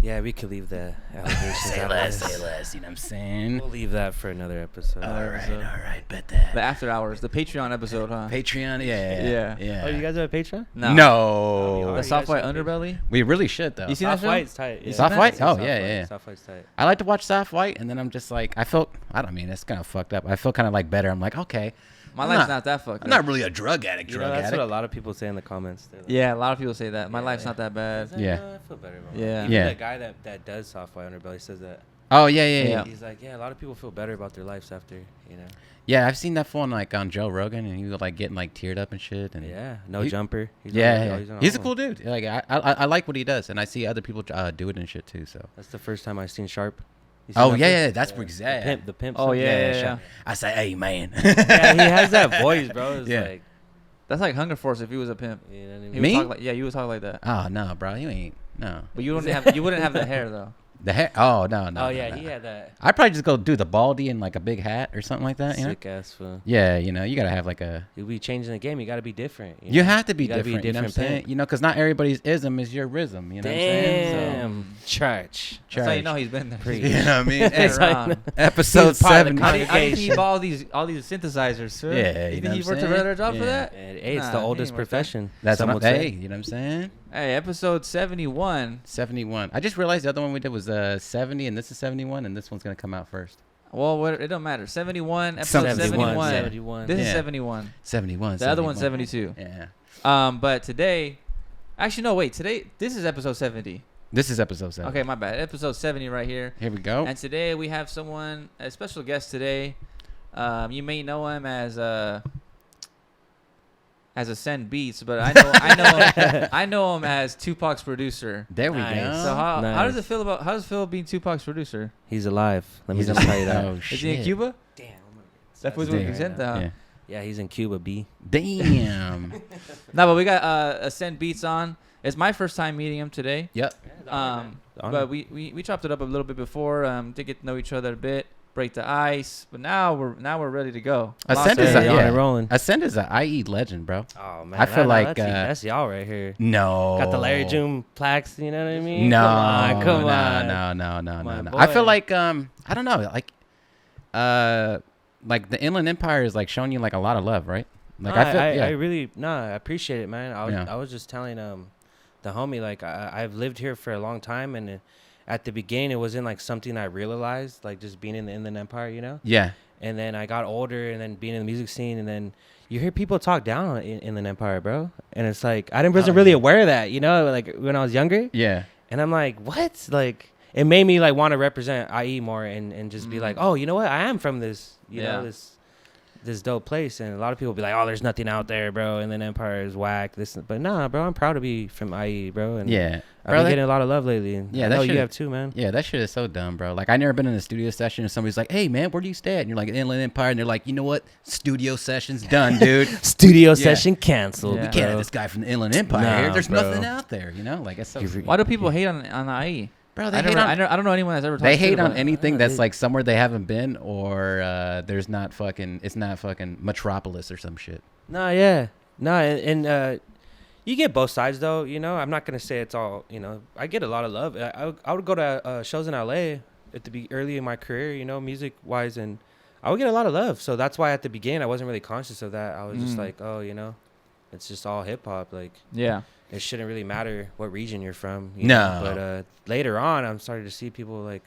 Yeah, we could leave the allegations. Say less. You know what I'm saying? We'll leave that for another episode. All right, bet that. The after hours, the Patreon episode, huh? Patreon, yeah. Oh, you guys have a Patreon? No. The soft white underbelly. We really should though. You seen that Soft show? White's tight. Yeah. Soft White? Oh, Soft yeah. Soft White's tight. I like to watch Soft White, and then I'm just like, it's kind of fucked up. I feel kind of like better. I'm like, okay. My life's not that fucked I'm up. not really a drug addict. That's what a lot of people say in the comments. Like, Yeah, a lot of people say that. My life's not that bad. Yeah. I feel better about Yeah. Even Yeah. the guy that does Soft White Underbelly says that. Oh, yeah. He's like, yeah, a lot of people feel better about their lives after, you know. Yeah, I've seen that one like on Joe Rogan, and he was like getting like teared up and shit. And Yeah, no he- jumper. he's on a cool dude. Like I like what he does, and I see other people do it and shit too. So. That's the first time I've seen Sharp. You seen Oh that yeah, too? that's exact. The pimp. Oh, song? yeah. Sure. I say, hey man. Yeah, he has that voice, bro. It's Yeah. like, That's like Hunger Force if he was a pimp. you know what I He mean? Me? would talk like, you would talk like that. Oh no, bro, you ain't no. But you wouldn't have the hair though. The hair? Oh no. Oh yeah, no. he had that I'd probably just go do the baldy and like a big hat or something like that. You know? sick ass fool. Yeah, you know, you gotta have like a. You be changing the game. You gotta be different. You know? have to be You gotta different. be a You know what I'm different saying? pimp. You know, because not everybody's ism is your rhythm. You know what I'm saying? Damn, church. That's how you know he's been there. Preach. You know what I mean? Been how you around. Episode He's part of 7. the How do you think he Congregation. bought all these synthesizers, sir? Yeah, You you think know he what I'm worked a saying? better job for Yeah. that? And, hey, it's Nah, the he oldest ain't worth that. profession. That's some what would I'm say. saying. You know what I'm saying? Hey, episode 71. 71. I just realized the other one we did was 70, and this is 71, and this one's gonna come out first. Well, it don't matter. 71, episode 71. 71. This is Yeah. 71. 71. The other one's 71. 72. Yeah. But today, actually no, wait. Today, this is episode 70. This is episode 7. Okay, my bad. Episode 70 right here. Here we go. And today we have a special guest today. You may know him as Asend Beats, but I know him as Tupac's producer. There we Nice. go. So how Nice. does it feel being Tupac's producer? He's alive. Let me He's just tell you that. Oh Is shit. he in Cuba? Damn. That was Damn. what present that. Yeah. Yeah, he's in Cuba, B. Damn. No, but we got Asend Beats on. It's my first time meeting him today. Yep. But we chopped it up a little bit before to get to know each other a bit, break the ice. But now we're ready to go. Asend is is a- a, yeah. yeah. rolling. Asend is a IE legend, bro. Oh man, I feel like, that's y'all right here. No. Got the Larry June plaques. You know what I mean? No. Come on. No. My I feel boy. like I don't know, like the Inland Empire is like showing you like a lot of love, right? Like I feel I really I appreciate it, man. Yeah. I was just telling the homie, like I've lived here for a long time, and at the beginning it wasn't like something I realized, like just being in the Inland Empire, you know. yeah. And then I got older, and then being in the music scene, and then you hear people talk down on Inland Empire, bro. And it's like wasn't really aware of that, you know, like when I was younger. Yeah. And I'm like, what? Like it made me like want to represent IE more and just be like, oh, you know what? I am from this, you know, this dope place. And a lot of people be like, oh, there's nothing out there, bro. And then Empire is whack. But nah, bro, I'm proud to be from IE, bro. And Yeah. I've been getting a lot of love lately. And Yeah, I that know shit- you have too, man. Yeah, that shit is so dumb, bro. Like, I never been in a studio session and somebody's like, hey, man, where do you stay at? And you're like, Inland Empire. And they're like, you know what? Studio session's done, dude. Studio session canceled. Yeah. We can't have this guy from the Inland Empire Nah, here. There's bro. nothing out there, you know? Like, it's so... Why do people hate on IE? Bro, I don't know anyone that's ever talked they shit hate on about it. anything that's like somewhere they haven't been or it's not fucking Metropolis or some shit. Nah, yeah. Nah, and you get both sides, though, you know? I'm not going to say it's all, you know. I get a lot of love. I would go to shows in L.A. Early in my career, you know, music-wise, and I would get a lot of love. So that's why at the beginning I wasn't really conscious of that. I was just like, oh, you know, it's just all hip-hop. Like, Yeah. it shouldn't really matter what region you're from. You No. know? But later on, I'm starting to see people, like,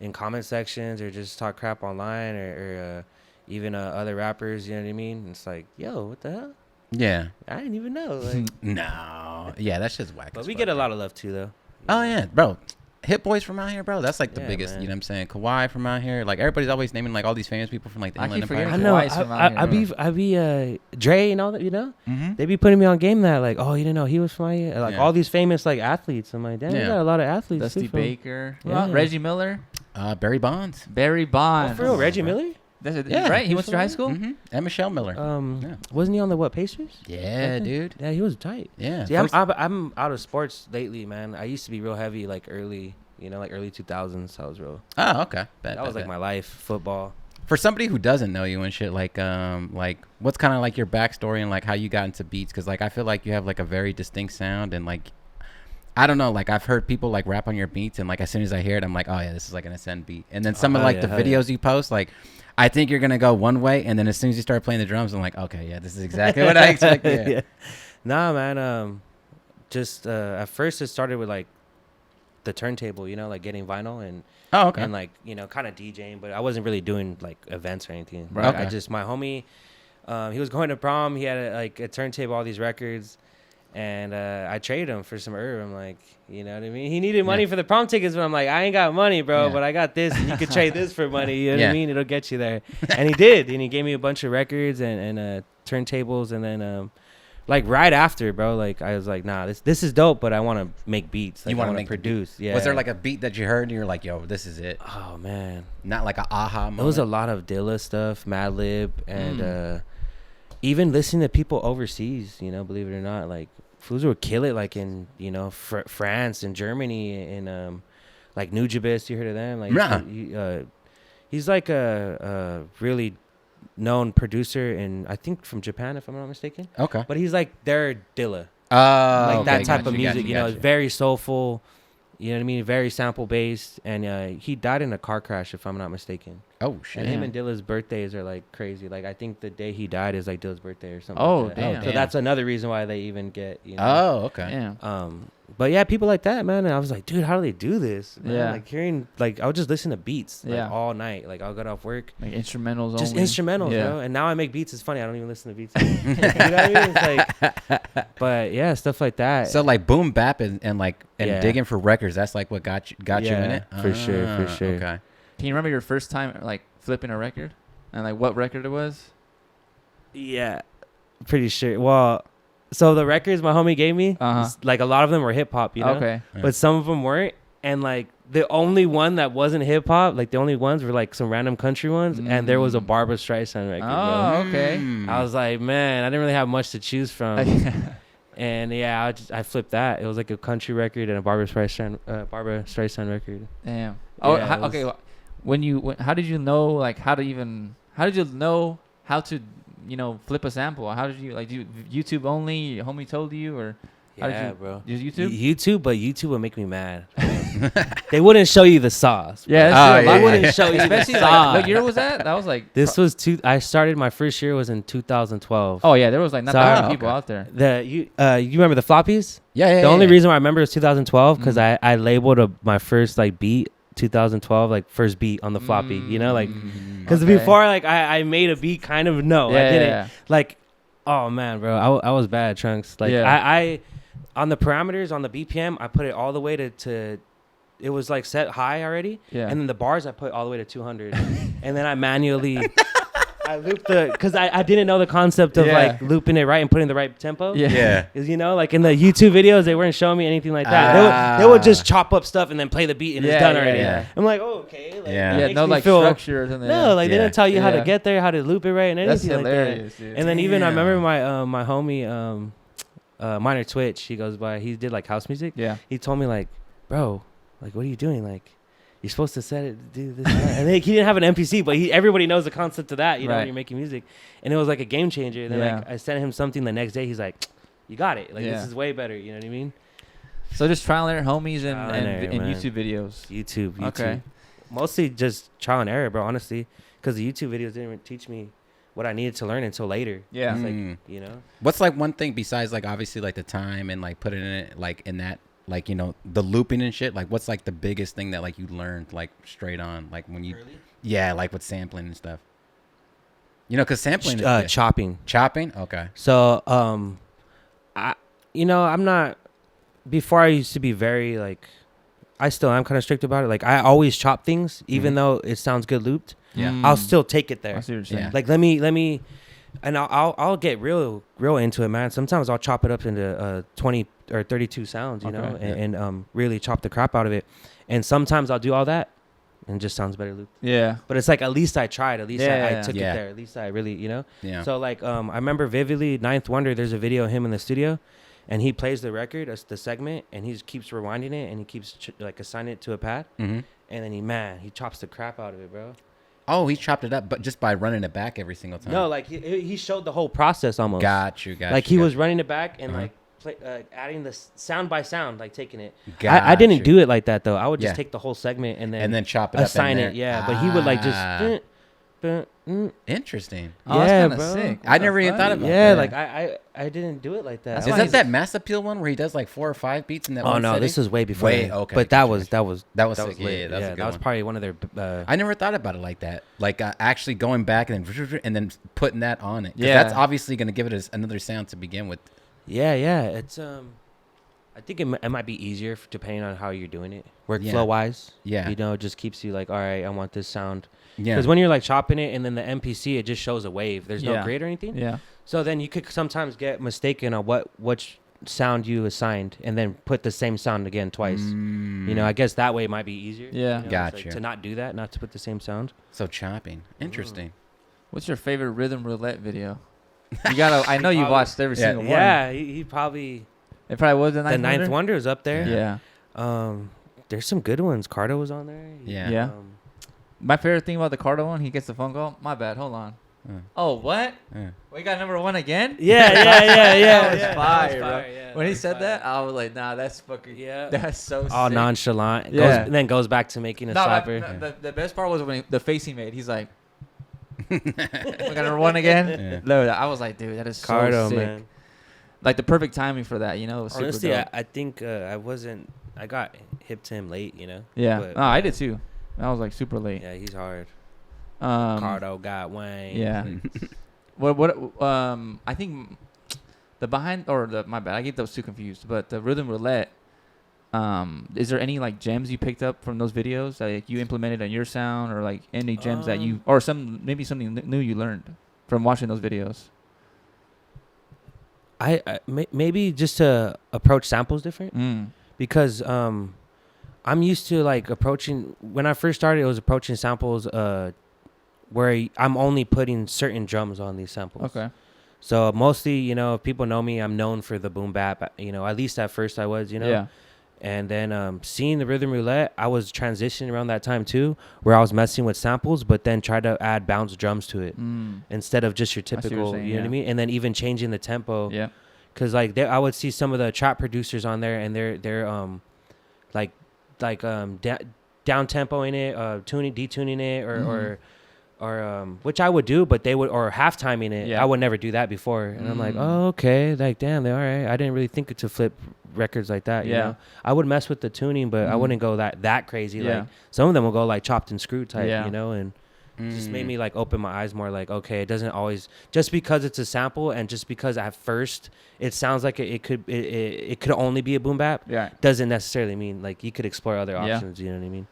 in comment sections or just talk crap online or even other rappers, you know what I mean? It's like, yo, what the hell? Yeah. I didn't even know. Like, No. Yeah, that shit's whack. but as we fuck, get a bro. lot of love, too, though. Oh, yeah, bro. Hit boys from out here, bro. That's like the Yeah, biggest, man. you know what I'm saying? Kawhi from out here. Like, everybody's always naming like all these famous people from like the I Inland keep Empire. forgetting I know. Kawhi's from out here, I be Dre and all that, you know? Mm-hmm. They be putting me on game that, like, oh, you didn't know he was from my, like, Yeah. all these famous, like, athletes. I'm like, damn, we Yeah. got a lot of athletes, Dusty too. from- Baker. Yeah. Reggie Miller. Barry Bonds. Barry Bonds. Oh, for real, Reggie Miller? That's it, Yeah. right? He He's went to your high from school? Mm-hmm. And Michelle Miller. Yeah. Wasn't he on the, Pacers? Yeah, dude. Yeah, he was tight. Yeah. See, First- I'm out of sports lately, man. I used to be real heavy, like, early 2000s. I was real. Oh, okay. Bet, That was, like, my life, football. For somebody who doesn't know you and shit, like what's kind of like your backstory and like how you got into beats? Because like I feel like you have like a very distinct sound and like I don't know. Like I've heard people like rap on your beats, and like as soon as I hear it, I'm like, oh yeah, this is like an Asend beat. And then some of like the videos you post, like I think you're gonna go one way, and then as soon as you start playing the drums, I'm like, okay, yeah, this is exactly what I expected. Yeah. Nah, man. Just at first it started with like the turntable, you know, like getting vinyl and and like, you know, kind of DJing, but I wasn't really doing like events or anything. Right. I just, my homie, he was going to prom. He had a turntable, all these records. And I traded him for some herb. I'm like, you know what I mean? He needed money for the prom tickets, but I'm like, I ain't got money, bro, but I got this. And you could trade this for money. You know what I mean? It'll get you there. And he did. And he gave me a bunch of records and turntables. And then, like, right after, bro, like, I was like, nah, this is dope, but I want to make beats. Like, You want to produce. Yeah. Was there, like, a beat that you heard and you're like, yo, this is it? Oh, man. Not like a aha moment? There was a lot of Dilla stuff, Madlib, and even listening to people overseas, you know, believe it or not, like, fools would kill it, like in, you know, France and Germany and like Nujabes. You heard of them? Like he's like a really known producer in, I think, from Japan, if I'm not mistaken. Okay. But he's like their Dilla. Like that type of music, you know, very soulful. You know what I mean? Very sample based, and he died in a car crash, if I'm not mistaken. Oh shit! And him and Dilla's birthdays are like crazy. Like I think the day he died is like Dilla's birthday or something. Oh, like that. damn. So that's another reason why they even get. You know, Oh, okay. Damn. But yeah, people like that, man. And I was like, dude, how do they do this? Man? Yeah. Like hearing, like I would just listen to beats like all night. Like I'll get off work. Like instrumentals Just only. instrumentals, Yeah. bro. And now I make beats. It's funny. I don't even listen to beats. You know what I mean? It's like, but yeah, stuff like that. So like boom bap and Yeah. digging for records. That's like what got you in it. For sure. Okay. Can you remember your first time like flipping a record and like what record it was? Yeah, pretty sure. Well, so the records my homie gave me, like a lot of them were hip hop, you know. Okay. But some of them weren't, and like the only one that wasn't hip hop, like the only ones were like some random country ones, and there was a Barbra Streisand record. Oh, bro. okay. I was like, man, I didn't really have much to choose from, and yeah, I flipped that. It was like a country record and a Barbra Streisand record. Damn. Oh, Yeah, okay. How did you know like how did you know how to, you know, flip a sample? How did you like do YouTube only? Your homie told you, or how Yeah, did you, bro. Use YouTube? YouTube, but YouTube would make me mad. They wouldn't show you the sauce. Yeah, that's they wouldn't show you the especially like, sauce. what year was that? That was like This was I started my first year was in 2012. Oh yeah, there was like not that many people out there. You remember the floppies? Yeah. The only reason why I remember is 2012 because I labeled my first like beat 2012 like first beat on the floppy. You know, like because before like I made a beat kind of I didn't like. Oh man, bro, I was bad, Trunks. Like I on the parameters on the BPM I put it all the way to it was like set high already. Yeah. And then the bars I put all the way to 200, and then I manually. I looped because I didn't know the concept of like looping it right and putting the right tempo. Yeah. Because, you know, like in the YouTube videos, they weren't showing me anything like that. They would just chop up stuff and then play the beat and it's done already. Yeah. I'm like, oh, okay. Like, no like structure or something. No, like they didn't tell you how to get there, how to loop it right and anything. That's hilarious, like that. Dude. And then even I remember my homie, Minor Twitch, he goes by, he did like house music. Yeah. He told me like, bro, like, what are you doing? Like, you're supposed to set it, do this, and he didn't have an MPC, but everybody knows the concept of that, you know, when you're making music, and it was like a game changer. And then like I sent him something the next day. He's like, "You got it. Like this is way better." You know what I mean? So just trial and error, homies, and YouTube videos. YouTube. Okay. Mostly just trial and error, bro. Honestly, because the YouTube videos didn't even teach me what I needed to learn until later. Yeah. It's like, you know. What's like one thing besides like obviously like the time and like putting it like in that. Like, you know, the looping and shit, like what's like the biggest thing that like you learned like straight on, like when you like with sampling and stuff, you know, because sampling is chopping. Okay. So I'm not, before I used to be very like, I still am kind of strict about it. Like I always chop things even though it sounds good looped. I'll still take it there. I see what you're saying. Like let me and I'll get real into it, man. Sometimes I'll chop it up into 20 or 32 sounds, you know, and really chop the crap out of it. And sometimes I'll do all that and it just sounds better looped. Yeah. But it's like, at least I tried. At least I took it there. At least I really, you know. Yeah. So like I remember vividly Ninth Wonder, there's a video of him in the studio and he plays the record, the segment, and he just keeps rewinding it and he keeps like assigning it to a pad. And then he chops the crap out of it, bro. Oh, he chopped it up, but just by running it back every single time. No, like he showed the whole process almost. Got you. Like he was running it back and like adding the sound by sound, like taking it. Got I didn't you. do it like that though. I would just Yeah. take the whole segment and And then chop it up assign in there. it. Yeah, but he would like just. Ah. Interesting. Oh, that's Yeah, kind of bro. sick. I never even thought about Yeah, that. like I didn't do it like that. That's Is why that he's- that Mass Appeal one where he does like 4 or 5 beats in that Oh one no, setting? this was way before. Way- that. okay, But that gotcha, was sick. lit. Yeah, that was a good that was one. probably one of their. I never thought about it like that. Like actually going back and then putting that on it. 'Cause Yeah. that's obviously going to give it another sound to begin with. Yeah, it's I think it might be easier depending on how you're doing it, Yeah. workflow wise. Yeah. You know, it just keeps you like, all right, I want this sound. Yeah. Because when you're like chopping it and then the MPC, it just shows a wave. There's no Yeah. grid or anything. Yeah. So then you could sometimes get mistaken on which sound you assigned and then put the same sound again twice. You know, I guess that way it might be easier. Yeah. You know, it's Gotcha. like to not do that, not to put the same sound. So chopping. Interesting. What's your favorite rhythm roulette video? You gotta. I know you Probably- watched every Yeah. single one. Yeah, he probably It probably was the the ninth. Ninth Wonder is up there. Yeah. There's some good ones. Cardo was on there. Yeah. Yeah. Um, My favorite thing about the Cardo one, he gets the phone call. My bad. Hold on. Oh, what? We got number one again? yeah. That was yeah. fire, bro. Yeah, When he was said fire. that, I was like, nah, that's fucking. Yeah. That's so All sick. nonchalant. Yeah. And then goes back to making a No, slapper. the best part was when the face he made. He's like, we got number one again? Yeah. No, I was like, dude, that is so Cardo, sick. man. Like the perfect timing for that, you know? It was super Honestly, dope. I think I got hip to him late, you know? Yeah. But, Oh, I did too. I was like super late. Yeah, he's hard. Um, Cardo got Wayne. Yeah. I think the behind or the my bad, I get those two confused. But the rhythm roulette, is there any like gems you picked up from those videos that like, you implemented on your sound, or like any gems that you or maybe something new you learned from watching those videos? Maybe just to approach samples different because I'm used to like approaching when I first started. It was approaching samples where I'm only putting certain drums on these samples. Okay. So mostly, you know, if people know me, I'm known for the boom bap. You know, at least at first I was. You know. Yeah. And then seeing the rhythm roulette, I was transitioning around that time too, where I was messing with samples, but then try to add bounce drums to it instead of just your what you're typical. saying, You know what I yeah. mean? And then even changing the tempo. Yeah. Cause like I would see some of the trap producers on there, and they're down tempoing it, detuning it, or which I would do, but they would or half timing it. Yeah. I would never do that before, and I'm like, oh okay, like damn, they all right. I didn't really think to flip records like that. You Yeah. know? I would mess with the tuning, but I wouldn't go that crazy. Yeah. Like some of them will go like chopped and screwed type, Yeah. you know, and. Just made me like open my eyes more, like okay, it doesn't always just because it's a sample and just because at first it sounds like it could only be a boom bap, Yeah. doesn't necessarily mean like you could explore other Yeah. options. You know what I mean?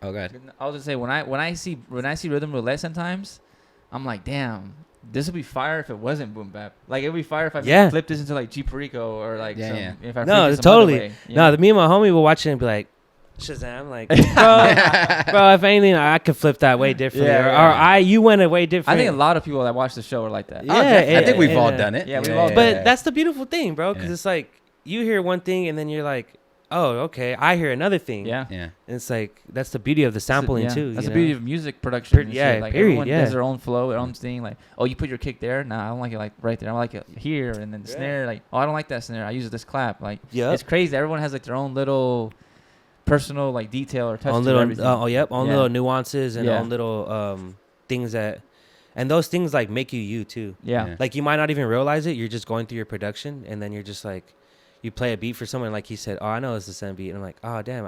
Oh, God. I was just say when I see rhythm roulette sometimes, I'm like, damn, this would be fire if it wasn't boom bap. Like it would be fire if I Yeah. flipped this into like G Perico or like Yeah, if I No, flipped it some other totally. way, you No, know? me and my homie will watch it and be like, Shazam, like, bro, if anything, I could flip that way differently, Yeah, or you went away different. I think a lot of people that watch the show are like that. Yeah, I think we've all yeah. done it. Yeah, we've all done But that's the beautiful thing, bro, because Yeah. it's like you hear one thing and then you're like, oh, okay, I hear another thing. Yeah. Yeah. And it's like that's the beauty of the sampling too. That's you the beauty know? of music production. And Yeah, shit. Like period, everyone yeah. does their own flow, their own thing. Like, oh, you put your kick there. Nah, I don't like it like right there. I like it here, and then the Yeah. snare. Like, oh, I don't like that snare. I use this clap. Like, Yep. it's crazy. Everyone has like their own little personal like detail or touch on to little, everything. own Yeah. little nuances and Yeah. on little things that, and those things like make you too. Yeah. Yeah. Like you might not even realize it. You're just going through your production, and then you're just like, you play a beat for someone, like he said, oh, I know it's a Asend beat, and I'm like, oh, damn,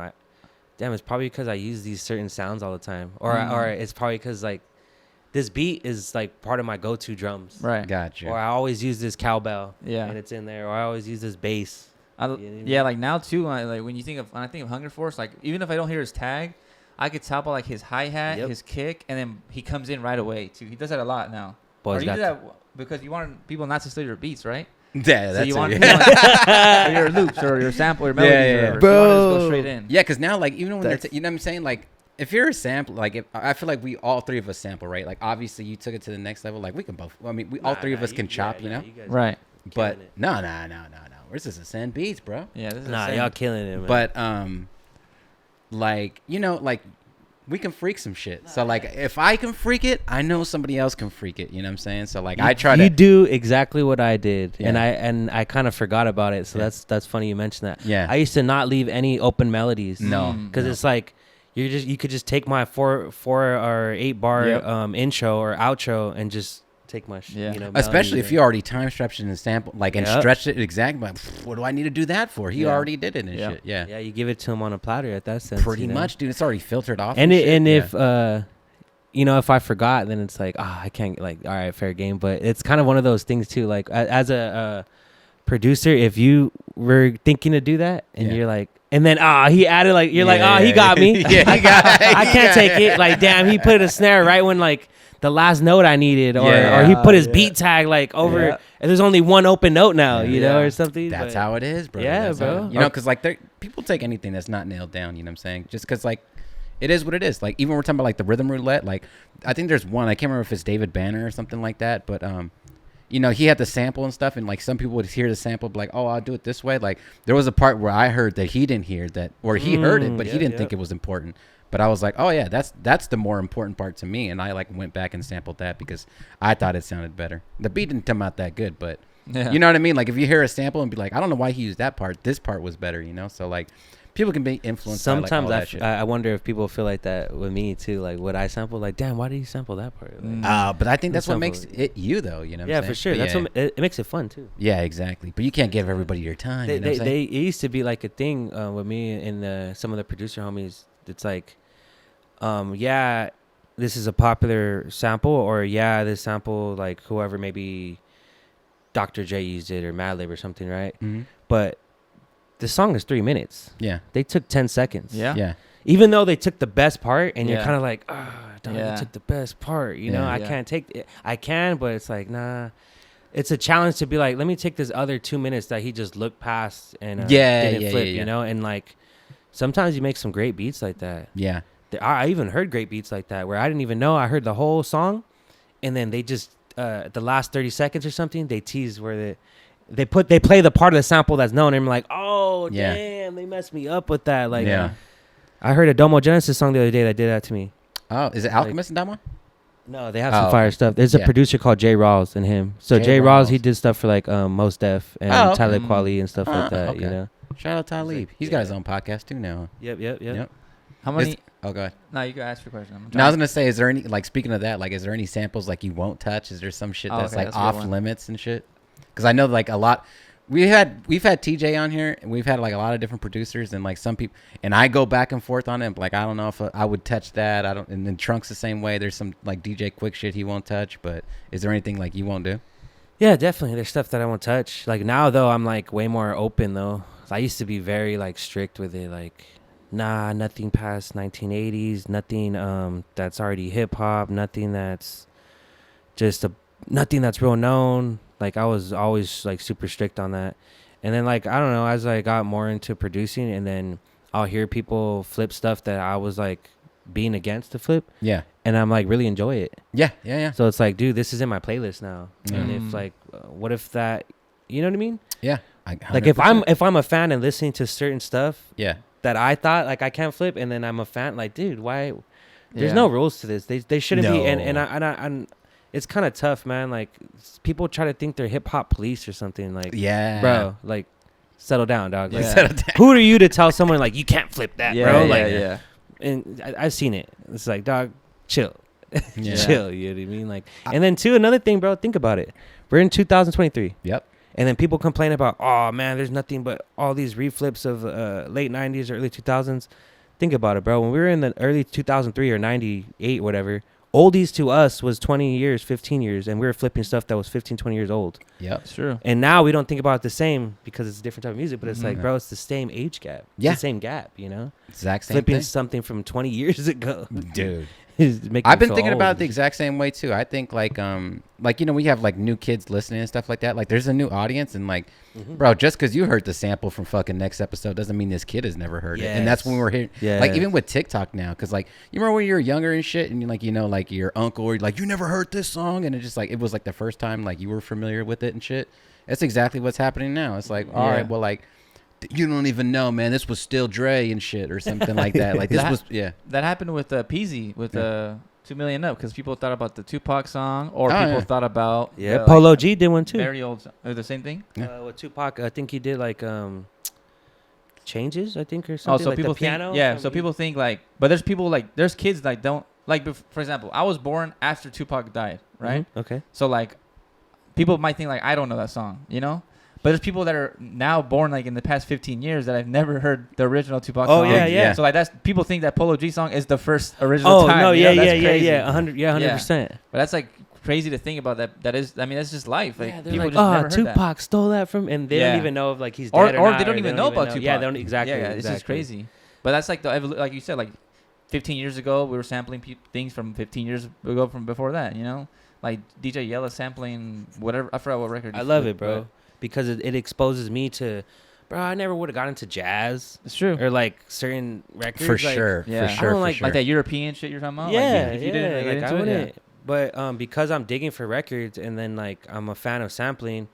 it's probably because I use these certain sounds all the time, or it's probably because like this beat is like part of my go-to drums, Right. Gotcha. or I always use this cowbell, Yeah. and it's in there, or I always use this bass. Yeah, like now too. Like when I think of Hunger Force, like even if I don't hear his tag, I could tell by like his hi hat, Yep. his kick, and then he comes in right away too. He does that a lot now. Boys Or you got do that because you want people not to steal your beats, right? Yeah, So that's you it. want, Yeah. or your loops or your sample or melodies Yeah, yeah, or yeah. whatever. So you want to just go Bro. straight in. Yeah, because now, like, even when they're, That's- you know what I'm saying? Like, if you're a sample, like, if I feel like we all three of us sample, right? Like, obviously, you took it to the next level. Like, we can both. I mean, all three of us can chop, you know. guys Right. But killing it. no. Where's this Asend beats, bro? Yeah. This is Nah, insane. y'all killing it, man. But like, you know, like we can freak some shit. So like, if I can freak it, I know somebody else can freak it. You know what I'm saying? So like, I try to. You do exactly what I did, Yeah. and I kind of forgot about it. So that's funny you mentioned that. Yeah. I used to not leave any open melodies. No. Because it's like you could just take my 4 or 8 bar intro or outro and just take my especially if you already time stretched it and sample and Yep. stretched it exactly. Like, what do I need to do that for? He already did it and shit. Yeah. Yeah, you give it to him on a platter at that sense. Pretty much, dude. It's already filtered off. And shit. if if I forgot, then it's like, I can't, like, all right, fair game. But it's kind of one of those things too. Like as a producer, if you were thinking to do that and you're like, and then he added, like, you're like, he got me. Yeah, he got. I can't take it. Like, damn, he put a snare right when like the last note I needed, or he put his beat tag like over. Yeah. And there's only one open note now, you know, or something. That's but how it is, bro. Yeah, That's bro. you know, because like people take anything that's not nailed down. You know what I'm saying? Just because like it is what it is. Like even we're talking about like the rhythm roulette. Like I think there's one. I can't remember if it's David Banner or something like that. But you know, he had the sample and stuff, and like some people would hear the sample, be like, oh, I'll do it this way. Like there was a part where I heard that he didn't hear that, or he heard it, but he didn't think it was important. But I was like, oh yeah, that's the more important part to me, and I like went back and sampled that because I thought it sounded better. The beat didn't come out that good, but you know what I mean. Like if you hear a sample and be like, I don't know why he used that part. This part was better, you know. So like, people can be influenced. Sometimes by, like, all that shit. I wonder if people feel like that with me too. Like, would I sample? Like, damn, why did he sample that part? Like, But I think that's what makes it you, though. You know. What I'm for saying? sure. That's what it makes it fun too. Yeah, exactly. But you can't give everybody your time. You know what I'm saying? It used to be like a thing with me and some of the producer homies. It's like, this is a popular sample, or this sample, like whoever, maybe Dr. J used it or Madlib or something, right? Mm-hmm. But the song is 3 minutes. Yeah. They took 10 seconds. Yeah. Yeah. Even though they took the best part, and you're kind of like, you took the best part. You know, I can't take it. I can, but it's like, nah. It's a challenge to be like, let me take this other 2 minutes that he just looked past and didn't flip, you know? And like, sometimes you make some great beats like that. Yeah. I even heard great beats like that where I didn't even know. I heard the whole song, and then they just the last 30 seconds or something, they tease where they play the part of the sample that's known, and I'm like, oh damn, they messed me up with that. Like, I heard a Domo Genesis song the other day that did that to me. Oh, is it Alchemist in that one? No, they have some fire stuff. There's a producer called Jay Rawls and him. So Jay Rawls, he did stuff for like Mos Def and Talib Kweli and stuff like that. You know. Shout out Talib. He's got his own podcast too now. Yep. How many? Oh, go ahead. No, you can ask your question. No, I was gonna say, is there any, like, speaking of that, like, is there any samples like you won't touch? Is there some shit that's like off limits and shit? Because I know like a lot. We've had TJ on here, and we've had like a lot of different producers, and like some people, and I go back and forth on it. Like I don't know if I would touch that. I don't. And then Trunks the same way. There's some like DJ Quick shit he won't touch. But is there anything like you won't do? Yeah, definitely. There's stuff that I won't touch. Like now though, I'm like way more open though. I used to be very like strict with it. Like, nah, nothing past 1980s. Nothing that's already hip hop. Nothing that's just nothing that's real known. Like I was always like super strict on that. And then like, I don't know, as I got more into producing, and then I'll hear people flip stuff that I was like being against to flip. Yeah. And I'm like really enjoy it. Yeah. So it's like, dude, this is in my playlist now. And if like, what if that, you know what I mean? Yeah. Like if I'm a fan and listening to certain stuff. Yeah. That I thought like I can't flip, and then I'm a fan, like, dude, why? There's no rules to this. They shouldn't be. And I it's kind of tough, man. Like people try to think they're hip hop police or something. Like, bro, like settle down, dog. Like, settle down. Who are you to tell someone like you can't flip that, bro? Like, and I've seen it. It's like, dog, chill, chill. You know what I mean? Like, and then too, another thing, bro. Think about it. We're in 2023. Yep. And then people complain about, oh man, there's nothing but all these reflips of late 90s or early 2000s. Think about it, bro. When we were in the early 2003 or 98, whatever, oldies to us was 20 years, 15 years, and we were flipping stuff that was 15, 20 years old. Yeah, it's true. And now we don't think about it the same because it's a different type of music, but it's like, bro, it's the same age gap. It's the same gap, you know? Exact same flipping thing. Something from 20 years ago. Dude. I've been thinking about it the exact same way too. I think like you know, we have like new kids listening and stuff like that. Like there's a new audience, and like bro, just because you heard the sample from fucking next episode doesn't mean this kid has never heard it. And that's when we're here. Like even with TikTok now, because like you remember when you were younger and shit, and like, you know, like your uncle or like, you never heard this song, and it just like, it was like the first time like you were familiar with it and shit. That's exactly what's happening now. It's like, all right, well, like you don't even know, man. This was still Dre and shit or something like that. Like this was, yeah. That happened with Peasy with 2 Million Up because people thought about the Tupac song or people thought about Polo G did one too. Very old, the same thing. With Tupac, I think he did like Changes, I think, or something. Oh, so like people the piano. think, so people think like, but there's people like, there's kids that don't like. For example, I was born after Tupac died, right? Mm-hmm. Okay. So like, people might think like I don't know that song, you know. But there's people that are now born like in the past 15 years that I've never heard the original Tupac song. Oh yeah. So like that's people think that Polo G song is the first original time. Oh no, yeah, yeah, 100%. But that's like crazy to think about. That is, I mean, that's just life. Like Yeah, they're people like, just never heard Tupac that. stole that from, and they don't even know if like he's or dead or not, they don't even know about Tupac. Yeah, they don't exactly. Yeah, it's just crazy. But that's like like you said, like 15 years ago, we were sampling things from 15 years ago from before that. You know, like DJ Yella sampling whatever. I forgot what record. I love it, bro. Because it exposes me to, bro, I never would have got into jazz. It's true. Or like certain records. For like, sure. Yeah. For sure. like that European shit you're talking about. Yeah, like, if you didn't get like, I into wouldn't. it, But because I'm digging for records and then like I'm a fan of sampling,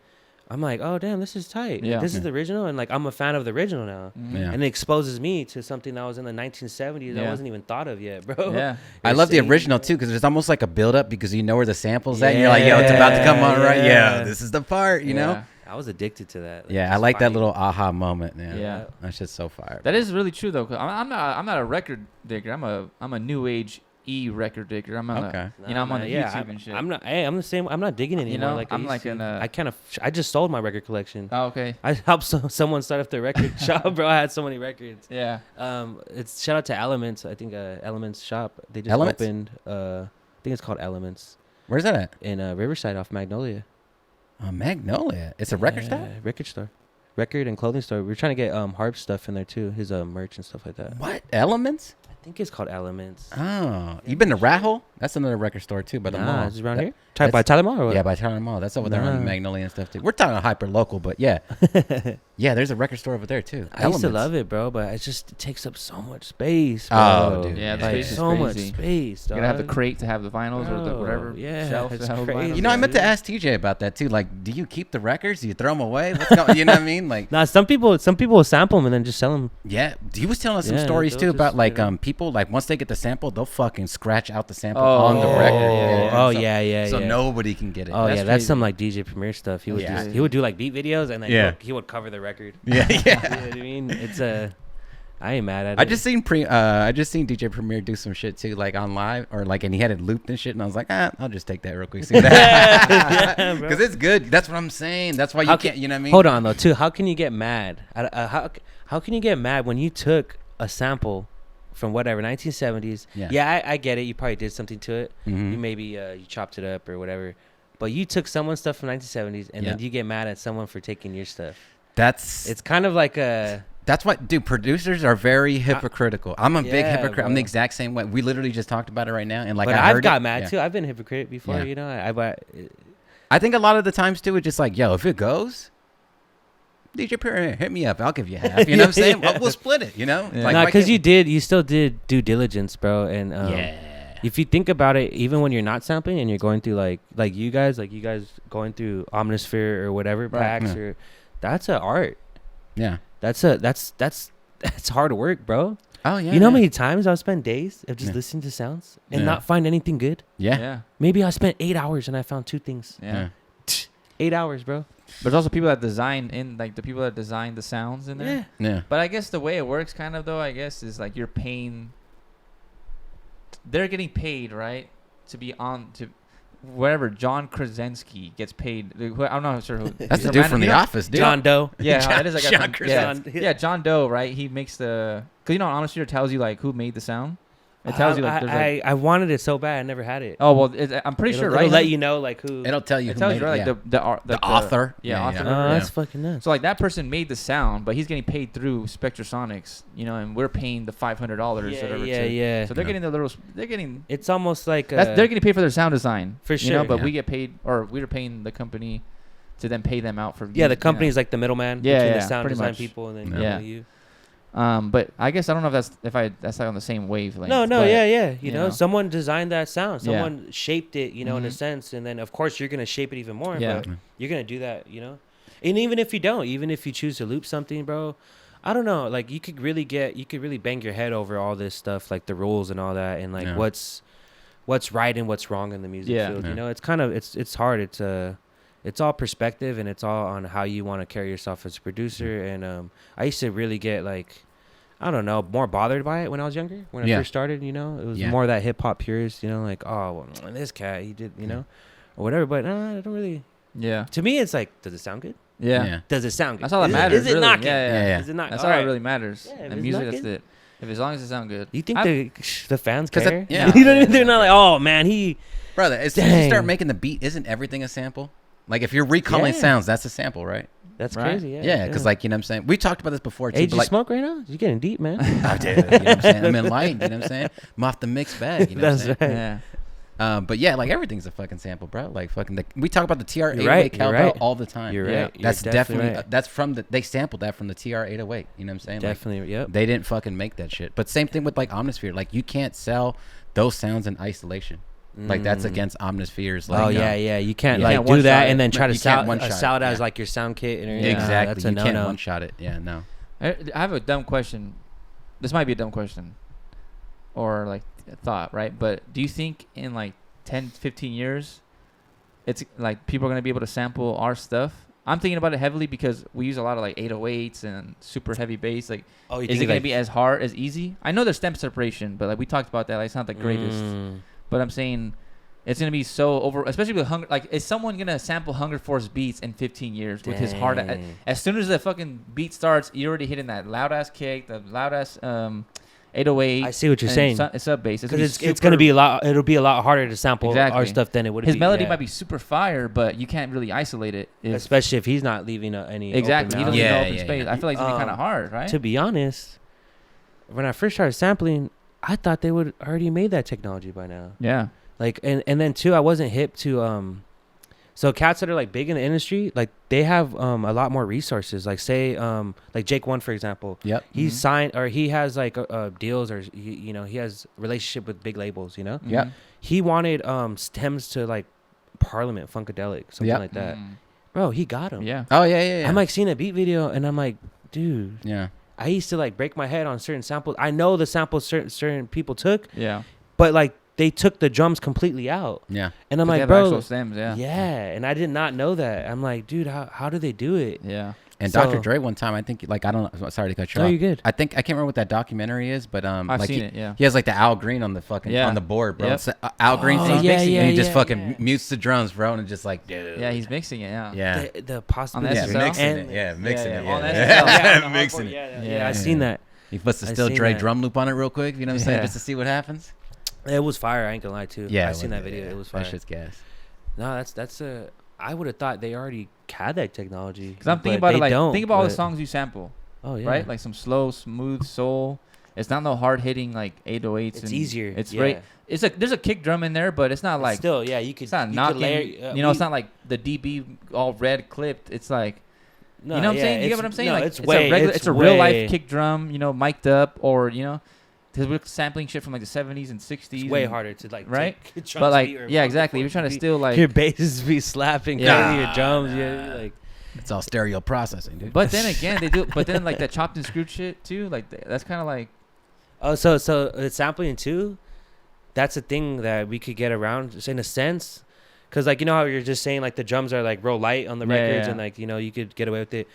I'm like, oh damn, this is tight. Yeah. This is the original, and like I'm a fan of the original now. Yeah. And it exposes me to something that was in the 1970s that Yeah. wasn't even thought of yet, bro. Yeah. I love the original too because there's almost like a build up because you know where the sample's at and you're like, yo, it's about to come on, right? Yeah, this is the part, you know? I was addicted to that. Like, Yeah, I like that little aha moment, man. Yeah. That shit's so fire. That is really true though. Cause I'm not a record digger. I'm a new age record digger. I'm on I'm on the YouTube and shit. I'm not. Hey, I'm the same. I'm not digging anymore. You know, like I'm I like used to. an. I kind of. I just sold my record collection. Oh, okay. I helped someone start up their record shop, bro. I had so many records. Yeah. It's shout out to Elements. I think Elements shop. They just Elements? opened. I think it's called Elements Where's that at? in Riverside off Magnolia. Oh, Magnolia. It's a record store? Record store. Record and clothing store. We're trying to get Harp stuff in there too. His merch and stuff like that. What? Elements? I think it's called Elements. Oh. You been to Rat Hole? That's another record store too, but the mall. It's around here. that's- By Tyler Mall or what? Yeah, by Tyler Mall. That's over there on Nah. Magnolia and stuff too. We're talking hyper local, but yeah. Yeah, there's a record store over there too. I used to love it, bro, but it takes up so much space, bro. Oh, dude. Yeah, the like space is so much crazy. space. You gotta have the dog. crate to have the vinyls or the Bro, whatever shelf it's to have crazy. vinyls. You know, I meant to ask TJ about that too. Like, do you keep the records? Do you throw them away? What's going? You know what I mean? Like, Nah, some people will sample them and then just sell them. yeah. He was telling us some Yeah, stories they'll too about just, like you know. people like once they get the sample, they'll fucking scratch out the sample Oh, on the record. Oh, So- yeah. So nobody can get it. Oh That's yeah, that's crazy. some like DJ Premier stuff. He would Yeah. he would do like beat videos and then Yeah. he would cover the record. Yeah, You yeah. know what I mean? It's I ain't mad at it. I just seen DJ Premier do some shit too, like on live or like, and he had it looped and shit, and I was like, I'll just take that real quick, see that, Yeah, bro. because it's good. That's what I'm saying. That's why you How can't. You know what I mean? Hold on though, too. How can you get mad? How can you get mad when you took a sample from whatever 1970s? Yeah. I get it. You probably did something to it. Mhm. You maybe you chopped it up or whatever. But you took someone's stuff from 1970s and then you get mad at someone for taking your stuff. It's kind of like a. That's what, dude. Producers are very hypocritical. I'm a big Yeah, hypocrite. I'm bro. the exact same way. We literally just talked about it right now, and like But I I've heard got it. mad Yeah. too. I've been a hypocrite before. Yeah. You know. I think a lot of the times too, it's just like, yo, if it goes, DJ Premier, hit me up. I'll give you half. You know what I'm saying? Yeah. We'll split it. You know? Yeah. Like, Nah, why because can't you still did due diligence, bro. And yeah. if you think about it, even when you're not sampling and you're going through like you guys going through Omnisphere or whatever packs, Yeah. or that's a art. Yeah. That's hard work, bro. Oh yeah. You know how yeah. many times I'll spend days of just Yeah. listening to sounds and Yeah. not find anything good? Yeah. Yeah. Maybe I spent 8 hours and I found 2 things. Yeah. 8 hours, bro. But there's also people that design the people that design the sounds in there. Yeah. Yeah. But I guess the way it works, kind of though, I guess is like you're paying. They're getting paid, right, to be on to, wherever John Krasinski gets paid. I'm not sure who. That's he's the a dude random- from The you know- Office, dude. John Doe. Yeah, John- it is like John yeah, Krasinski. yeah, John Doe, right? He makes the because Honestly, it tells you like who made the sound. It tells you like there's like I wanted it so bad. I never had it. oh well, I'm pretty sure, right? It'll let you know like who. It'll tell you. It who tells made you right, yeah. like the author. Yeah, author. Oh, Yeah. that's fucking nuts. So like that person made the sound, but he's getting paid through Spectrasonics, and we're paying the $500 or whatever. Yeah. So they're getting the little. They're getting. It's almost like They're getting paid for their sound design For sure, But yeah. we get paid, or we're paying the company to then pay them out for. the you company's like the middleman Yeah, between yeah, the sound pretty design much. people and then Yeah. you. But I guess I don't know if that's like on the same wavelength. No, but, yeah. You you know, know. someone designed that sound. Yeah. Someone shaped it, in a Mhm. sense, and then of course you're gonna shape it even more. Yeah. But you're gonna do that, And even if you don't, even if you choose to loop something, bro, I don't know. Like you could really bang your head over all this stuff, like the rules and all that, and like what's right and what's wrong in the music field. Yeah. You know, it's kind of it's hard. It's all perspective, and it's all on how you want to carry yourself as a producer. And I used to really get like, I don't know, more bothered by it when I was younger. When I first started, you know, it was more that hip hop purist, you know, like, oh, well, this cat, he did, you know, or whatever. But I don't really. Yeah. To me, it's like, does it sound good? Yeah. Does it sound good? That's all that matters. Is it really. knocking? Yeah. Is it not? That's all that really matters. Yeah, and music, that's it. If as long as it sounds good. You think the fans care? Yeah. You know what I mean? They're not like, oh man, brother. As soon as you start making the beat, isn't everything a sample? Like if you're recalling sounds, that's a sample, right? That's crazy. Yeah, because like, you know what I'm saying? We talked about this before too. Hey, did you like, smoke right now? You're getting deep, man. I did. You know what I'm saying? I'm enlightened. You know what I'm saying? I'm off the mixed bag. You know That's what I'm saying? right. Yeah. But yeah, like everything's a fucking sample, bro. Like fucking, we talk about the TR 808 right, cowbell all the time. You're right. That's You're definitely right. that's from they sampled that from the TR 808. You know what I'm saying? Definitely. Like, Yep. They didn't fucking make that shit. But same thing with like Omnisphere. Like you can't sell those sounds in isolation. Like that's against Omnisphere's. Like, yeah. You can't Yeah. like do that and then try to You can't sell one-shot it it, as like your sound kit. And Exactly. That's a You can't no-no. one shot it. Yeah. No. I have a dumb question. This might be a dumb question. Or like a thought, right? But do you think in like 10, 15 years, it's like people are going to be able to sample our stuff? I'm thinking about it heavily because we use a lot of like 808s and super heavy bass. Like, is it going to be as hard, as easy? I know there's stem separation, but like we talked about that. Like, it's not the greatest. But I'm saying it's going to be so over, especially with Hunger. Like, is someone going to sample Hunger Force beats in 15 years with his hard? As soon as the fucking beat starts, you're already hitting that loud ass kick, the loud ass 808. I see what you're saying. Sub bass. Because it's going to be a lot. It'll be a lot harder to sample our stuff than it would. His melody might be super fire, but you can't really isolate it. Especially if he's not leaving any. Exactly. He doesn't leave no open space. Yeah. I feel like it's gonna be kind of hard, right? To be honest, when I first started sampling, I thought they would already made that technology by now. Yeah. Like and then too, I wasn't hip to so cats that are like big in the industry, like they have a lot more resources. Like say like Jake One, for example. Yep. He's signed or he has like deals or he has relationship with big labels. You know. Yep. He wanted stems to like Parliament Funkadelic, something like that. Bro, he got him. Yeah. Oh yeah. I'm like seeing a beat video and I'm like, dude. Yeah. I used to like break my head on certain samples. I know the samples certain people took. Yeah. But like they took the drums completely out. Yeah. And I'm They like, have bro. actual stems, yeah. Yeah. And I did not know that. I'm like, dude, how do they do it? Yeah. And So- Dr. Dre one time, I think, like, I don't know, sorry to cut you No, off. you're good. I can't remember what that documentary is, but I've like seen it, yeah. he has like the Al Green on the fucking on the board, bro. Yep. It's Al Green Oh, thing, yeah, and he just yeah, fucking yeah. mutes the drums, bro, and it's just like, dude. Yeah, he's mixing it, yeah. Yeah. The possibility. On Yeah, SSL? mixing And- it. Yeah, mixing it. yeah. On Yeah. SSL. Yeah, on the Mixing hardcore, it. Yeah, Yeah. I seen that. He puts the I Still seen Dre that. drum loop on it real quick, you know what I'm saying? Yeah. Just to see what happens. It was fire. I ain't gonna lie too. Yeah. I seen that video. yeah. It was fire. That shit's gas. No, that's a. I would have thought they already had that technology. Because I'm thinking but about it they like, don't, think about all the but- songs you sample, Oh yeah. right? Like some slow, smooth soul. It's not no hard hitting like 808s. It's and easier. It's yeah. great. It's like there's a kick drum in there, but it's not like still, yeah, you could. it's not you knocking. Could layer, it's not like the DB all red clipped. It's like No, you know what I'm yeah, saying? You get it's- what I'm saying? No, Like it's way. a regular, it's a real way- life kick drum. Mic'd up, or because we're sampling shit from like the 70s and 60s. It's way and- harder to like right? take drums But like, beat or yeah, fucking exactly. If you're trying to beat. still like. Your basses be slapping Yeah. crazy, your drums, yeah, like. It's all stereo processing, dude. But then again, they do. But then like that chopped and screwed shit too. Like that's kind of like. Oh, so sampling too. That's a thing that we could get around, just in a sense, because like how you're just saying like the drums are like real light on the records, yeah. and like you could get away with it.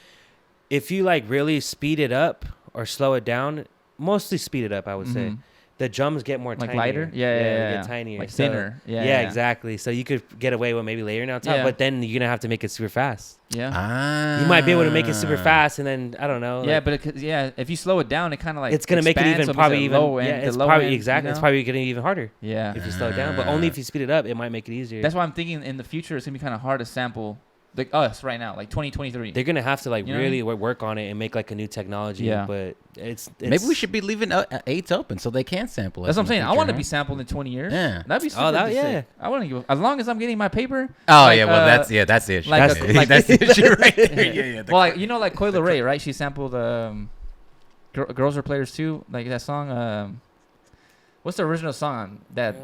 If you like really speed it up or slow it down, mostly speed it up, I would say. Mhm. The drums get more Like tinier. lighter? Yeah, they yeah. get tinier, Like So- thinner. Yeah, Yeah, yeah. exactly. So you could get away with maybe layering on top, Yeah. but then you're gonna have to make it super fast. Yeah. Ah. You might be able to make it super fast, and then I don't know. Yeah, like, but if you slow it down, it kind of like it's gonna make it expands, even so it's probably at even. low end, Yeah, the it's low probably end, exactly. It's probably getting even harder Yeah. if you slow it down, but only if you speed it up, it might make it easier. That's why I'm thinking in the future it's gonna be kind of hard to sample like us right now, like 2023. They're gonna have to like You know what I really work on it and make like a new technology. Yeah. But it's Maybe we should be leaving 8s open so they can sample it. That's what I'm in the saying. I future, want to huh? be sampled in 20 years. Yeah. That'd be super Oh, sick. yeah. I want to give as long as I'm getting my paper. Oh like, yeah, well that's the issue. like That's- like- that's the issue right there. Yeah. Well, like Coyle Ray, right? She sampled Girls Are Players too, like that song. What's the original song that?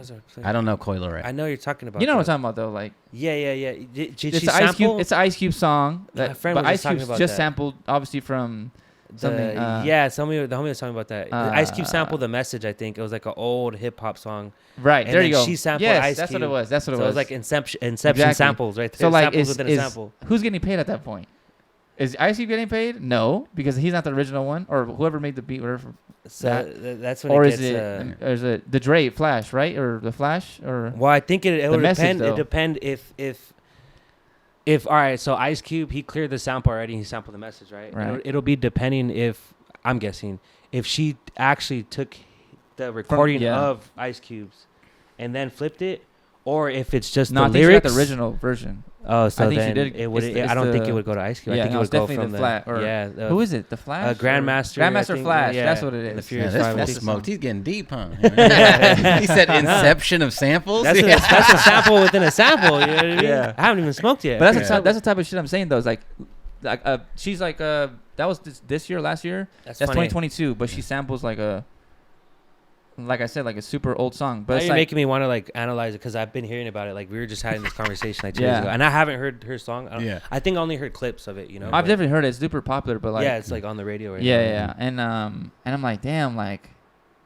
I don't know Coi Leray. I know you're talking about. You know what I'm talking about though, like. Yeah. Did she It's the sample? Ice Cube. It's the Ice Cube song. My That, friend but was Ice just talking Cube's about just that. sampled, obviously from something. Yeah, the homie was talking about that. Ice Cube sampled The Message, I think. It was like an old hip hop song. Right, And there then you go. she sampled yes, Ice that's Cube. what it was. That's what it So was. it was like Inception Exactly. samples right there. So like, samples within a sample. who's getting paid at that point? Is Ice Cube getting paid? No, because he's not the original one, or whoever made the beat, whatever. So that's when Or it is gets. or is it the Dre Flash, right, or the Flash, or? Well, I think it would Message, depend. though. It depend if all right. So Ice Cube, he cleared the sample already. He sampled The Message, right? Right. It'll be depending if I'm guessing if she actually took the recording yeah. of Ice Cube's and then flipped it, or if it's just No, I the think lyrics. she got the original version. Oh, so I think she then did- it would. it's I don't think the- it would go to Ice Cube. Yeah, I think no, it it's would go definitely from the Flash. Or yeah. who is it? The Flash. Grandmaster. I Grandmaster think, Flash. yeah, That's what it is. and the Furious Yeah, this Five, I fool think. smoked. He's getting deep, huh? He said inception of samples. That's a sample within a sample. You know what I mean? Yeah. I haven't even smoked yet. But that's the type of shit I'm saying though. Is like she's like that was this year, last year. That's funny. 2022. But she samples like I said, like a super old song. But Now it's you're like, making me want to like analyze it because I've been hearing about it. Like we were just having this conversation like 2 Yeah. days ago, and I haven't heard her song. Yeah. I think I only heard clips of it. You know, I've but- definitely heard it. It's super popular. But like, yeah, it's like on the radio right yeah, now. yeah. And I'm like, damn, like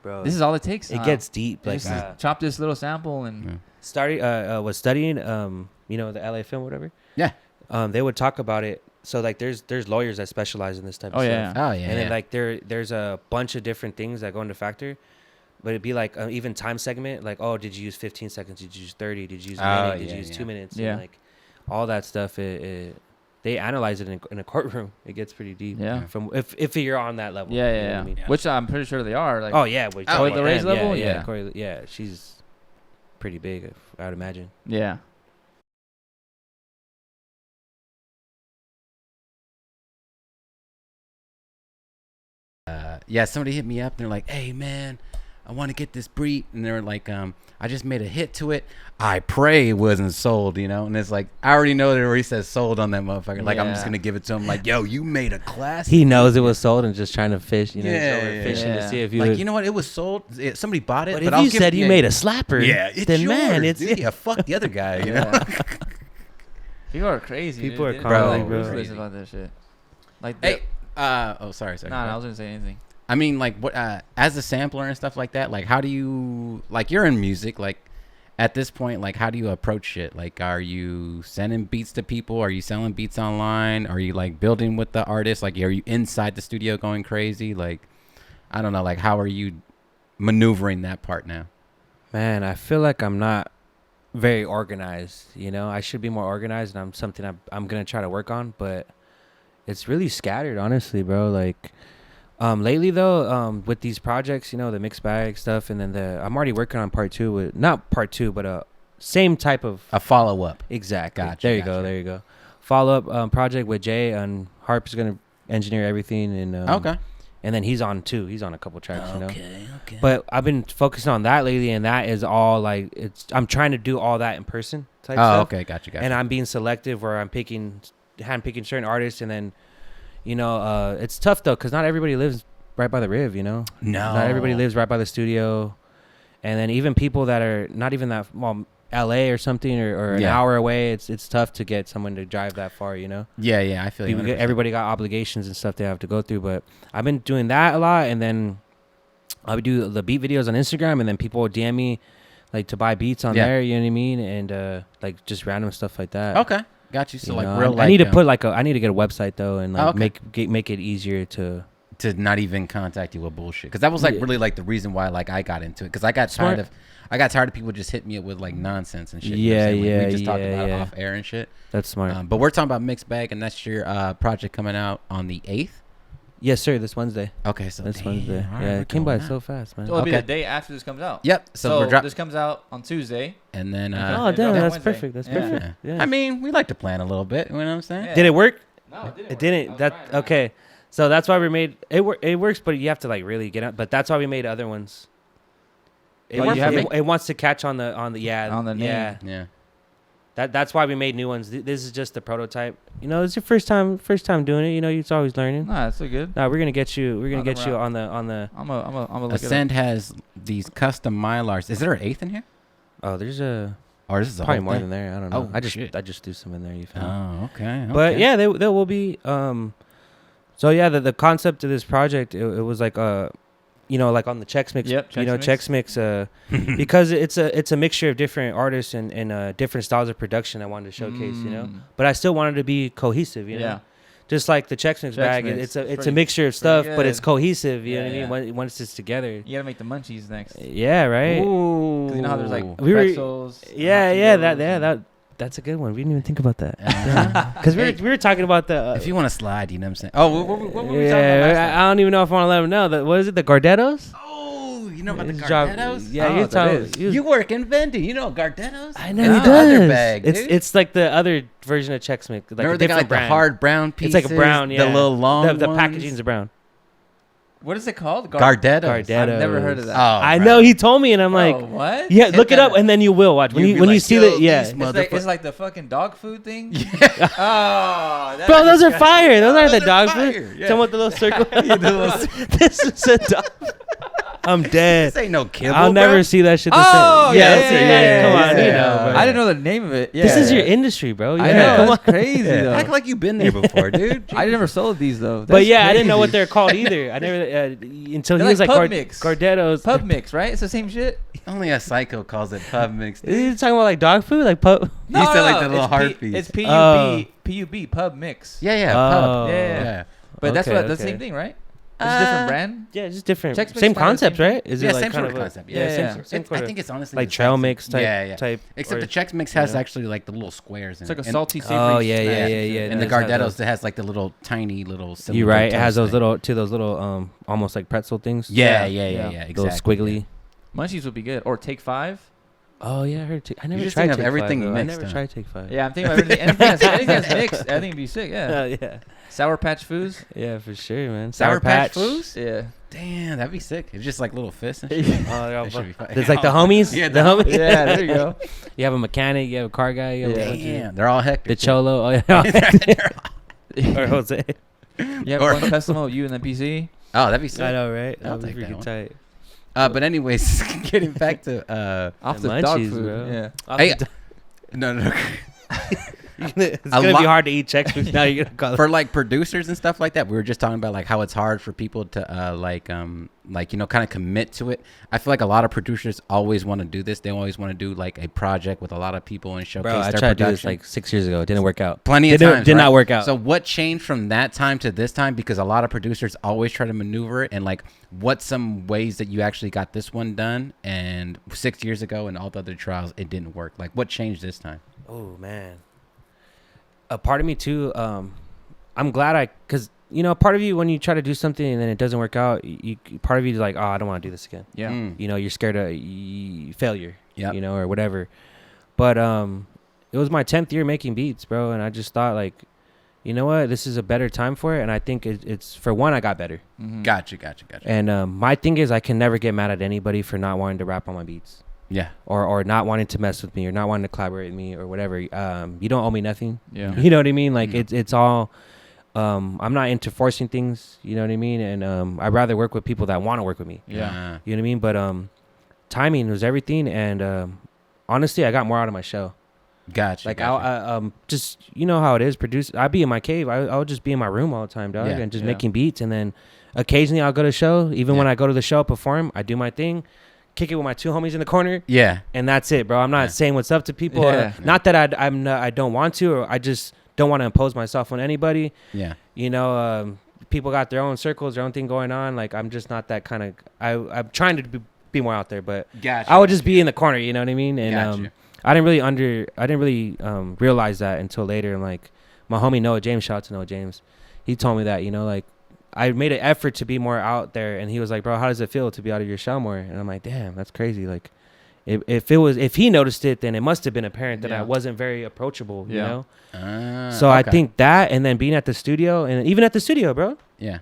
Bro, this is all it takes. it huh? gets deep. Like Just chop this little sample and was studying you know, the LA film or whatever. Yeah. They would talk about it. So like there's lawyers that specialize in this type of Oh, stuff. yeah. Oh yeah. And then yeah. like there's a bunch of different things that go into factor. But it'd be like even time segment, like, oh, did you use 15 seconds? Did you use 30? Did you use a minute? Did you use 2 minutes? Yeah. And like all that stuff, they analyze it in a courtroom. It gets pretty deep. Yeah. From if you're on that level. yeah, you know yeah, what yeah. I mean? Which I'm pretty sure they are. Like, Oh yeah. But Oh, talking the about Ray's them, level? Yeah. Yeah. Yeah. She's pretty big, I would imagine. yeah. Yeah, somebody hit me up and they're like, "Hey man, I want to get this beat," and they're like, "I just made a hit to it. I pray it wasn't sold, you know." And it's like, I already know that it already says sold on that motherfucker. Like I'm just Yeah. gonna give it to him. Like, yo, you made a classic. He knows it was sold and just trying to fish. You know, Yeah, he's over yeah, fishing yeah. to see if you. Like, would, you know what? It was sold. Somebody bought it. but But if I'll you give said you yeah, made a slapper, yeah, it's then yours, man, it's dude. Yeah, fuck the other guy. You know. Yeah. People are crazy. People dude. are They- crazy, they're, like, bro. ruthless about that shit. Like, Hey, oh, sorry. nah, I was gonna say anything. I mean, like, what as a sampler and stuff like that, like, how do you, like, you're in music, like, at this point, like, how do you approach it? Like, are you sending beats to people? Are you selling beats online? Are you, like, building with the artist? Like, are you inside the studio going crazy? Like, I don't know, like, how are you maneuvering that part now? Man, I feel like I'm not very organized. You know, I should be more organized, and I'm gonna try to work on. But it's really scattered, honestly, bro. Like, lately though, with these projects, you know, the mixed bag stuff, and then I'm already working on part 2 with not part 2, but same type of A follow up. exactly. Gotcha, There you gotcha. go. There you go. Follow up project with Jay, and Harp's gonna engineer everything, and Okay. and then he's on too. He's on a couple tracks, you know. Okay. But I've been focusing on that lately, and that is all like I'm trying to do all that in person type Oh, stuff. okay. Gotcha. And I'm being selective where I'm handpicking certain artists, and then, you know, it's tough though because not everybody lives right by the Riv, you know. No. Not everybody lives right by the studio, and then even people that are not even that L.A. or something or an Yeah. hour away, it's tough to get someone to drive that far, you know. Yeah. I feel you. 100%. Everybody got obligations and stuff they have to go through, but I've been doing that a lot, and then I would do the beat videos on Instagram, and then people would DM me like to buy beats on Yeah. there, you know what I mean, and like just random stuff like that. Okay. Got you. So, You like, know, real, I need to like, put like I need to get a website though, and like Okay. make it easier to. not even contact you with bullshit, because that was like Yeah. really like the reason why like I got into it, because I got Smart. tired of people just hitting me up with like nonsense and shit. You know what I'm saying? Like, we just talked about it off air and shit. That's smart. But we're talking about Mixed Bag, and that's your project coming out on the 8th. Yes, sir. This Wednesday. Okay, so This damn, Wednesday. all right, Yeah, we're it came going by out. so fast, man. So it'll be the Okay. day after this comes out. Yep. So, we're this comes out on Tuesday. and then Okay. Oh, It damn, drops that's Wednesday. perfect. That's Yeah. perfect. Yeah. I mean, we like to plan a little bit. You know what I'm saying? Yeah. Did it work? No, it didn't. It didn't. That okay. So that's why we made it. It works, but you have to like really get up. But that's why we made other ones. It, Oh, you wants- have it wants to catch on the On the name. yeah. Yeah. That's why we made new ones. This is just the prototype. You know, it's your first time doing it. You know, it's always learning. Nah, that's so good. No, we're gonna get you. We're gonna get you on the. I'm a look Asend has these custom Mylars. Is there an eighth in here? Oh, there's a. Or this is a probably whole more thing? than there. I don't know. Oh, I just shit. threw some in there. You found. Oh, okay. But yeah, there will be. So yeah, the concept of this project, it was like you know, like on the Chex Mix. Yep, you know, Chex Chex Mix. Because it's a mixture of different artists and different styles of production I wanted to showcase. You know, but I still wanted to be cohesive. You know. Yeah. Just like the Chex Mix bag, Mix. it's a mixture of stuff, but it's good. cohesive. You know Yeah, what I mean? Once it's together. You gotta make the munchies next. Yeah, right. Ooh. 'Cause you know how there's like We were- pretzels. That's a good one. We didn't even think about that. Because we were talking about the. if you want to slide, you know what I'm saying? Oh, what were we talking about last I time? don't even know if I want to let them know. What is it? The Gardettos? Oh, you know about the His job- Gardettos? Yeah, Oh, you're that talking. is. You work in vending. You know Gardettos? I know It's he the does. other bag, dude. It's like the other version of Chex Mix, like Remember a they got different like the brand. hard brown pieces? It's like a brown, yeah. The little long The ones? packaging's a brown. What is it called? Gardettos. Gardettos. I've never heard of that. Oh, I bro. know he told me, and I'm Bro, like, what? yeah, Hit look it that. up, and then you will watch when You'd you be like, see yo, the yeah. these It's like the fucking dog food thing. Yeah. Oh, that Bro, is those are disgusting. fire. Those aren't the are dog fire, food. yeah. Some with the little circle. Yeah, the little- This is a dog. I'm dead. This ain't no kibble, I'll never bro. see that shit the Oh, same. yeah, that's it, yeah, Come yeah, on, yeah. you know, bro. I didn't know the name of it. Yeah. This is your industry, bro. I Yeah, know. come That's on. crazy, Yeah. though. Act like you've been there before, dude. I never sold these, though. But That's yeah, I didn't know crazy. what they're called either. I never until They're he was like like pub mix. Gardettos. Pub mix, right? It's the same shit. Only a psycho calls it pub mix. Dude. Are you talking about like dog food, like pub? You said like the little it's hard piece. It's PUB, Oh. PUB, pub mix. Yeah, Oh. pub. Yeah. Yeah. But that's Okay, the same okay. thing, right? It's a different brand. Yeah, just different. Chex Mix Same kinda concept, same- right? Is Yeah, it like same kind sort of a- concept. Yeah, Yeah, same, yeah. same I sort of- think it's honestly like the trail same mix thing. type. Yeah. Type. Except or- the Chex Mix has you know? actually like the little squares in It's like a it. salty, savory. Oh yeah, snack. yeah. And the It does have Gardettos, those. it has like the little tiny little. You cylinder right? It toast has those thing. little almost like pretzel things. Yeah, Yeah. exactly. Those squiggly. Munchies would be good. Or Take 5. Oh yeah, I heard. I never just tried think of Take everything Five, though. I mixed, never huh? tried Take 5. Yeah, I'm thinking about anything that's mixed. I think it'd be sick. Yeah. yeah. Sour Patch Foods. Yeah, for sure, man. Sour Patch Foods? Yeah. Damn, that'd be sick. It's just like little fists and shit. Oh, they're all That should be fun. There's like the homies. Yeah, the homies. Yeah, there you go. You have a mechanic. You have a car guy. You have a bunch of- Damn, they're all Hector. the too. cholo. Oh yeah. or Jose. You have Or- one customer, you and the PC. Oh, that'd be sick. I know, right? I'll That would take be that freaking one. tight. But anyways, getting back to Off The the dog munchies, food. bro. Yeah. Hey, no. It's A gonna lot- be hard to eat Chex Mix now. You're gonna call it. For like producers and stuff like that, we were just talking about like how it's hard for people to like you know kind of commit to it. I feel like a lot of producers always want to do this. They always want to do like a project with a lot of people and showcase Bro, I their tried to do this production. like 6 years ago. It didn't work out. Plenty of Did times, right? not work out. So what changed from that time to this time? Because a lot of producers always try to maneuver it, and like what's some ways that you actually got this one done, and 6 years ago and all the other trials it didn't work. Like what changed this time? Oh man, a part of me too. I'm glad because you know, part of you when you try to do something and then it doesn't work out, part of you is like, oh, I don't want to do this again. Yeah. Mm. You know, you're scared of failure. Yep. You know, or whatever. But it was my 10th year making beats, bro, and I just thought like, you know what, this is a better time for it, and I think it's for one, I got better. Mhm. Gotcha. And my thing is, I can never get mad at anybody for not wanting to rap on my beats. Yeah. Or not wanting to mess with me or not wanting to collaborate with me or whatever. You don't owe me nothing. Yeah. You know what I mean? Like Mhm. it's all. I'm not into forcing things. You know what I mean? And I'd rather work with people that want to work with me. Yeah. You know what I mean? But timing was everything. And honestly, I got more out of my show. Gotcha. Like gotcha. I just you know how it is. I'd be in my cave. I would just be in my room all the time, dog, Yeah, and just yeah. making beats. And then occasionally I'll go to a show. Even when I go to the show, perform, I do my thing. Kick it with my two homies in the corner, yeah. and that's it, bro. I'm not Yeah. saying what's up to people. Yeah. Not that I don't want to, or I just don't want to impose myself on anybody. Yeah. You know, people got their own circles, their own thing going on. Like I'm just not that kind of. I'm trying to be more out there, but Gotcha. I would just be in the corner. You know what I mean? And Gotcha. I didn't really realize that until later. And like my homie Noah James, shout out to Noah James, he told me that, you know, like I made an effort to be more out there, and he was like, bro, how does it feel to be out of your shell more? And I'm like, damn, that's crazy. Like if he noticed it, then it must have been apparent that Yeah. I wasn't very approachable, you Yeah. know? So I okay. think that, and then being at the studio, and even at the studio, bro, Yeah.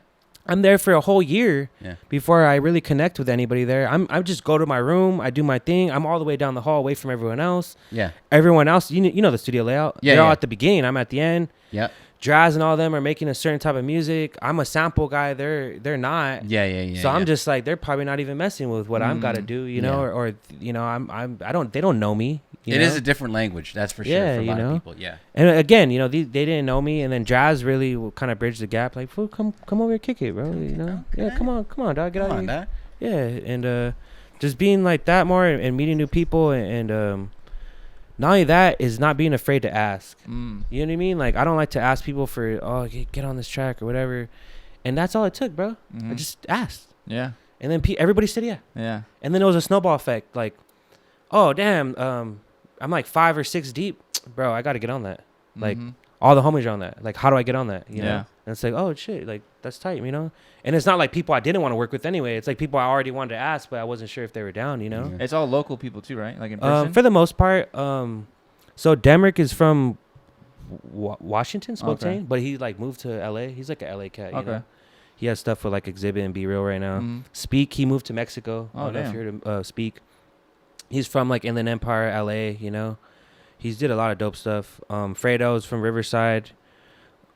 I'm there for a whole year Yeah. before I really connect with anybody there. I just go to my room, I do my thing. I'm all the way down the hall away from everyone else. Yeah. Everyone else, you know the studio layout. Yeah, They're all yeah. at the beginning. I'm at the end. Yeah. Draz and all them are making a certain type of music. I'm a sample guy. They're not. Yeah. So I'm just like, they're probably not even messing with what I'm got to do, you know, Yeah. or you know, they don't know me. You It know? is a different language, that's for sure. Yeah, For a you lot know? of people. Yeah. And again, you know, they didn't know me, and then Draz really will kind of bridge the gap. Like, fool, come over here, kick it, bro. You know, Okay. yeah, come on, dog, get Come out on, of here. dog. Yeah, and just being like that more and meeting new people and not only that is not being afraid to ask. Mm. You know what I mean? Like, I don't like to ask people for get on this track or whatever, and that's all it took, bro. Mhm. I just asked, Yeah. and then everybody said yeah, Yeah. and then it was a snowball effect. Like, oh damn, I'm like 5 or 6 deep, bro. I got to get on that. Like, Mhm. all the homies are on that. Like, how do I get on that? You know? Yeah. And it's like, oh shit, like that's tight, you know. And it's not like people I didn't want to work with anyway. It's like people I already wanted to ask, but I wasn't sure if they were down, you know. Yeah. It's all local people too, right? Like in person. For the most part, so Demrick is from Washington, Spokane, Okay. but he like moved to LA. He's like a LA cat. You Okay. know? He has stuff with like Exhibit and Be Real right now. Mhm. Speak, he moved to Mexico. Oh, I don't know if damn. you heard of Speak. He's from like Inland Empire, LA, you know. He's did a lot of dope stuff. Fredo's from Riverside.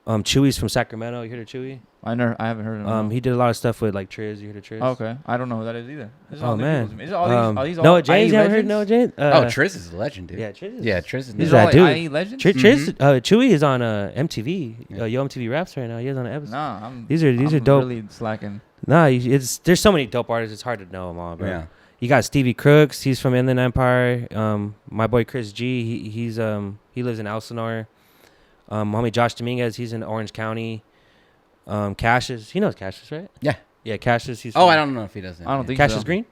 Chewy's from Sacramento. You heard of Chewy? I haven't heard of him. He did a lot of stuff with like Triz. You heard of Triz? Okay. I don't know who that is either. This is Oh, all new man. people to me. Is it all these, are these all Noah James, IE you haven't heard legends? Noah James? Oh, Triz is a legend, dude. Yeah, Triz. Yeah, Triz is He's These that are all dude. like IE legends? Triz, Mhm. Chewy is on MTV. Yeah. Yo MTV Raps right now. He is on an episode. Nah, I'm. These are I'm dope. Really slacking. Nah, there's so many dope artists. It's hard to know them all, bro. Yeah. You got Stevie Crooks. He's from Inland Empire. My boy Chris G. He lives in Elsinore. Homie Josh Dominguez. He's in Orange County. Cassius. He knows Cassius, right? Yeah. Yeah, Cassius. He's Oh, from- I don't know if he does that. I don't think Cassius so. Green.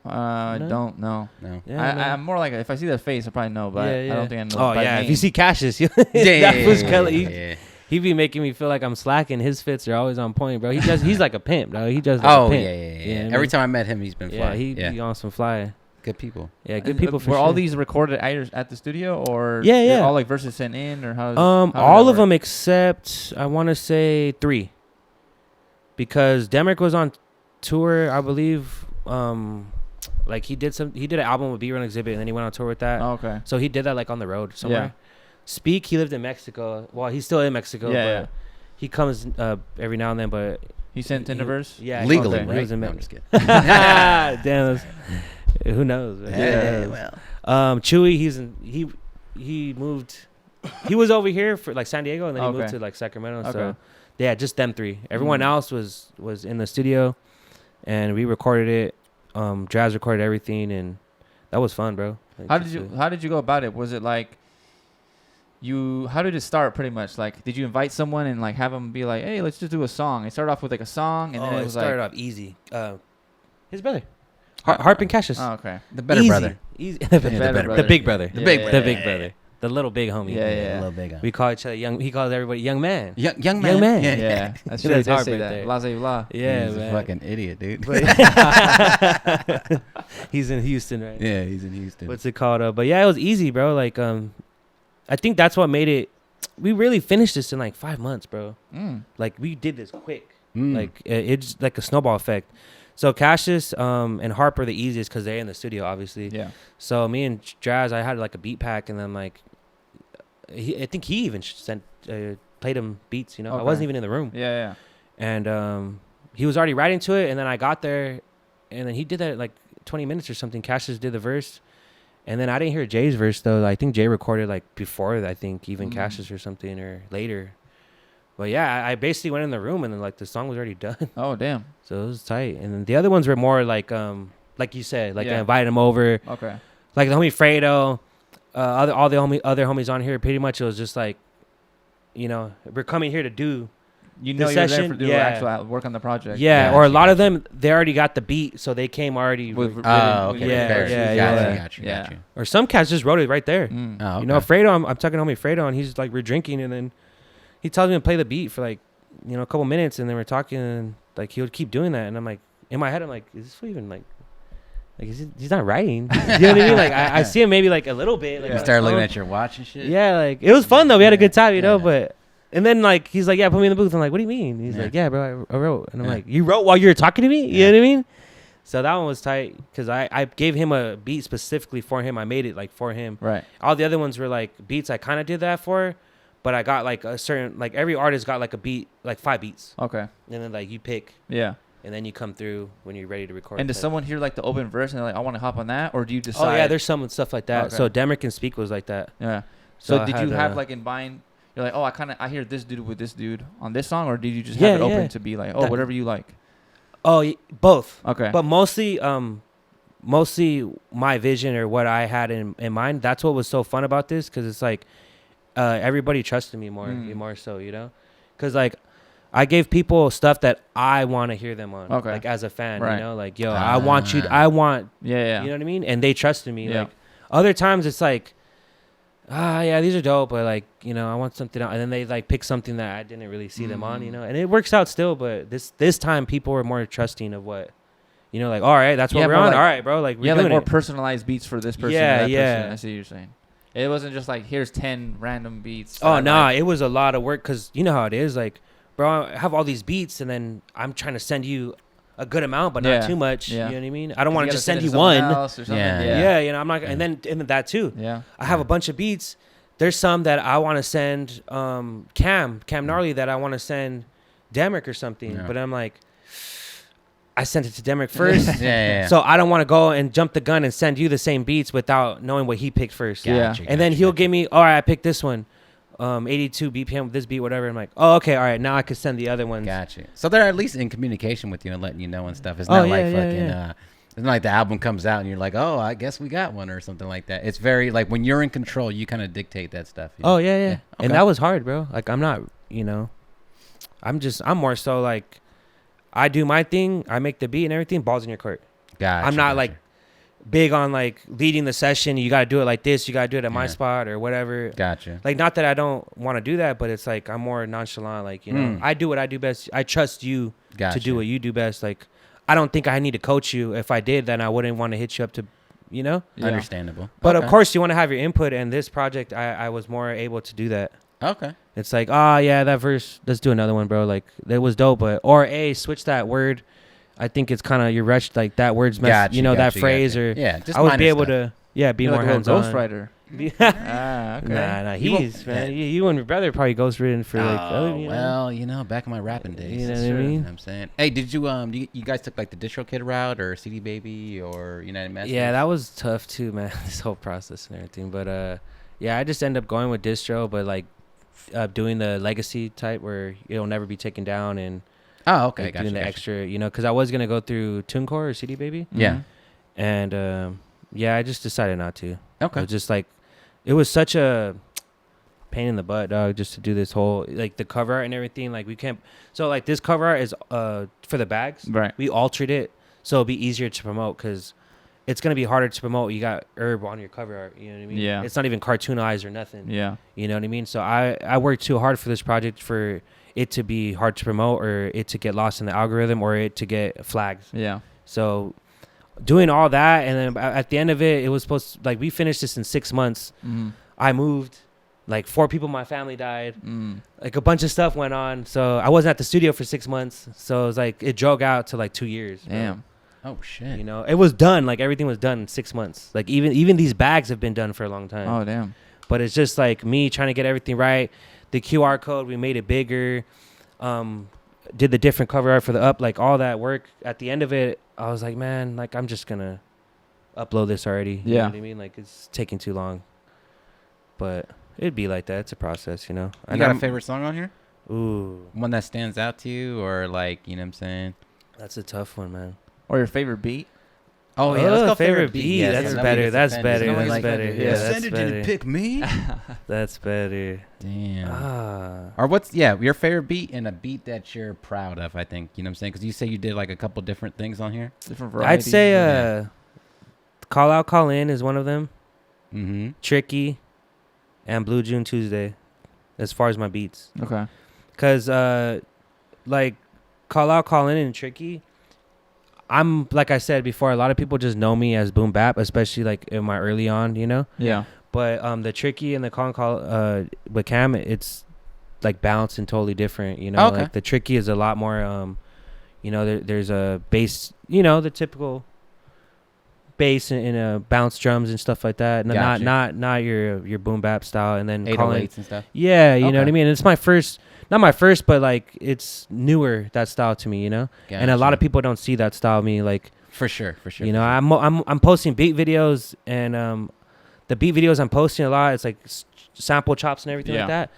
I No? don't know. No. Yeah, I'm more like if I see that face, I probably know, but I don't think I know. Oh by yeah, name. if you see Cassius, Yeah, that was Kelly. yeah. He be making me feel like I'm slacking. His fits are always on point, bro. He's like a pimp, bro. He does. Like Oh a yeah, pimp. yeah. You know what I Every mean? time I met him, he's been Yeah, fly. he be on some fly. Good people. Yeah, good people for Were sure. all these recorded at the studio or Yeah, yeah. all like verses sent in or how? All of them except I want to say 3, because Demrick was on tour, I believe. Like he did an album with Be Real Exhibit, and then he went on tour with that. Oh, okay. So he did that like on the road somewhere. Yeah. Speak, he lived in Mexico. Well, he's still in Mexico. Yeah, but yeah. he comes every now and then, but He sent in a verse. yeah, Legally, he right? was in No, Me- I'm just kidding. Damn, who knows? Man? Yeah, Who knows? well. Chewy, he moved. He was over here for like San Diego, and then he moved Okay. to like Sacramento. Okay. So yeah, just them 3. Everyone Mhm. else was in the studio, and we recorded it. Draz recorded everything, and that was fun, bro. Like, How just did you go about it? Was it like how did it start pretty much? Like did you invite someone and like have them be like, "Hey, let's just do a song." It started off with like a song and then it was started like off easy. His brother, Harp and Cassius. Oh, okay. The better Easy. brother. Easy. the better better brother. The big brother. Yeah, big yeah, brother. The big brother. The little big homie. Yeah, yeah. A little big guy. We call each other young. He calls everybody young man. Young man. Young man. Yeah. Yeah. That's true. That's They Harp say right that. there. Blah, blah. Yeah, he's man. a fucking idiot, dude. But he's in Houston, right? Yeah, he's in Houston. What's it called? But yeah, it was easy, bro. Like, I think that's what made it. We really finished this in like 5 months, bro. Like we did this quick. Mm. Like it's like a snowball effect. So Cassius and Harp are the easiest because they're in the studio, obviously. Yeah. So me and Draz, I had like a beat pack, and then like, I think he even played him beats. You know, I Okay. wasn't even in the room, Yeah, yeah. and he was already writing to it, and then I got there, and then he did that in like 20 minutes or something. Cassius did the verse, and then I didn't hear Jay's verse though. I think Jay recorded like before, I think even Cassius or something or later. But yeah, I basically went in the room and then like the song was already done. Oh, damn. So it was tight. And then the other ones were more like you said, like I Yeah. invited him over. Okay. Like the homie Fredo, all the other homies on here, pretty much it was just like, you know, we're coming here to do. You The know you're there session, for do yeah. actual work on the project. Yeah, Yeah, or a gotcha, lot of them, they already got the beat, so they came already. With- Oh, okay. Yeah, fair. yeah, Gotcha, yeah. Gotcha. Yeah. Gotcha. Or some cats just wrote it right there. Mm. Oh, okay. You know, Fredo, I'm talking to homie Fredo, and he's like, we're drinking, and then he tells me to play the beat for like, you know, a couple minutes, and then we're talking, and like he would keep doing that, and I'm like, in my head, I'm like, is this fool even like he's not writing? You know what I mean? Like I see him maybe like a little bit. Like You on his start looking phone. at your watch and shit. Yeah, like it was fun though. We had a good time, you know. Yeah. But And then like he's like, yeah, put me in the booth. I'm like, what do you mean? He's Yeah. like, yeah, bro, I wrote. And I'm Yeah. like, you wrote while you were talking to me? You Yeah. know what I mean? So that one was tight because I gave him a beat specifically for him. I made it like for him. Right. All the other ones were like beats I kind of did that for, but I got like a certain, like every artist got like a beat, like 5 beats. Okay. And then like you pick, Yeah. and then you come through when you're ready to record. And does someone hear like the open verse and they're like, I want to hop on that, or do you decide? Oh yeah, there's some stuff like that. Okay. So Demrick Can Speak was like that. Yeah. So So I did you had, have like in mind? You're like, oh, I hear this dude with this dude on this song, or did you just Yeah, have it open yeah. to be like, oh, That- whatever you like? Oh, both. Okay. But mostly my vision or what I had in mind. That's what was so fun about this, because it's like everybody trusted me more so, you know, because like I gave people stuff that I want to hear them on. Okay. Like as a fan, Right. you know, like yo, I want you. I want. Yeah. You know what I mean? And they trusted me. Yeah. Like other times it's like, yeah, these are dope, but like, you know, I want something else. And then they like pick something that I didn't really see them on, you know, and it works out still. But this time people were more trusting of what, you know, like, all right, that's what Yeah, we're but on. like- all right, bro. Like, we're Yeah, doing like more it. personalized beats for this person. Yeah, or that yeah. Person. I see what you're saying. It wasn't just like here's 10 random beats. that Oh, I nah, like. it was a lot of work because you know how it is. Like, bro, I have all these beats and then I'm trying to send you a good amount, but Yeah, not too much. yeah. You know what I mean? I don't You want to gotta just send it you to someone one. else or something. Yeah. Yeah, you know, I'm not, and then that too. Yeah. I have a bunch of beats. There's some that I want to send Cam Gnarly that I want to send Demrick or something, Yeah. but I'm like, I sent it to Demrick first. yeah. So I don't want to go and jump the gun and send you the same beats without knowing what he picked first. Yeah. Gotcha, And then gotcha, he'll gotcha. give me, all right, I picked this one, 82 BPM with this beat, whatever. I'm like, oh, okay, all right, now I can send the other ones. Gotcha. So they're at least in communication with you and letting you know and stuff. It's Oh, not yeah, like yeah, fucking. yeah. It's not like the album comes out and you're like, oh, I guess we got one or something like that. It's very like when you're in control, you kind of dictate that stuff. You know? Oh yeah, yeah. Okay. And that was hard, bro. Like I'm not, you know, I'm more so like, I do my thing, I make the beat and everything, balls in your court. Gotcha, I'm not gotcha. like big on like leading the session. You got to do it like this. You got to do it at my Yeah. spot or whatever. Gotcha. Like, not that I don't want to do that, but it's like I'm more nonchalant. Like, you know, I do what I do best. I trust you Gotcha. to do what you do best. Like, I don't think I need to coach you. If I did, then I wouldn't want to hit you up to, you know. Yeah. Understandable. But Okay. of course, you want to have your input. And this project, I was more able to do that. Okay. It's like, yeah, that verse. Let's do another one, bro. Like, that was dope. But switch that word. I think it's kind of you're rushed. Like that word's messed. Gotcha, You know that gotcha, phrase gotcha. or Yeah, just I would minor be able stuff. to be You're more like a hands on. ghostwriter. Okay. Okay. Nah, he's man. You and your brother probably ghostwritten for like. Oh, you know? well, you know, back in my rapping days. You know That's what I true. mean? You know what I'm saying. Hey, did you guys took like the DistroKid route or CD Baby or United Masters? Yeah, that was tough too, man. This whole process and everything, but yeah, I just ended up going with distro, but like doing the legacy type where it'll never be taken down and Oh, okay. like, Gotcha, doing the gotcha. extra, you know, because I was gonna go through TuneCore or CD Baby, Yeah. and yeah, I just decided not to. Okay. It was just like it was such a pain in the butt, dog, just to do this whole like the cover art and everything. Like we can't. So like this cover art is for the bags. Right. We altered it so it'll be easier to promote because it's gonna be harder to promote. You got herb on your cover art. You know what I mean? Yeah. It's not even cartoonized or nothing. Yeah. You know what I mean? So I worked too hard for this project for it to be hard to promote or it to get lost in the algorithm or it to get flagged. Yeah. So doing all that and then at the end of it, it was supposed to, like we finished this in 6 months. I moved. Like 4 people in my family died. Like a bunch of stuff went on. So I wasn't at the studio for 6 months. So it was like it drug out to like 2 years. bro. Damn. Oh shit. You know, it was done. Like everything was done in 6 months. Like even these bags have been done for a long time. Oh damn. But it's just like me trying to get everything right. The QR code, we made it bigger. Did the different cover art for the up, like all that work. At the end of it, I was like, man, like I'm just gonna upload this already. You Yeah. know what I mean? Like it's taking too long. But it'd be like that. It's a process, you know. You And got I'm- a favorite song on here? Ooh, One that stands out to you, or like, you know what I'm saying? that's a tough one, man. Or your favorite beat? Oh yeah, let's go favorite beat. Yes, That's nobody better. gets That's offended. better. Nobody That's gets better. offended. Yeah, that's Ascended didn't better. pick me. That's better. Damn. Or what's your favorite beat and a beat that you're proud of? I think you know what I'm saying because you say you did like a couple different things on here. Different I'd varieties. say Yeah. Call Out, Call In is one of them. Mm-hmm. Tricky and Blue June Tuesday as far as my beats. Okay. Because, like, Call Out, Call In and Tricky, I'm, like I said before, a lot of people just know me as Boom Bap, especially, like, in my early on, you know? Yeah. But the Tricky and the Call with Cam, it's like bounce and totally different. You know, Okay. like the tricky is a lot more. You know, there's a bass. You know, the typical bass and bounce drums and stuff like that. No, Gotcha. not your boom bap style. And then calling. 808s and stuff. Yeah, you know what I Okay. mean. It's my first, not my first, but like it's newer that style to me. You know, and a lot Gotcha. of people don't see that style of me. Like, For sure. you know, I'm posting beat videos and the beat videos I'm posting a lot. It's like sample chops and everything Yeah. like that.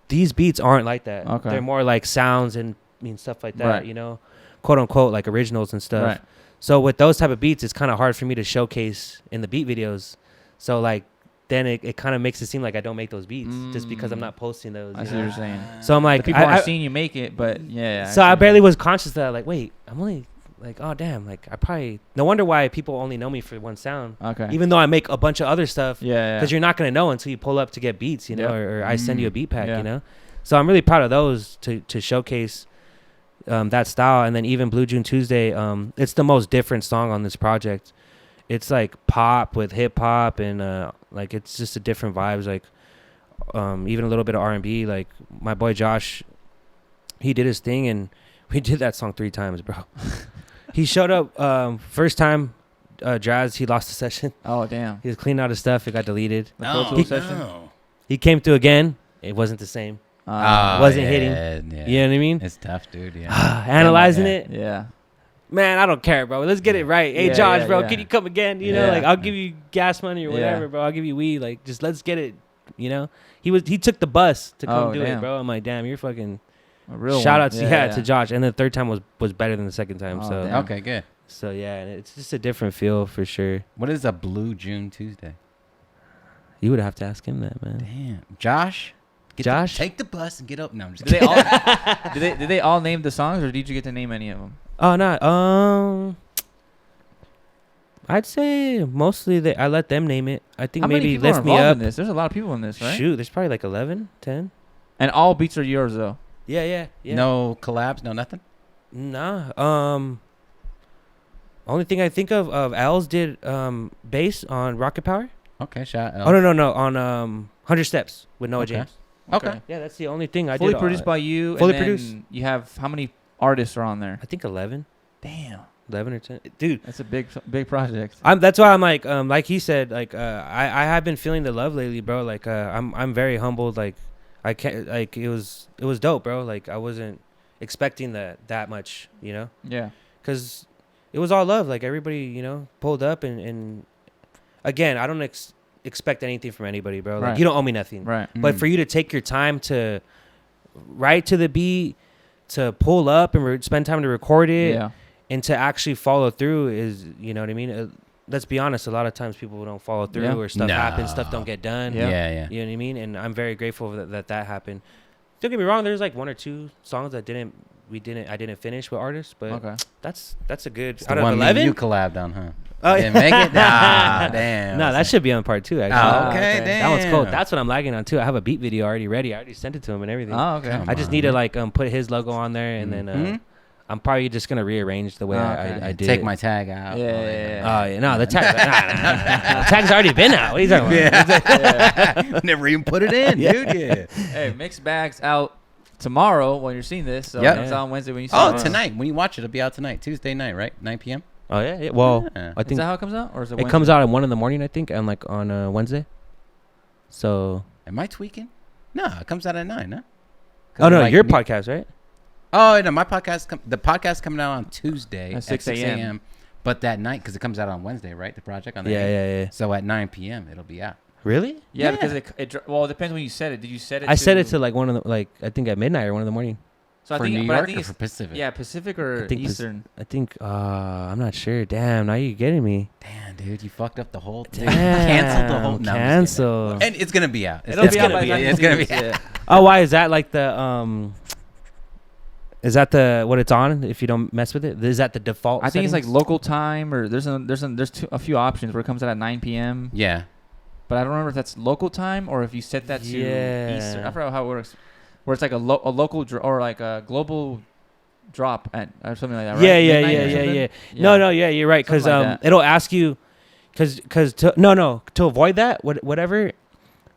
These beats aren't like that. Okay. They're more like sounds and stuff like that. Right. You know, quote unquote like originals and stuff. Right. So with those type of beats, it's kind of hard for me to showcase in the beat videos. So like then it kind of makes it seem like I don't make those beats just because I'm not posting those. I you see what know? you're saying. So I'm like, The people aren't I, seeing you make it, but yeah. so I barely was conscious that like, wait, I'm only like, oh damn, like I probably no wonder why people only know me for one sound, Okay. even though I make a bunch of other stuff. Yeah. Because you're not gonna know until you pull up to get beats, you know, Yep. or I send you a beat pack, Yeah. you know. So I'm really proud of those to showcase that style. And then even Blue June Tuesday, it's the most different song on this project. It's like pop with hip hop and like it's just a different vibes. Like even a little bit of R&B. Like my boy Josh, he did his thing and we did that song 3 times, bro. He showed up first time. Jazz, he lost the session. Oh damn. He was cleaning out his stuff. It got deleted. The Pro Tools session? He came through again. It wasn't the same. Wasn't hitting. Yeah. You know what I mean? It's tough, dude. Yeah. Analyzing Yeah. it. Yeah. Man, I don't care, bro. Let's get it right. Hey, Yeah, Josh, yeah, bro, yeah. can you come again? You know, Yeah. like I'll give you gas money or whatever, Yeah. bro. I'll give you weed. Like, just let's get it. You know, he took the bus to come Oh, do it, damn. bro. I'm like, damn, you're fucking. A real Shout one. out to to Josh, and the third time was better than the second time. Oh, so damn. Okay, good. so yeah, and it's just a different feel for sure. What is a Blue June Tuesday? You would have to ask him that, man. Damn. Josh? Take the bus and get up. No, I'm just Did they kidding. all did they all name the songs, or did you get to name any of them? Oh no, I'd say mostly I let them name it. I think How many maybe people are Lift Me involved Up. in this? There's a lot of people in this, right? Shoot, there's probably like 11, 10. And all beats are yours though. Yeah. No collabs, no nothing? Nah. Only thing I think of Els did bass on Rocket Power. Okay, shout out. Oh no on 100 Steps with Noah Okay. James. Okay. Yeah, that's the only thing I Fully did. produced by you. fully and then produced. You have how many artists are on there? I think 11, Damn, 11 or 10. Dude, that's a big project. that's why I'm like he said, like I have been feeling the love lately, bro. Like I'm very humbled. Like I can't, like it was dope, bro. Like I wasn't expecting that much, you know, Yeah. because it was all love. Like everybody, you know, pulled up and again, I don't expect anything from anybody, bro. Like Right. you don't owe me nothing. Right. But for you to take your time to write to the beat, to pull up and spend time to record it, Yeah. and to actually follow through is, you know what I mean? Let's be honest, a lot of times people don't follow through Yeah. or stuff No. happens, stuff don't get done. Yeah. Yeah. You know what I mean? And I'm very grateful that happened. Don't get me wrong, there's like 1 or 2 songs that I didn't finish with artists, but Okay. that's a good It's out the of one me and 11. you collabed on, huh? Oh, Didn't make it? Nah, damn. No, that should be on part 2 actually. Oh, okay, okay, damn. That one's cool. That's what I'm lagging on too. I have a beat video already ready. I already sent it to him and everything. Oh, okay. Come I just on, need to man. like put his logo on there and then Mhm. I'm probably just gonna rearrange the way Okay. I did Take it. my tag out. Yeah, Oh, yeah, Oh yeah, no, the tag. Nah. The tag's already been out. What are you talking about? Yeah. Never even put it in, Yeah. dude. Yeah. Hey, Mixed Bags out tomorrow when you're seeing this. So Yep. it's on Wednesday when you see Oh, it. tonight. When you watch it, it'll be out tonight. Tuesday night, right? 9 p.m.? Oh yeah. Well, Yeah. I Is think that how it comes out, or is it? it comes out at 1 a.m, I think, and like on Wednesday. So. Am I tweaking? No, it comes out at 9, huh? 'Cause Oh no, like your me- podcast, right? Oh, no, my podcast. The podcast coming out on Tuesday At at 6 6 a.m.. a.m. But that night, because it comes out on Wednesday, right? The project on the Yeah, 8th. yeah. So at 9 p.m. it'll be out. Really? Yeah, Yeah. because well, it depends when you set it. Did you set it? I set it to like I think at midnight or 1 a.m. So I For think, New but I York think or it's for Pacific? yeah, Pacific or I think Eastern. I think I'm not sure. Damn, now you're getting me. Damn, dude, you fucked up the whole thing. Damn, Canceled the whole. No, I'm just cancel. kidding. And it's gonna be out. It'll be out gonna by be- the time you It's see gonna be. this, yeah. Oh, why is that like the Is that the what it's on? If you don't mess with it, is that the default? I think it's like settings? local time, or there's a few options where it comes out at 9 p.m. Yeah. But I don't remember if that's local time or if you set that to Yeah. Eastern. I forgot how it works. Where it's like a local or like a global drop at or something like that. Right? Yeah, yeah, Midnight yeah, or yeah, something? yeah. No, yeah, you're right. Because Something like that. it'll ask you, because to avoid that, whatever,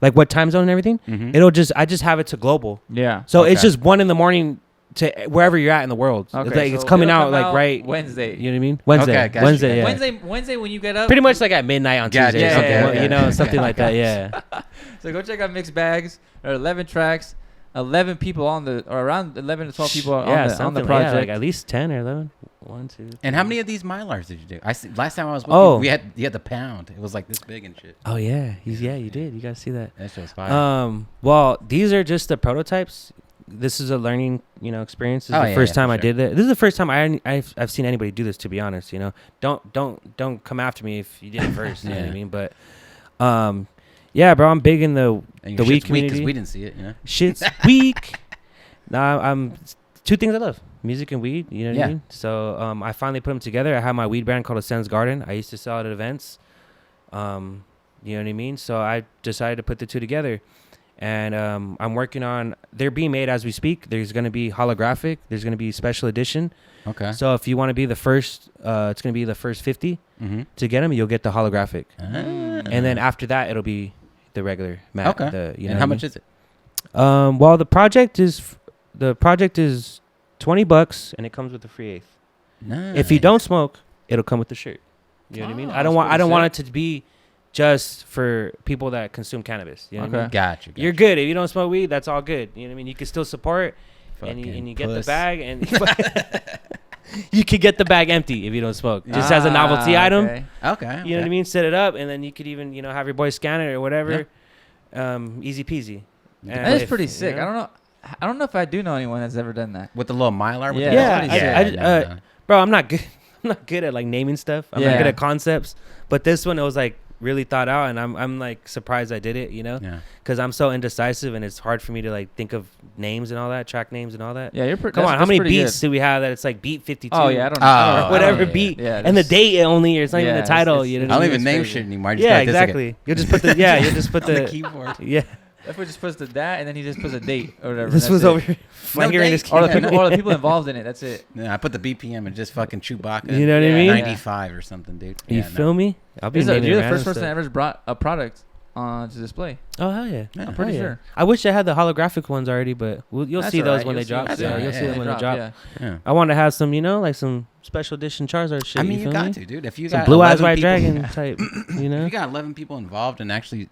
like what time zone and everything. Mm-hmm. I just have it to global. Yeah. So it's Okay. just 1 a.m. to wherever you're at in the world. Okay, It's like so it's coming it'll out come like out right Wednesday. You know what I mean? Wednesday. Okay, gotcha, Wednesday. gotcha. Yeah. Wednesday when you get up. Pretty much like at midnight on Gotcha, Tuesday. okay, something, okay, you know, okay. something like that. Yeah. So go check out Mixed Bags. There are 11 tracks, 11 people on the, or around 11 to 12 people Yeah, on the something project. like at least 10 or 11. 1, 2. And how many of these Mylars did you do? Last time I was with Oh. you, you had the pound. It was like this big and shit. Oh yeah, you did. You guys see that? That shit was fire. Well, these are just the prototypes. This is a learning, experience. This is Oh, the yeah, first yeah, time for I sure. did it. This is the first time I've seen anybody do this. To be honest, don't come after me if you did it first. You know what I mean? But, yeah, bro, I'm big in the And the your weed shit's weak 'cause community. we didn't see it, you know? Shit's weak. Nah, I'm 2 things I love: music and weed. You know what Yeah. I mean? So I finally put them together. I have my weed brand called Asend's Garden. I used to sell it at events. You know what I mean? So I decided to put the 2 together. And I'm working on. They're being made as we speak. There's going to be holographic. There's going to be special edition. Okay. So if you want to be the first, it's going to be the first 50 Mm-hmm. to get them. You'll get the holographic, Ah. and then after that, it'll be the regular matte. Okay. You know And how much is it? Well, the project is $20, and it comes with a free eighth. Nice. If you don't smoke, it'll come with the shirt. You know what I mean? Oh, I don't that's want. I pretty don't want sick. it to be just for people that consume cannabis. You know what I mean? Okay. Gotcha. You're good if you don't smoke weed. That's all good. You know what I mean? You can still support, and you get the puss. bag, and you could get the bag empty if you don't smoke, just as a novelty item. Okay. Okay. You know what I mean? Set it up, and then you could even have your boy scan it or whatever. Easy peasy. And That is if, pretty you sick. know- I don't know if I do know anyone that's ever done that. With the little Mylar? With Yeah, the Yeah, that's pretty I- sick. I- bro, I'm not good. I'm not good at like naming stuff. I'm not Yeah. good at concepts. But this one, it was like really thought out, and I'm like surprised I did it. Yeah. Because I'm so indecisive, and it's hard for me to like think of names and all that, track names and all that. Yeah, you're pretty. Come on, how many beats do we have that it's like beat 52? Oh yeah, I don't know. Oh, Or whatever yeah, yeah. beat, Yeah, and the that's- date only, or it's not even Yeah, the title. it's- You know I what don't I mean? even name crazy. shit anymore. I just Yeah, got this, like, exactly. You'll just put the you'll just put on the the keyboard. yeah. If we just puts the that, and then he just puts a date or whatever. This that's was it. over here fingering his date. Or the Yeah, people, no. or the people involved in it. That's it. Yeah, I put the BPM and just fucking Chewbacca. You know what I Yeah, mean? 95 or something, dude. You Yeah, feel me? I'll be You're naming the random first person that stuff. ever brought a product to display. Oh hell yeah! Yeah. I'm pretty Hell yeah. sure. I wish I had the holographic ones already, but you'll That's see those alright. when You'll they see drop. them. That's Yeah, alright, you'll see yeah. them when they drop. Yeah. Yeah. I want to have some, like some special edition Charizard shit. I mean, you feel got me? to, dude. If you Some got Blue Eyes 11 White people- Dragon type, you If know? you got 11 people involved, and actually,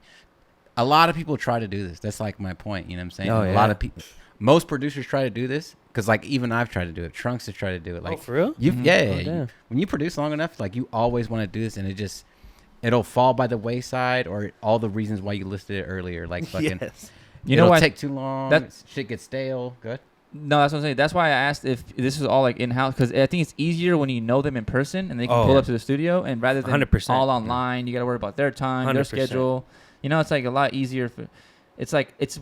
a lot of people try to do this. That's like my point. You know what I'm saying? Oh, A yeah. lot of people, most producers try to do this because, like, even I've tried to do it. Trunks has tried to do it. Like, For real? you, Mhm. yeah, Oh, yeah, damn. when you produce long enough, like, you always want to do this, and it'll fall by the wayside, or all the reasons why you listed it earlier, like fucking. Yes. You know it'll what? take too long. That- shit gets stale. Good. No, that's what I'm saying. That's why I asked if this is all like in house, because I think it's easier when you know them in person and they can Oh. pull up to the studio, and rather than 100%. all online, you got to worry about their time, their 100%. schedule. It's like a lot easier. It's like it's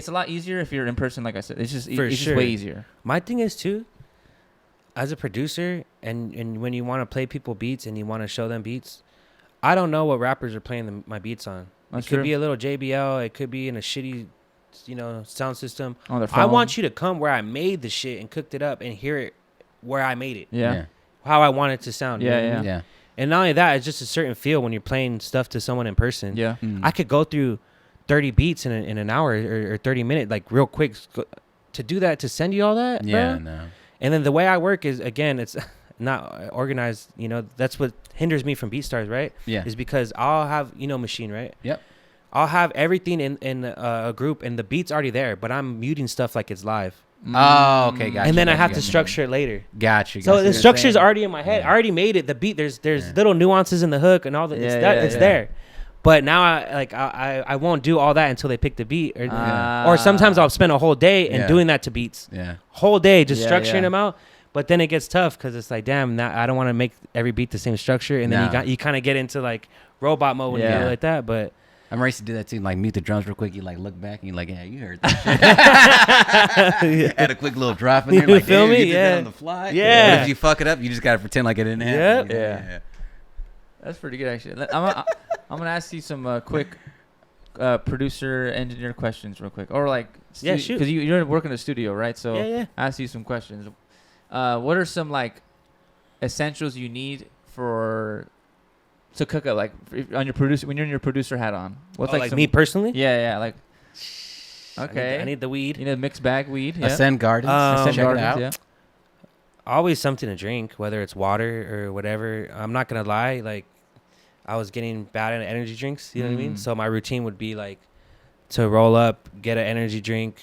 a lot easier if you're in person. Like I said, it's just For it's just sure. way easier. My thing is too, as a producer, and when you want to play people beats and you want to show them beats, I don't know what rappers are playing my beats on. That's it could true. be a little JBL. It could be in a shitty, sound system. On their phone. I want you to come where I made the shit and cooked it up and hear it where I made it. Yeah. How I want it to sound. you know Yeah, what I yeah. mean? Yeah. And not only that, it's just a certain feel when you're playing stuff to someone in person. Yeah. Mm. I could go through 30 beats in an hour or 30 minutes, like real quick. To do that, to send you all that, Yeah. bro? No. And then the way I work is, again, it's not organized. That's what hinders me from BeatStars, right? Yeah. Is because I'll have, Machine, right? Yep. I'll have everything in a group, and the beat's already there, but I'm muting stuff like it's live. Oh, okay, gotcha. And then I gotcha, have to gotcha. structure it later. Gotcha. So gotcha. the you're structure's saying. already in my head. Yeah. I already made it. The beat, there's Yeah. little nuances in the hook and all that. Yeah, It's yeah. there. But now I won't do all that until they pick the beat. Ah. Or sometimes I'll spend a whole day and Yeah. doing that to beats. Yeah. Whole day just Yeah, structuring yeah. them out. But then it gets tough because it's like, damn, now I don't want to make every beat the same structure. And then No. you kind of get into like robot mode when you Yeah. do it like that. But I'm ready to do that too. Like mute the drums real quick. You like look back and you're like, yeah, you heard that shit. Add a quick little drop in there. You Like, feel damn, me? you did that Yeah. on the fly. Yeah. But if you fuck it up, you just gotta pretend like it didn't happen. Yep. you know? Yeah. That's pretty good, actually. I'm gonna ask you some quick producer engineer questions real quick, or like Yeah, shoot. because you're working in the studio, right? So yeah. I ask you some questions. What are some like essentials you need for So cook up like on your producer when you're in your producer hat on. What's like me personally? Yeah, like. Okay. I need the weed. You need a mixed bag weed. Yeah. Asend Gardens. Asend check Gardens, it out. yeah. Always something to drink, whether it's water or whatever. I'm not gonna lie, like I was getting bad at energy drinks. You know what I mean? So my routine would be like to roll up, get an energy drink.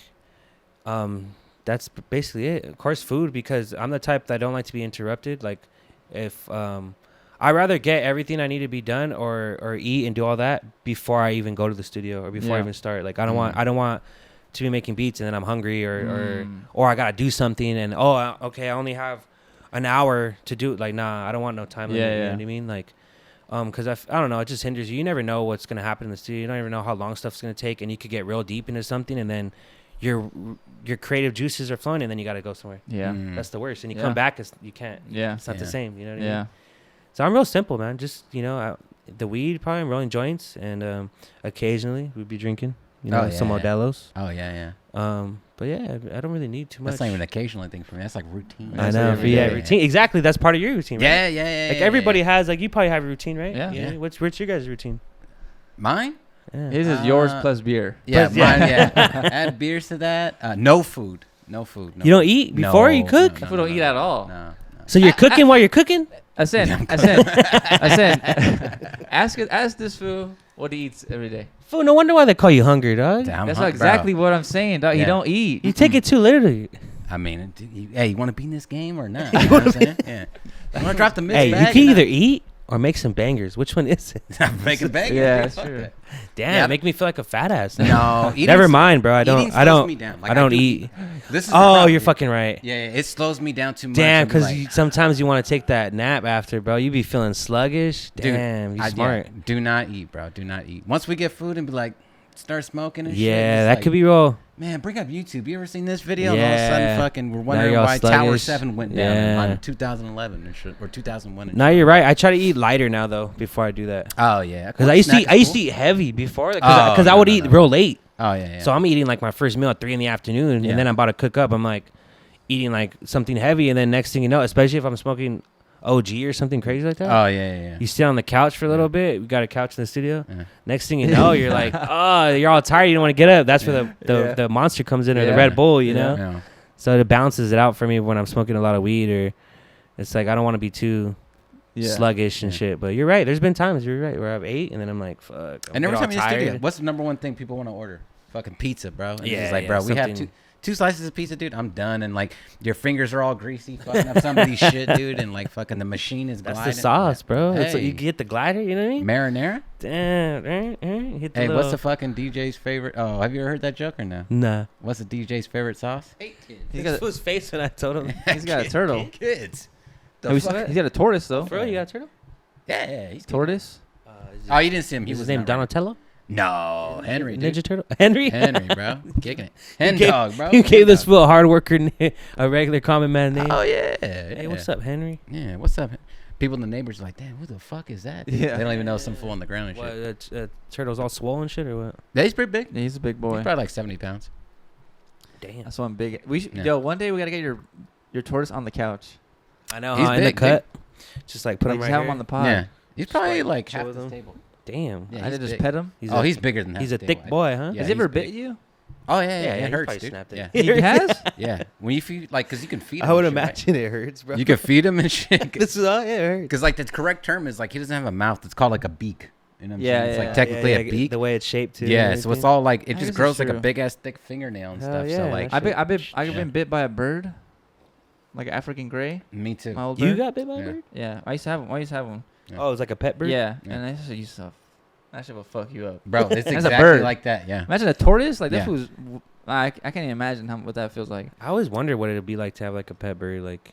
That's basically it. Of course, food, because I'm the type that don't like to be interrupted. Like if I rather get everything I need to be done or eat and do all that before I even go to the studio or before I even start. Like I don't want to be making beats and then I'm hungry or I gotta do something and okay, I only have an hour to do it. Like nah, I don't want no time limit. You know what I mean? Like because I don't know, it just hinders you. You never know what's gonna happen in the studio. You don't even know how long stuff's gonna take, and you could get real deep into something and then your creative juices are flowing and then you gotta go somewhere. Yeah. That's the worst. And you come back, you can't. Yeah. It's not the same. You know what I mean? Yeah. So I'm real simple, man. Just the weed, probably I'm rolling joints, and occasionally we'd be drinking. Some Modelo's. Oh yeah. But yeah, I don't really need too much. That's not even an occasional thing for me. That's like routine. I know. Routine. Exactly. That's part of your routine, right? Yeah. Like everybody has, like you probably have a routine, right? Yeah. What's your guys' routine? Mine? Yeah. His is yours plus beer. Yeah, mine. Yeah. Add beers to that. No food. No food. You don't eat before you cook? People don't eat at all. No. So you're cooking while you're cooking? Asend. Ask this fool what he eats every day. Fool, no wonder why they call you hungry, dog. That's exactly what I'm saying, dog. He don't eat. You take it too literally. I mean, hey, you want to be in this game or not? You know what I'm saying? Yeah. You want to drop the mix Hey, bag you can either eat or make some bangers. Which one is it? Making bangers. Yeah, that's true. Damn, make me feel like a fat ass. No, never mind, bro. I don't eat. This is you're fucking right. Yeah, it slows me down too much. Damn, because sometimes you want to take that nap after, bro. You be feeling sluggish. Dude, Damn, you smart. Yeah, do not eat, bro. Do not eat. Once we get food and be like, start smoking and shit. Yeah, that could be real. Man, bring up YouTube. You ever seen this video? Yeah. And all of a sudden, fucking, we're wondering why sluggish. Tower 7 went down on 2011 and shit, or 2001. No, you're right. I try to eat lighter now, though, before I do that. Oh, yeah. Because I used to eat heavy before, because I would eat real late. Oh, yeah. So I'm eating like my first meal at 3 p.m, and then I'm about to cook up. I'm like eating like something heavy, and then next thing you know, especially if I'm smoking OG or something crazy like that. Oh, yeah. You sit on the couch for a little bit. We got a couch in the studio. Yeah. Next thing you know, you're like, you're all tired. You don't want to get up. That's where the monster comes in, or the Red Bull, you know? Yeah. So it balances it out for me when I'm smoking a lot of weed, or it's like I don't want to be too sluggish and shit. But you're right. There's been times, you're right, where I've ate and then I'm like, fuck. And every time in the studio, what's the number one thing people want to order? Fucking pizza, bro. And it's like, bro, we have two slices of pizza, dude. I'm done. And like your fingers are all greasy, fucking up somebody's shit, dude. And like fucking the machine is gliding. That's the sauce, bro. Hey. It's like you get the glider, you know what I mean? Marinara? Damn. Hit the hey, what's the fucking DJ's favorite? Oh, have you ever heard that joke or no? Nah. What's the DJ's favorite sauce? He's got his face when I told him. He's got a turtle. Kids. He's got a tortoise, though. For real, you got a turtle? Yeah. He's tortoise? Oh, you didn't see him. He was was his name Donatello? No, Henry, dude. Ninja Turtle? Henry, bro. Kicking it. Hen dog, bro. You gave this fool a hard worker, a regular common man name. Oh, yeah. Hey, what's up, Henry? Yeah, what's up? People in the neighbors are like, damn, who the fuck is that? Yeah. They don't even know some fool on the ground and shit. What, turtle's all swollen shit or what? Yeah, he's pretty big. Yeah, he's a big boy. He's probably like 70 pounds. Damn. That's one big. Yo, one day we got to get your tortoise on the couch. I know, he's in big, the cut. Just like put him right have here. him on the pod. Yeah. He's probably like chill half with this him. table. Damn. Yeah, I did he's just big. pet him. He's bigger than that. He's a thick boy, huh? Yeah, Has he ever big. bit you? Oh, yeah. Yeah, It he hurts, probably dude. snapped it. Yeah. He has? Yeah. When you feed, like, because you can feed him. I would and shit, imagine it hurts, bro. right? You can feed him and shit. This is all, it hurts. Because, like, the correct term is, like, he doesn't have a mouth. It's called, like, a beak. You know what I'm Yeah, saying? It's, yeah. like, technically a beak. The way it's shaped, too. Yeah, so it's all, like, it I just guess grows it's like a true. big-ass thick fingernail and Hell stuff. yeah, So, like, I've been bit by a bird, like an African gray. me too. My old You bird. got bit by a Yeah. bird? Yeah, I used to have one. Yeah. Oh, it was like a pet bird? Yeah, Yeah. and that shit used to. That shit will fuck you up. Bro, it's a exactly bird. like that, yeah. Imagine a tortoise. Like Yeah. that was. I can't even imagine what that feels like. I always wonder what it would be like to have like a pet bird. Like,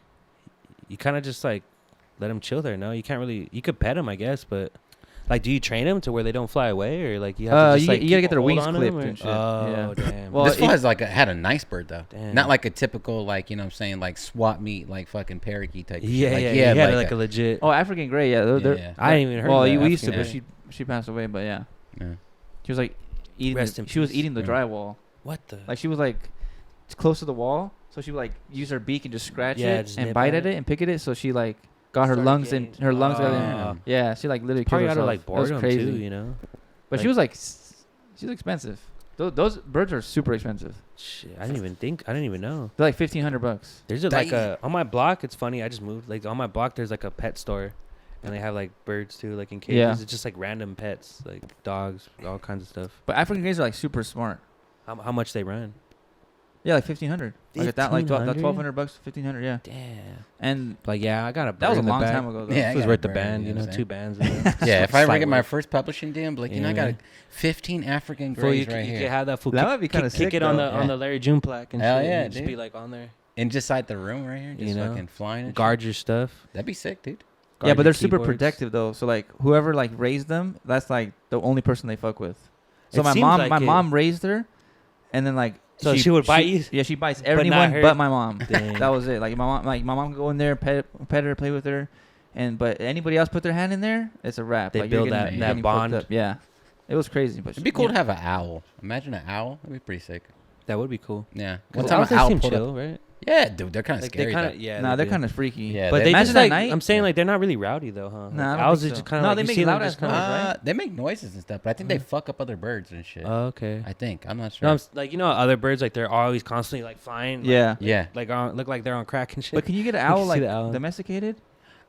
you kind of just like let him chill there. No, you can't really. You could pet him, I guess, but like, do you train them to where they don't fly away, or like you have to just like you gotta keep get their a hold wings on 'em, clipped or- and shit. Oh, Yeah. damn. Well, This fool has like had a nice bird though, Damn. not like a typical like you know what I'm saying like swap meet like fucking parakeet type. yeah, of shit. Like, yeah, he he had had like a legit. Oh, African gray. Yeah, yeah. I didn't even heard. Well, of that we used to, African but bird. she passed away. But yeah, Yeah. she was like eating. Rest in She was peace. eating the Yeah. drywall. What the? Like she was like close to the wall, so she would like use her beak and just scratch Yeah, it just and nip bite at at it and pick at it. So she like got her Started lungs getting- and her lungs got Oh. in. Yeah, she like literally Probably killed out of herself. like It was boredom crazy. too, you know. But Like- she was like, she's expensive. Those birds are super expensive. Shit, I didn't even know. They're like $1,500. There's just like Damn. on my block. It's funny. I just moved. Like on my block, there's like a pet store, and they have like birds too, like in cages. Yeah. It's just like random pets, like dogs, all kinds of stuff. But African greys are like super smart. How much they run? Yeah, like 1,500. Like at that, like $1,500? $1,200, 1,500. Yeah. Damn. And Like yeah, I got a. that was a bird in the long back. time ago. Though. Yeah, I It was got worth a the bird, band, you know what I'm 2 saying? bands. in there. Yeah, if I ever Slight get my work. first publishing deal, I'm like, you know, I Yeah. got 15 African Fool, you, grays right you here. can have that fool. That kick, might be kinda kick, kick sick, it on the though. on the Larry June plaque and Hell shit. yeah, and just dude. be like on there. And just like the room right here, just You know? fucking flying and Guard your stuff. shit. That'd be sick, dude. Yeah, Guard but your they're super keyboards. protective though. So like whoever like raised them, that's like the only person they fuck with. So It my seems mom, like my it. mom raised her, and then like So she would bite you? Yeah, she bites not everyone her? but my mom. Dang. That was it. Like my mom could go in there, pet her, play with her, but anybody else put their hand in there, it's a wrap. They like, you're build getting- that you're getting fucked bond. up. Yeah, it was crazy. But It'd be cool yeah. to have an owl. Imagine an owl. That'd be pretty sick. That would be cool. Yeah. One One time time an they owl seem pulled up. chill, right? Yeah, dude, they're kind of Like scary. they kind of though. yeah. Nah, they they're do. kind of freaky. Yeah, But they- they Imagine just at like night. I'm saying like they're not really rowdy though, huh? Nah, I Like, don't owls think are so. just kind No, of they like, you make see them loud just ass kinda- noise, right? They make noises and stuff, but I think they fuck up other birds and shit. Oh, okay. I think. I'm not sure. No, I'm like you know other birds like they're always constantly like flying. Yeah. yeah. Like on look like they're on crack and shit. But can you get an You can owl see like the owl. domesticated?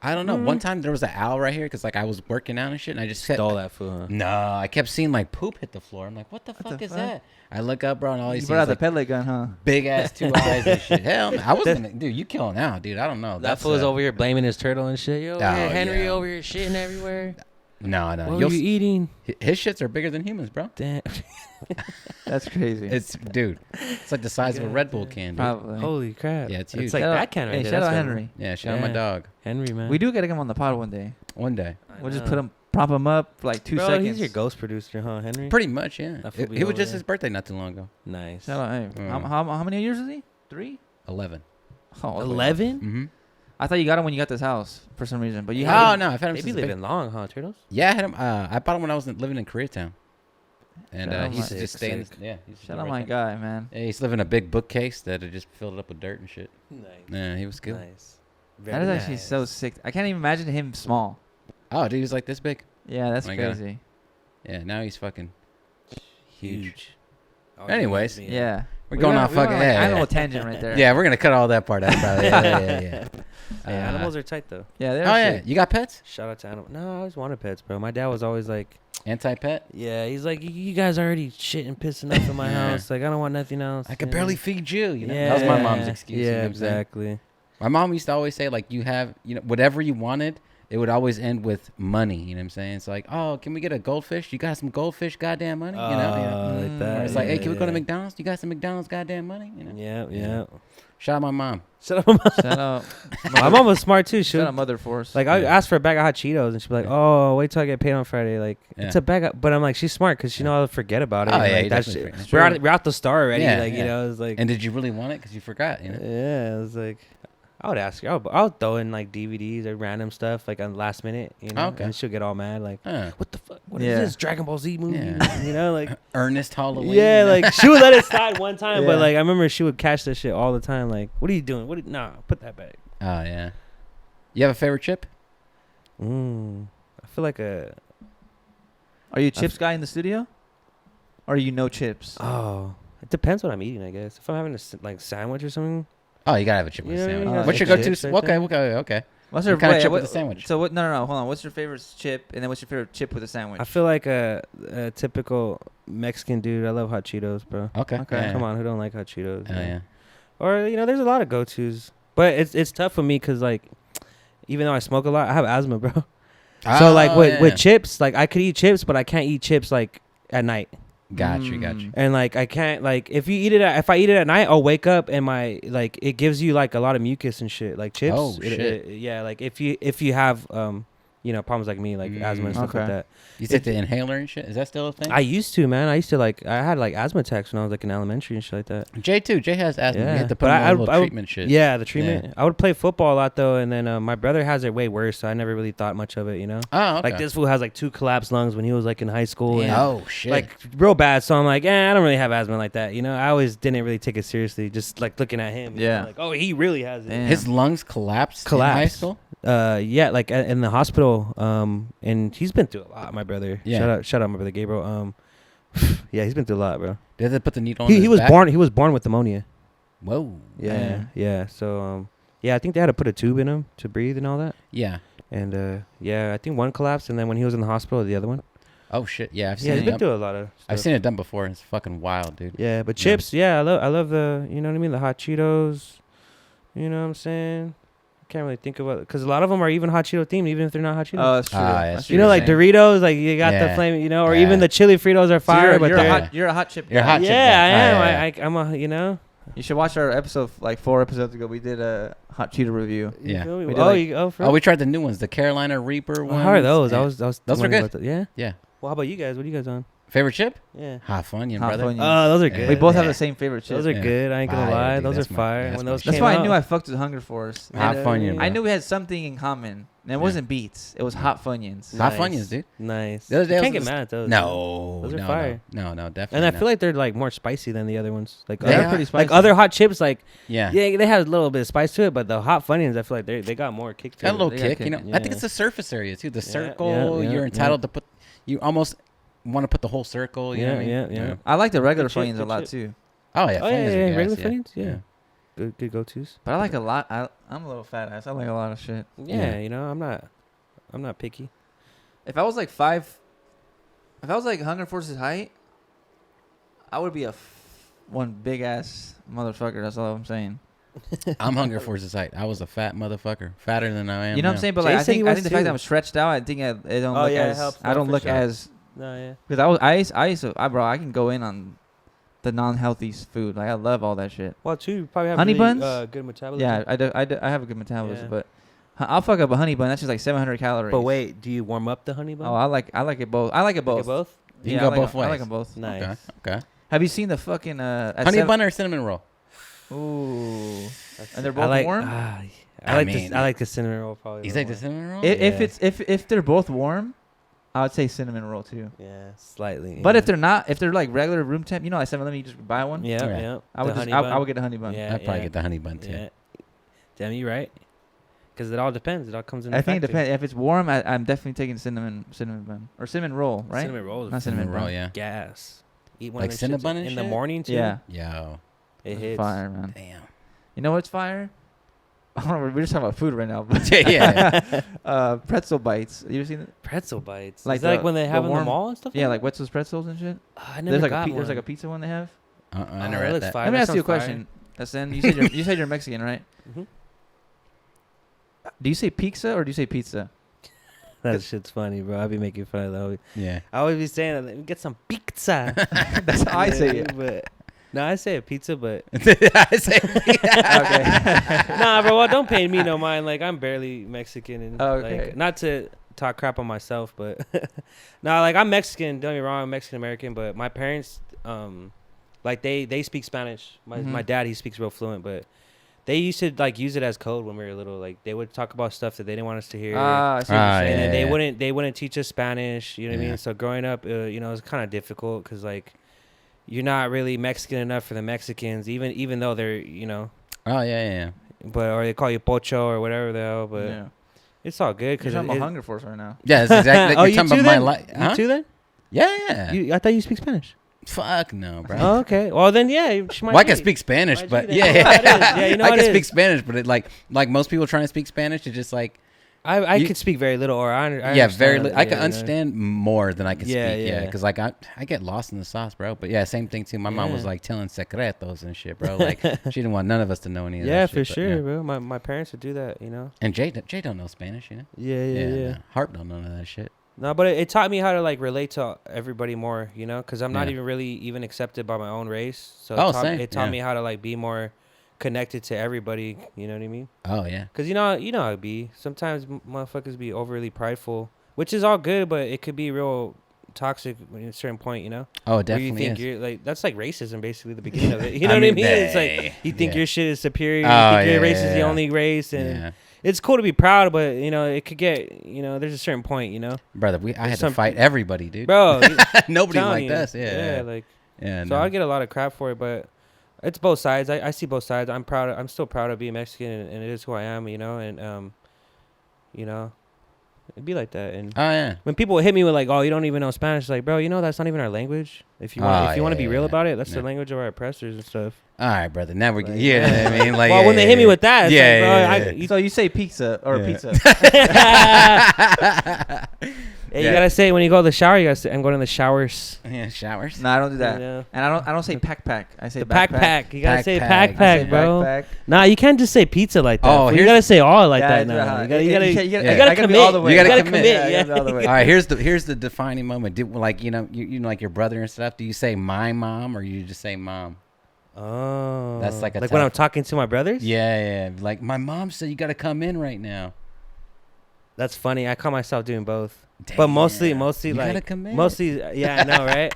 I don't know. One time there was an owl right here because like I was working out and shit, and I just kept, Stole that fool. Huh? No, I kept seeing like poop hit the floor. I'm like, what the fuck the is fuck? that? I look up, bro, and all you You see brought out is the like pellet gun, huh? big ass 2 eyes and shit. Hell, I wasn't gonna, dude. You killing out, dude. I don't know. That fool was over here blaming his turtle and shit. Yo, Oh, yeah, Henry yeah. over here shitting everywhere. No, What no. were you eating? His shits are bigger than humans, bro. Damn. That's crazy. It's dude. It's like the size of a Red Bull can, dude. Probably. Holy crap. Yeah, it's huge. It's like Shout out- that can right Hey, there. shout That's out what- Henry. Yeah, shout out my Yeah. dog. Henry, man. We do gotta get him on the pod one day. One day. I We'll just know. prop him up for like 2 Bro, seconds. he's your ghost producer, huh, Henry? Pretty much, yeah. That fool It, be it was over just there. his birthday not too long ago. Nice. Shout out. Hey, Mm. how many years is he? 3? 11. Oh, okay. 11? Mm-hmm. I thought you got him when you got this house for some reason, but you Oh had no, I've had him They since be a big- living long, huh, turtles? Yeah, I had him. I bought him when I was living in Koreatown, and Shout out he my- used to just stay. In Sick, yeah, he used to Shout live out right my there. guy, man. Yeah, he's living in a big bookcase that had just filled it up with dirt and shit. Nice. Yeah, he was good. Nice. That is actually so sick. I can't even imagine him small. Oh, dude, he was like this big. Yeah, that's My God. crazy. Yeah, now he's fucking huge. huge. Oh, Anyways. yeah. Yeah. We're going off fucking. Like, Yeah, I know yeah. a tangent right there. Yeah, we're gonna cut all that part out. Probably. Yeah. Hey, animals are tight though. Yeah, Oh they're yeah, sick. you got pets? Shout out to animals. No, I always wanted pets, bro. My dad was always like, Anti-pet? yeah, he's like, you guys already shitting, pissing up in my Yeah. house. Like, I don't want nothing else. I could you know? barely feed you. You know, Yeah. that was my mom's excuse. Yeah, you know what I'm saying? exactly. My mom used to always say like, you have, whatever you wanted. It would always end with money. You know what I'm saying? It's like, oh, can we get a goldfish? You got some goldfish, goddamn money. You know? Like Mm. that. Or it's like, hey, yeah, can we go to yeah. McDonald's? You got some McDonald's, goddamn money. You know? Yeah, yeah. Shout out my mom. Shut up, mom. Shout out. My mom was smart too. She Shout would, out Mother Force. like, I Yeah. asked for a bag of hot Cheetos, and she'd be like, "Oh, wait till I get paid on Friday." Like, it's Yeah. a bag, of, but I'm like, she's smart because she know I'll forget about it. Oh, and, yeah, like, you that definitely shit. forget. We're out the store already. Yeah, like, yeah. you know, it's like, And did you really want it? Because you forgot, you know? yeah, it was like, I would ask her. I'll throw in like DVDs or random stuff like on last minute, you know, Okay. and she'll get all mad, like, Huh. "What the fuck? What is Yeah. this Dragon Ball Z movie?" Yeah. You know, like. Ernest Halloween. Yeah, you know? like she would let it slide one time, Yeah. but like I remember she would catch this shit all the time. Like, what are you doing? Nah, put that back. Oh, yeah. You have a favorite chip? I feel like a Are you a chips guy in the studio? Or are you no chips? it depends what I'm eating, I guess. If I'm having a like sandwich or something, Oh, you gotta have a chip with You a know what I sandwich. mean? What's your Like go-to? chips right Okay, there. okay. What's What kind of wait, chip what- with a sandwich? So what? No, hold on. What's your favorite chip, and then what's your favorite chip with a sandwich? I feel like a typical Mexican dude. I love hot Cheetos, bro. Okay. Okay. Yeah. Come on, who don't like hot Cheetos? Oh, yeah. Or there's a lot of go tos, but it's tough for me because like even though I smoke a lot, I have asthma, bro. So like Oh, with yeah. chips, like I could eat chips, but I can't eat chips like at night. Got you. And like I can't like if I eat it at night, I'll wake up and my like it gives you like a lot of mucus and shit like chips. Oh, shit. Yeah, like if you have problems like me like asthma and stuff Okay. like that. You take the inhaler and shit? Is that still a thing? I used to, man. I used to like I had like asthma attacks when I was like in elementary and shit like that. Jay too. Jay has asthma. Yeah. You have to put But him on I a little would- treatment shit. Yeah, the treatment. I would play football a lot though, and then my brother has it way worse, so I never really thought much of it, you know. Oh, okay. Like this fool has like 2 collapsed lungs when he was like in high school. And, Oh shit. like real bad. So I'm like, I don't really have asthma like that. You know, I always didn't really take it seriously. Just like looking at him. you know, Yeah. like, oh, he really has it. Damn. his lungs collapsed in high Collapsed. school. Yeah, like in the hospital. And he's been through a lot. My brother. Yeah. Shout out, my brother Gabriel. Yeah, he's been through a lot, bro. Did they put the needle on He his was back? born. He was born with pneumonia. Whoa. Yeah, Man. yeah. So yeah, I think they had to put a tube in him to breathe and all that. Yeah. And yeah, I think one collapsed, and then when he was in the hospital, the other one. Oh shit. Yeah, I've Yeah, seen he's it been done. through a lot of stuff. I've seen it done before. It's fucking wild, dude. Yeah, but Yeah. chips, yeah, I love the, you know what I mean, the hot Cheetos. You know what I'm saying? Can't really think about it because a lot of them are even hot Cheeto themed, even if they're not hot Cheetos. Oh, that's true. Ah, I that's see You what know, you're like saying. Doritos, like you got the Yeah. flame, you know, or Yeah. even the chili Fritos are So fire. But you're they're, you're a hot chip. You're a guy. hot chip yeah, guy. I am. Yeah, yeah. I'm a, you know. You should watch our episode like 4 episodes ago. We did a hot Cheeto review. You Yeah. feel me? We did Oh, like- for Oh, we tried the new ones, the Carolina Reaper ones. how are those? Yeah. I was Those were wondering good. about yeah. Yeah. Well, how about you guys? What are you guys on? Favorite chip? Yeah. Hot Funyun, Hot brother. Funyun. Oh, those are Yeah. good. We both have Yeah. the same favorite chip. Those are Yeah. good. I ain't gonna Fire, lie. dude. Those That's are my- fire. that's When my those shit. That's came why I out. knew I fucked with Hunger Force. Hot Yeah, Funyun, yeah, bro. I knew we had something in common. And it Yeah. wasn't beats. It was hot Funyuns. Hot Funyuns, dude. Nice. The other day You I can't was get mad at those. No, Those are no, fire. no, definitely. And I not. feel like they're like more spicy than the other ones. Like They other, are. pretty spicy. like other hot chips, like yeah, yeah, they had a little bit of spice to it, but the hot Funyuns, I feel like they got more kick to got a it. little They got kick. You kick. know, Yeah. I think it's the surface area too. The Yeah, circle. yeah, You're yeah. entitled to put. You almost want to put the whole circle. You know Yeah, what I mean? yeah. I like the regular Good chip, Funyuns a good lot chip. too. Oh yeah, Oh yeah, Funyuns are yeah, gas, regular yeah. Funyuns, yeah. Good go tos. But I like a lot. I'm a little fat ass. I like a lot of shit. Yeah, Yeah. you know, I'm not picky. If I was like Hunger Force's height, I would be one big ass motherfucker. That's all I'm saying. I'm Hunger Force's height. I was a fat motherfucker, fatter than I am. You know what I'm now. saying? But Jay like, said he I was think the fact too. that I'm stretched out, I think it don't Oh, look yeah, it as helps. I don't No, for look sure. as No, yeah. because I used to bro, I can go in on the non-healthy food. Like I love all that shit. Well, too, you probably have Honey really, buns? good metabolism. Yeah, I have a good metabolism, Yeah. but I'll fuck up a honey bun. That's just like 700 calories. But wait, do you warm up the honey bun? Oh, I like it both. I like it Like both. it both? You Yeah, can I go like both I like ways. them both. Nice. Okay. Have you seen the fucking Honey bun or cinnamon roll? Ooh. That's- And they're both I like, warm? I mean, like the cinnamon roll probably. You a take little the more. cinnamon roll? If they're both warm, I would say cinnamon roll too. Yeah, slightly. But yeah. if they're not, if they're like regular room temp, you know, like 7-Eleven, you just buy one. yeah, Yeah. yeah, I would the just honey bun. I would get a honey bun. Yeah, I'd probably yeah. get the honey bun too. Yeah. Damn, you right. Because it all depends. It all comes in. I the think it factor. depends. If it's warm, I'm definitely taking cinnamon bun or cinnamon roll, right? Cinnamon roll is Not cinnamon roll, bun. yeah. gas. Eat one Like of them cinnabon shits and in the shit? morning too. Yeah, Yo, it hits. fire, man. damn. You know what's fire? I don't know, we're just talking about food right now. But yeah. pretzel bites. You ever seen it? Pretzel bites. Like Is that like the- when they the have in warm- the mall and stuff? Yeah, like like Wetzel's pretzels and shit. that? I never got There's like a one. pizza one they have. I Oh, never that had looks that. fire. Let me That ask you a sounds fire. question. Asend, you said you're Mexican, right? Mhm. Do you say pizza or do you say pizza? That shit's funny, bro. I be making fun of that. Yeah. I always be saying, "Let me get some pizza." That's how I say it. But no, I say a pizza, but I say, Okay. nah, bro. Well, don't pay me no mind. Like I'm barely Mexican, and Okay. like not to talk crap on myself, but nah, like I'm Mexican. Don't get me wrong, I'm Mexican American, but my parents, like they speak Spanish. My dad, he speaks real fluent, but they used to like use it as code when we were little. Like they would talk about stuff that they didn't want us to hear. I see what you're Ah, saying. And then yeah. they wouldn't teach us Spanish. You know what I Yeah. mean? So growing up, you know, it's kind of difficult because like you're not really Mexican enough for the Mexicans, even though they're, you know, oh yeah. but or they call you pocho or whatever the hell. But Yeah. it's all good You're because talking about Hunger Force right now. Yeah, that's exactly. oh, You're you talking too about my then? life. You too then? Yeah. I thought you speak Spanish. Fuck no, bro. Oh, okay. Well then, yeah. Well, I can speak Spanish, but then. yeah, You know what it is. Yeah, you know I what can it speak is. Spanish, but it like most people trying to speak Spanish, it's just like I You- could speak very little, or I yeah, very. understand, I can yeah, you know. understand more than I can Yeah, speak. Yeah, yeah. because like I get lost in the sauce, bro. But yeah, same thing too. My mom was Yeah. like telling secretos and shit, bro. Like she didn't want none of us to know any of Yeah, that. for shit, but, sure, yeah. bro. My parents would do that, you know. And Jay don't know Spanish, you know. Yeah. No. Harp don't know none of that shit. No, but it taught me how to like relate to everybody more, you know, because I'm not Yeah. even really even accepted by my own race. So Oh, it same, taught yeah. me how to like be more connected to everybody. You know what I mean? Oh yeah. Because you know how it be. Sometimes motherfuckers be overly prideful, which is all good, but it could be real toxic at a certain point. You know, Oh, it where definitely you think is. you're like that's like racism, basically the beginning of it. You I know what I mean, mean? It's like they- you think yeah. your shit is superior. Oh, you think your yeah, race is the yeah. only race, and Yeah, it's cool to be proud, but you know it could get there's a certain point, you know, brother. I had to some- fight everybody, dude. bro. Nobody telling liked you. us. Yeah. like Yeah. so no. I get a lot of crap for it, but it's both sides. I see both sides. I'm still proud of being Mexican, and it is who I am, you know. And you know, it'd be like that. And Oh yeah. when people hit me with like, "Oh, you don't even know Spanish," like, bro, you know that's not even our language. If you want, to be real about it, that's the language of our oppressors and stuff. All right, brother. Now we're Like, yeah. I mean, like, well, when they hit me with that, it's like, bro, So you say pizza or pizza? Hey, you gotta say when you go to the shower, you gotta say, "I'm going to the showers." Yeah, showers. No, I don't do that. Yeah. And I don't say pack. I say The backpack. pack. You gotta say Backpack. pack, bro. Backpack. Nah, you can't just say pizza like that. Oh, You gotta say all like that Yeah, now. yeah. You gotta I commit. gotta be all the way. You gotta gotta commit. commit. Yeah, I gotta be all the way. All right, here's the defining moment. Like you know like your brother and stuff. Do you say my mom or you just say mom? Oh, That's like a when I'm talking to my brothers. Yeah. Like my mom said, you gotta come in right now. That's funny. I call myself doing both, Damn. but mostly You like gotta commit. mostly. Yeah, I know, right?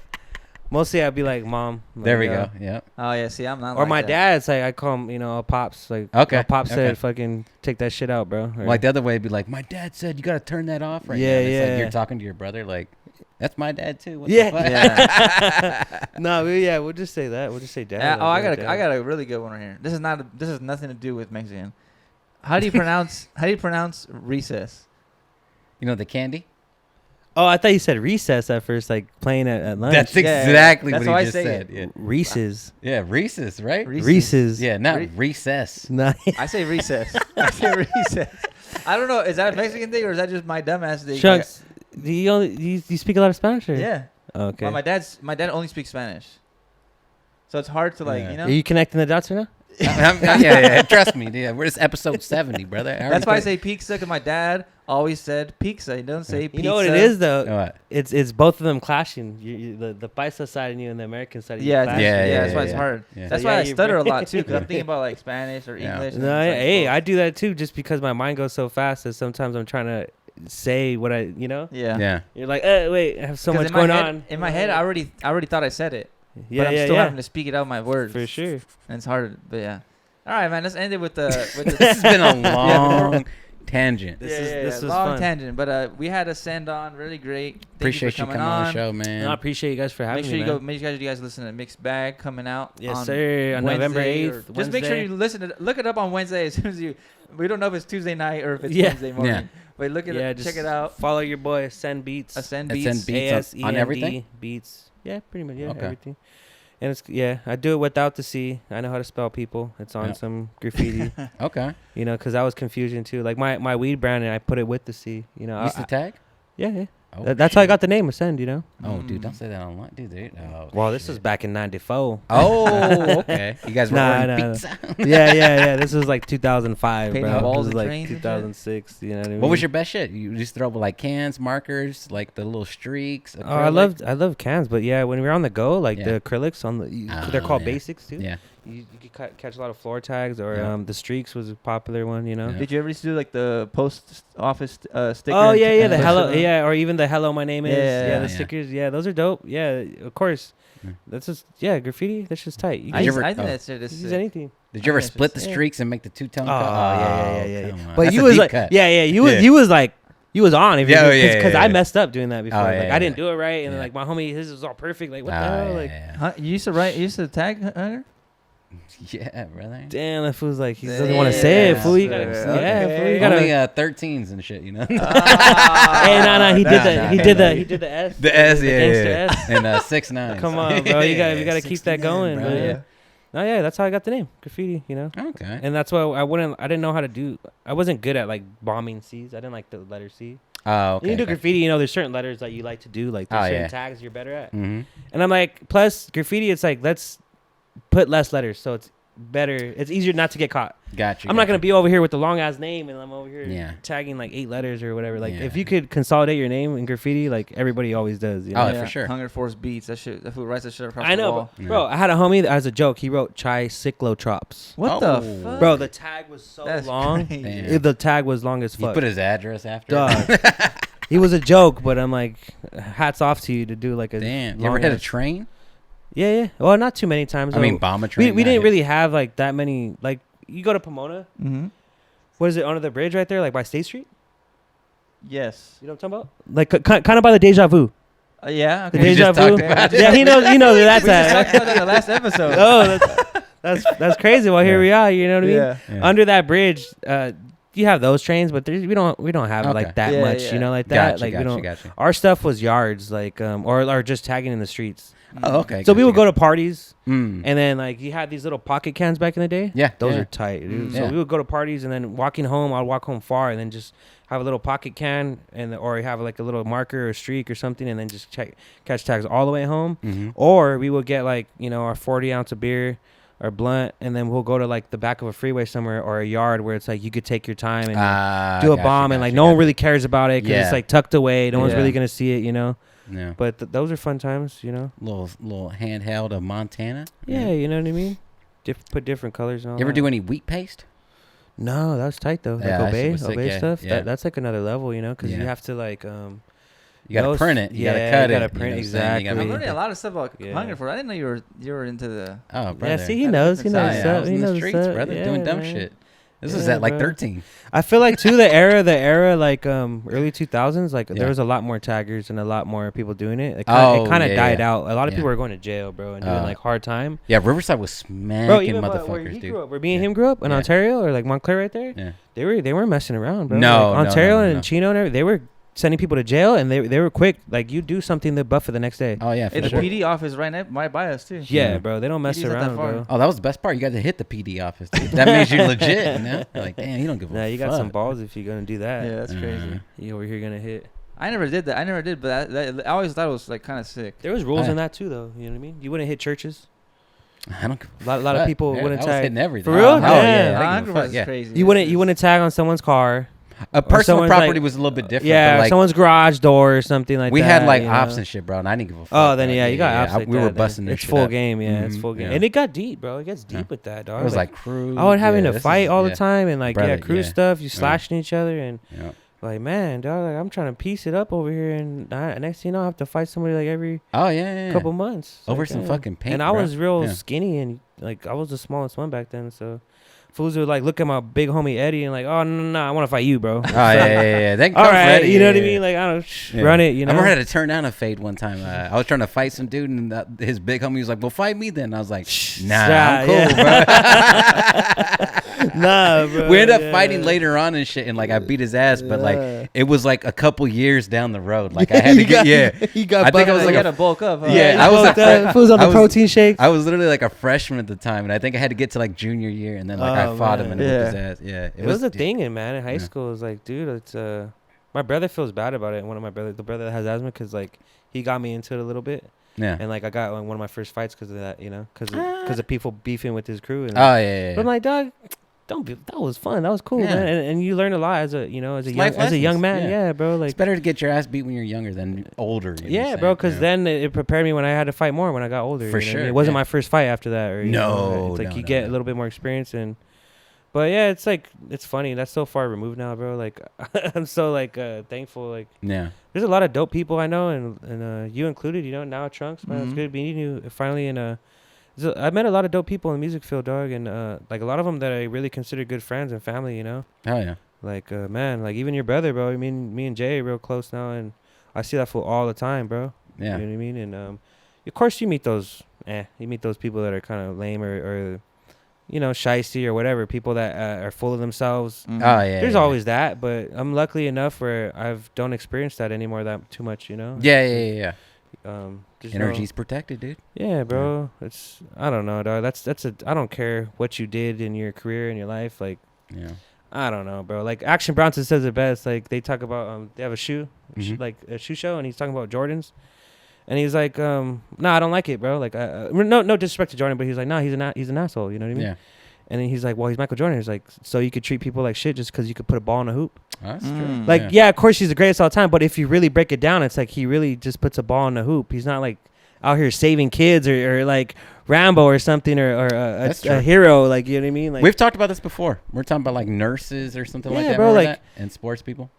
Mostly I'd be like, "Mom." Like, There we go. Yeah. Oh yeah, see, I'm not. Or like my that. dad's like, I call him, pops. Like, Okay, my pop said, okay. "Fucking take that shit out, bro." Or, Like the other way would be like, my dad said you gotta turn that off right now. Yeah, And it's like yeah. you're talking to your brother like, that's my dad too. What Yeah. the fuck? Yeah. No, we'll just say that. We'll just say dad. Yeah, like, I got a really good one right here. This is nothing to do with Mexican. How do you pronounce recess? You know the candy? Oh, I thought you said recess at first, like playing at lunch. That's Yeah, exactly that's what how I he just say said. it. Yeah. Reese's. Yeah, Reese's, right? Reese's. Yeah, not Re- recess. Nah. I say recess. I say recess. I don't know. Is that a Mexican thing or is that just my dumbass thing? Shucks. Do you speak a lot of Spanish? Or? Yeah. Okay. Well, my dad only speaks Spanish, so it's hard to like Yeah. you know. Are you connecting the dots right now? Yeah. Trust me. Yeah, we're just episode 70, brother. That's why I say pizza because my dad always said pizza. He doesn't say pizza. You know what it is though? What? It's both of them clashing. The paisa side and you and the American side. Of you Yeah, clash. that's why it's yeah. hard. Yeah. That's So, why yeah, I you're stutter a very- lot too because I'm thinking about like Spanish or Yeah. English. and No, it's like, hey, well, I do that too, just because my mind goes so fast that sometimes I'm trying to say what yeah. Yeah. You're like, wait, I have so 'Cause much in my going head- on. In my head, I already thought I said it. Yeah, but I'm yeah, still yeah. having to speak it out my words. For sure. And it's hard, but yeah. All right, man. Let's end it with the. This has been a long tangent. This was long fun. tangent, but we had Asend on, really great. Thank Appreciate you for coming on the show, man. No, I appreciate you guys for having Make sure me. you man. Make sure you guys listen to Mixed Bag coming out. Yes, on sir. On November Wednesday 8th. Just make sure you listen to look it up on Wednesday as soon as you. We don't know if it's Tuesday night or if it's Yeah. Wednesday morning. Yeah. But look at it, check it out. Follow your boy Asend Beats. Asend Asend Beats. Beats on everything? Beats. Yeah, pretty much. Yeah, Okay. everything. And it's I do it without the C. I know how to spell people. It's on Yeah. some graffiti. Okay. Because that was confusion too. Like my weed brand, and I put it with the C. Use the tag? Yeah. Oh, That's how I shit. got the name Asend. Oh, dude, don't say that online, dude. Oh, Well, this shit. was back in '94. Oh, okay. You guys were Nah, ordering nah. pizza. yeah. This was like 2005, Painting bro. walls This was and like trains and shit? 2006. You know what I mean? What was your best shit? You just throw up like cans, markers, like the little streaks. Oh, I love cans, but yeah, when we were on the go, like Yeah. the acrylics they're called yeah. basics too. Yeah. You could catch a lot of floor tags, or Yeah. the streaks was a popular one. Yeah. Did you ever used to do like the post office sticker? Oh yeah, the push hello, it on? yeah, or even the hello, my name is. Yeah, Yeah, the yeah. stickers. Yeah, those are dope. Yeah, of course. Yeah. That's just graffiti. That's just tight. You I, can you used, ever- I think oh. that's it. use anything. Did you ever I think split the it's- streaks and make the two-tone Oh, cut? yeah. Come on. But That's you a was deep like, cut. you was like. You was on if Yeah, because yeah. I messed up doing that before. Oh, Like yeah, I didn't yeah. do it right, and then Yeah. like my homie, his was all perfect. Like what the Oh, hell? yeah, Like yeah. Huh? You used to tag Hunter? Yeah, brother. damn, that fool's like he doesn't want to say it. Yeah, Fool, you gotta, sure. yeah, fool, you Okay. gotta. Only 13s and shit, you know. Hey, no, he did the he did the S. The S, the yeah, gangster yeah. S. And 6'9". Come on, bro, you gotta Yeah, keep that 6'9", going, bro. bro. Yeah. No, yeah, that's how I got the name, graffiti. Okay. And that's why I didn't know how to do. I wasn't good at like bombing C's. I didn't like the letter C. Oh, okay. You can do graffiti, there's certain letters that you like to do, like there's Oh, certain yeah. tags you're better at. Mm-hmm. And I'm like, plus graffiti, it's like let's put less letters, so it's better. It's easier not to get caught. Gotcha. I'm not gonna be over here with the long ass name, and I'm over here Yeah. tagging like 8 letters or whatever. Like Yeah. if you could consolidate your name in graffiti, like everybody always does. You know? Oh, for sure. Hunger Force Beats. That fool writes that shit across I the know, wall. bro. I had a homie that as a joke, he wrote tricyclotrops. What Oh. the fuck? Bro, the tag was so That's long. crazy. Damn. The tag was long as He fuck. put his address after. Dog. He was a joke, but I'm like, hats off to you to do like a Damn. You ever long hit a ass- train? Yeah. Well, not too many times. I mean, though. bomb a train. we not didn't hit- really have like that many. Like you go to Pomona. Mm-hmm. What is it under the bridge right there, like by State Street? Yes. You know what I'm talking about? Like kind of by the Deja Vu. Yeah. The Okay. We Deja just talked Vu. about Yeah, he knows where that's We just at. talked about that in the last episode. Oh, that's crazy. Well, here Yeah. we are. You know what I mean? Yeah. Yeah. Under that bridge, you have those trains, but we don't have Okay. like that Yeah, much, yeah. you know, like that. Gotcha, Like we gotcha, don't. gotcha. Our stuff was yards, like or just tagging in the streets. Oh, okay. So we would go to parties, Mm. and then like you had these little pocket cans back in the day. Yeah, those yeah. are tight, dude. Mm. So Yeah. we would go to parties, and then walking home, I'd walk home far, and then just have a little pocket can, or have like a little marker or streak or something, and then just catch tags all the way home. Mm-hmm. Or we would get like our 40 ounce of beer or blunt, and then we'll go to like the back of a freeway somewhere or a yard where it's like you could take your time and do a bomb, and like no one really cares about it because it's like tucked away. No one's Yeah. really gonna see it, Yeah. But those are fun times, Little handheld of Montana. Yeah, you know what I mean. Put different colors on. You ever do any wheat paste? No, that was tight though. Yeah, Like that shit was obey sick, yeah, stuff. yeah. That's like another level, because you Yeah. have to like You gotta those- print it. You gotta yeah, cut you it. gotta print know what I'm saying? You exactly. gotta I'm make learning it- a lot of stuff about Yeah. Hungerford. I didn't know you were into the. Oh, brother. Yeah, see, he That's knows. He different knows side. Yeah, I stuff. was He in the knows streets, stuff. brother, Yeah, doing dumb man. shit. This was Yeah, at like bro. 13. I feel like too the era like early 2000s, like Yeah. there was a lot more taggers and a lot more people doing it. It Oh, kind of yeah, died yeah. out. A lot of Yeah. people were going to jail, bro, and doing like hard time. Yeah, Riverside was smacking Bro, even where motherfuckers, he dude. grew up, where me and Yeah. him grew up in Yeah. Ontario or like Montclair right there, Yeah. they weren't messing around, bro. No, like, no, Ontario no, no, and no. Chino and everything, they were sending people to jail, and they were quick. Like you do something, they're buff for the next day. Oh yeah, for Hey, the sure. PD office right by us too. Yeah, Yeah. bro, they don't mess PD's not that around, far. bro. Oh, that was the best part. You got to hit the PD office, dude. That means you're legit. You're like, damn, you don't give a Nah, fuck. you got some balls if you're gonna do that. Yeah, that's crazy. You over here gonna hit. I never did that. I never did, but I always thought it was like kind of sick. There was rules Yeah. in that too, though. You know what I mean? You wouldn't hit churches. I don't. A lot of people wouldn't I was tag. hitting everything. For real? Oh, hell Yeah. yeah. I I don't give a fuck. Yeah. crazy. You wouldn't tag on someone's car. A personal someone's, property like, was a little bit different. Yeah, but like, someone's garage door or something like we that. had like you ops know? and shit, bro, and I didn't give a fuck. Oh, then bro. yeah, you got ops like we that. were then busting this It's shit full up. game, yeah. It's Mhm, full game, yeah. and it got deep, bro. It gets deep Yeah. with that, dog. It was like crew. I would having yeah, to this fight is- all yeah. the time, and like Brother, crew yeah. stuff. You slashing each other, and Yeah. like man, dog, like I'm trying to piece it up over here, and next thing you know, I have to fight somebody like every Oh yeah, yeah. couple months Over Like, some damn. fucking paint. And I bro. was real Yeah. skinny, and like I was the smallest one back then, so. Fools would like look at my big homie Eddie and like, oh no, I want to fight you, bro. Oh yeah. They can All come for right, Eddie, you know what I yeah, mean? yeah. Like I don't Yeah. run it, you know. I remember I had to turn down a fade one time. I was trying to fight some dude, and his big homie was like, "Well, fight me then." And I was like, "Nah, I'm cool, bro." Nah, bro. We ended up yeah. fighting later on and shit, and like I beat his ass, but Yeah. like it was like a couple years down the road. Like I had to get He got I think I was You like gotta bulk up. Huh? Yeah, I was bulked a up. Fools on I the was- protein shakes. I was literally like a freshman at the time, and I think I had to get to like junior year, and then like I Oh, fought him man. and Yeah. whooped his ass. Yeah, It was a thing, man. In high Yeah. school, it was like, dude, it's my brother feels bad about it. One of my brothers, the brother that has asthma, because like he got me into it a little bit, Yeah. and like I got like, one of my first fights because of that, because of people beefing with his crew. And, Oh yeah. but I'm like, dog, don't be. That was fun. That was cool, Yeah. man. And you learn a lot as a It's young life lessons, man. yeah. Yeah, bro. Like It's better to get your ass beat when you're younger than older. You know what I'm yeah, bro. saying? Because Yeah. then it prepared me when I had to fight more when I got older. For you know what I sure, mean? It wasn't yeah. my first fight after that. Or, No, it's like no, you no, get no. a little bit more experience and. But yeah, it's like it's funny. That's so far removed now, bro. Like I'm so like thankful. Like Yeah. there's a lot of dope people I know, and you included. Now Trunks, man, it's Mhm. good meeting you finally. And I met a lot of dope people in the music field, dog, and like a lot of them that I really consider good friends and family. Hell yeah. Like man, like even your brother, bro. I mean, me and Jay are real close now, and I see that fool all the time, bro. Yeah. You know what I mean? And of course you meet those people that are kind of lame or shysty or whatever, people that are full of themselves. Mhm. Oh yeah. There's yeah. always that, but I'm lucky enough where don't experience that anymore that too much, Yeah. There's Energy's protected, dude. yeah, bro. It's I don't know, dog. I don't care what you did in your career in your life, like Yeah. I don't know, bro. Like Action Bronson says it best. Like they talk about they have a shoe, Mhm. like a shoe show, and he's talking about Jordans. And he's like, nah, I don't like it, bro. Like, no disrespect to Jordan, but he's like, nah, he's an asshole. You know what I mean? Yeah. And then he's like, well, he's Michael Jordan. He's like, so you could treat people like shit just because you could put a ball in a hoop? That's Mm. true. Like, yeah, of course he's the greatest all time, but if you really break it down, it's like he really just puts a ball in a hoop. He's not like out here saving kids or like Rambo or something or That's a true. hero. Like, you know what I mean? Like, We've talked about this before. We're talking about like nurses or something like Yeah, that, bro, remember like- that? And sports people.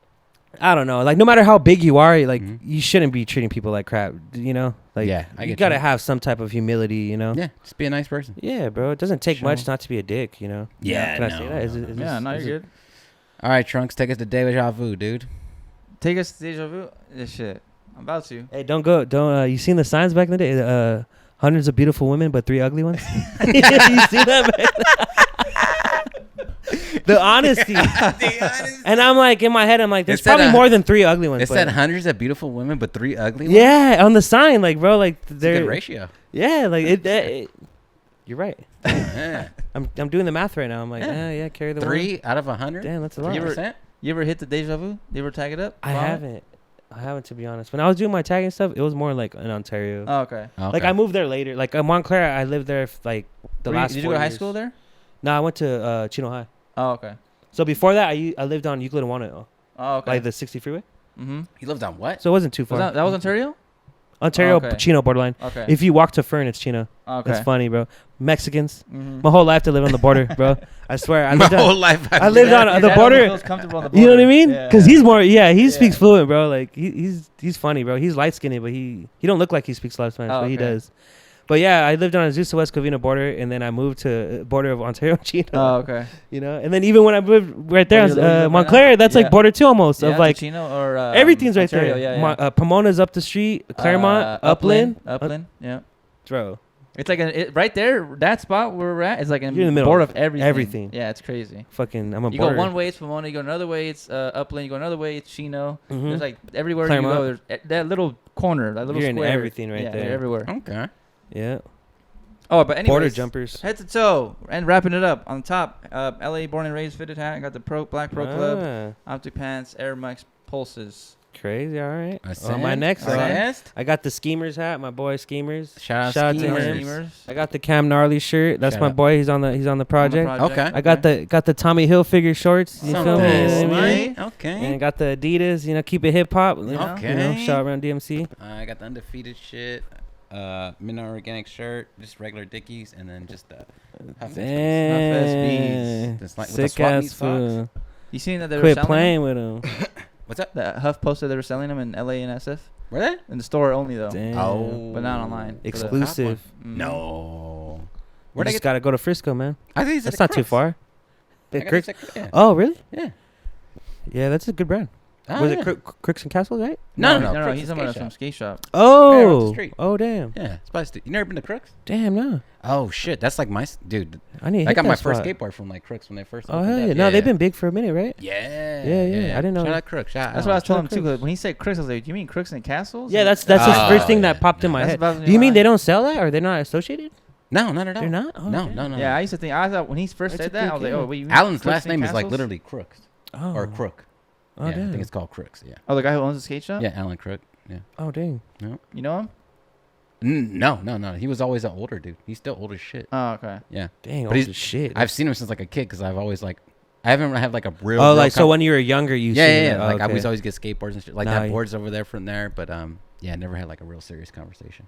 I don't know. Like, no matter how big you are, like Mhm. you shouldn't be treating people like crap. Like, Yeah, I you get gotta you. have some type of humility. Yeah, just be a nice person. Yeah, bro. It doesn't take Sure. much not to be a dick, Yeah, Can I no, say that? Is no, it, is Yeah, this- no, is you're it- good. All right, Trunks, take us to Deja Vu, dude. Take us to deja vu. This shit. I'm about to. Hey, don't go. Don't. You seen the signs back in the day? Hundreds of beautiful women, but 3 ugly ones. You see that, man? The honesty. And I'm like, in my head, I'm like, there's probably more than 3 ugly ones. It said hundreds of beautiful women, but 3 ugly ones. Yeah, on the sign, like, bro, like, They're a good ratio. Yeah, like it you're right. Yeah. I'm doing the math right now. I'm like, yeah, carry the 3 out of 100. Damn, that's a lot. You ever hit the deja vu? You ever tag it up? I haven't, to be honest. When I was doing my tagging stuff, it was more like in Ontario. Oh, okay. Like I moved there later. Like Montclair, I lived there like the last. Did you go to high school there? No, I went to Chino High. Oh, okay. So before that, I lived on Euclid and Walnut. Oh, okay. Like the 60 freeway. Mm-hmm. You lived on what? So it wasn't too far. That was Ontario? Ontario, okay. Chino borderline. Okay. If you walk to Fern, it's Chino. Okay. It's funny, bro. Mexicans. Mm-hmm. My whole life to live on the border, bro. I swear. I lived My whole life. I lived on the border. Feels comfortable on the border. You know what I mean? Because he's more. Yeah, he speaks Yeah. fluent, bro. Like he's funny, bro. He's light skinned, but he don't look like he speaks a lot of Spanish, but he does. But yeah, I lived on Azusa West Covina border, and then I moved to border of Ontario, Chino. Oh, okay. You know, and then even when I moved right there, Right Montclair, that's like border 2 almost of like Chino or everything's right Ontario, there. Yeah. Pomona's up the street, Claremont, Upland, yeah. bro. It's like right there. That spot where we're at is like in You're in the middle border of of everything. everything. Yeah, it's crazy. Fucking, I'm a You border. go one way, it's Pomona. You go another way, it's Upland. You go another way, it's Chino. Mhm. There's like everywhere Claremont. you go. There's that little corner, that little You're square. in everything right yeah, there. You're everywhere. Okay. Yeah, Oh, but anyways, border jumpers. head to toe and wrapping it up on top. LA born and raised fitted hat. I got the Black Pro Club, Ah, optic pants, Air Max pulses. crazy. All right. Asend. My next, Asend. I got the Schemers hat. My boy Schemers. Shout out to Schemers. him. I got the Cam Gnarly shirt. That's Shout my out. boy. He's on the project. Okay. I got the Tommy Hilfiger shorts. You feel me? Nice, You know what I mean? mate. Okay. And got the Adidas. You know, keep it hip hop. Okay. Shout around DMC. I got the undefeated shit. Midnight Organic shirt, just regular Dickies, and then just the Huff Damn. Just like with the Sick swap ass meet socks. fool. You seen that they were Quit selling playing with him. What's up? The Huff posted they were selling them in LA and SF Were they? in the store only though. Damn. Oh. But not online. Exclusive. No. You Where'd I just get? gotta go to Frisco, man. I think That's not too far. I The got Crooks. this at- yeah. Oh, really? Yeah. Yeah, that's a good brand. Oh, Was yeah. it Crooks and Castles, right? No. He's Crooks' talking about skate some shop. skate shop. up the Oh. street. Oh, damn. Yeah, it's by the you never been to Crooks? Damn, no. Oh shit, that's like dude. I need to I hit got that my first spot. skateboard from like Crooks when they first. Oh, opened hell up. yeah. No, they've been big for a minute, right? Yeah. Yeah. I didn't know. Shout out Crooks. Shout That's out. what I was telling him Crooks. too. 'Cause when he said Crooks, I was like, "Do you mean Crooks and Castles?" Yeah, that's the first thing that yeah. popped in my That's head. about Do you mean my- they don't sell that, or they're not associated? No, not at all. They're not. Oh, No, damn. no, no. Yeah, I used to think. I thought when he first That's said a that, good I was like, game. "Oh, wait, you mean Alan's Crooks last and name is like Castles?" literally Crooks Oh. or Crook. Oh, Yeah, I damn. think it's called Crooks. Yeah. Oh, the guy who owns the skate shop. Yeah, Alan Crook. Yeah. Oh, dang. You know him? No. He was always an older dude. He's still old as shit. Oh, okay. Yeah. Dang, But old he's- as shit. I've seen him since like a kid because I've always like I haven't had like a real. Oh, real like so com- when you were younger, you Yeah, seen yeah, it. yeah. Oh, Like I okay. was always get skateboards and shit. Like Nah, that boards over there from there, but yeah, I never had like a real serious conversation.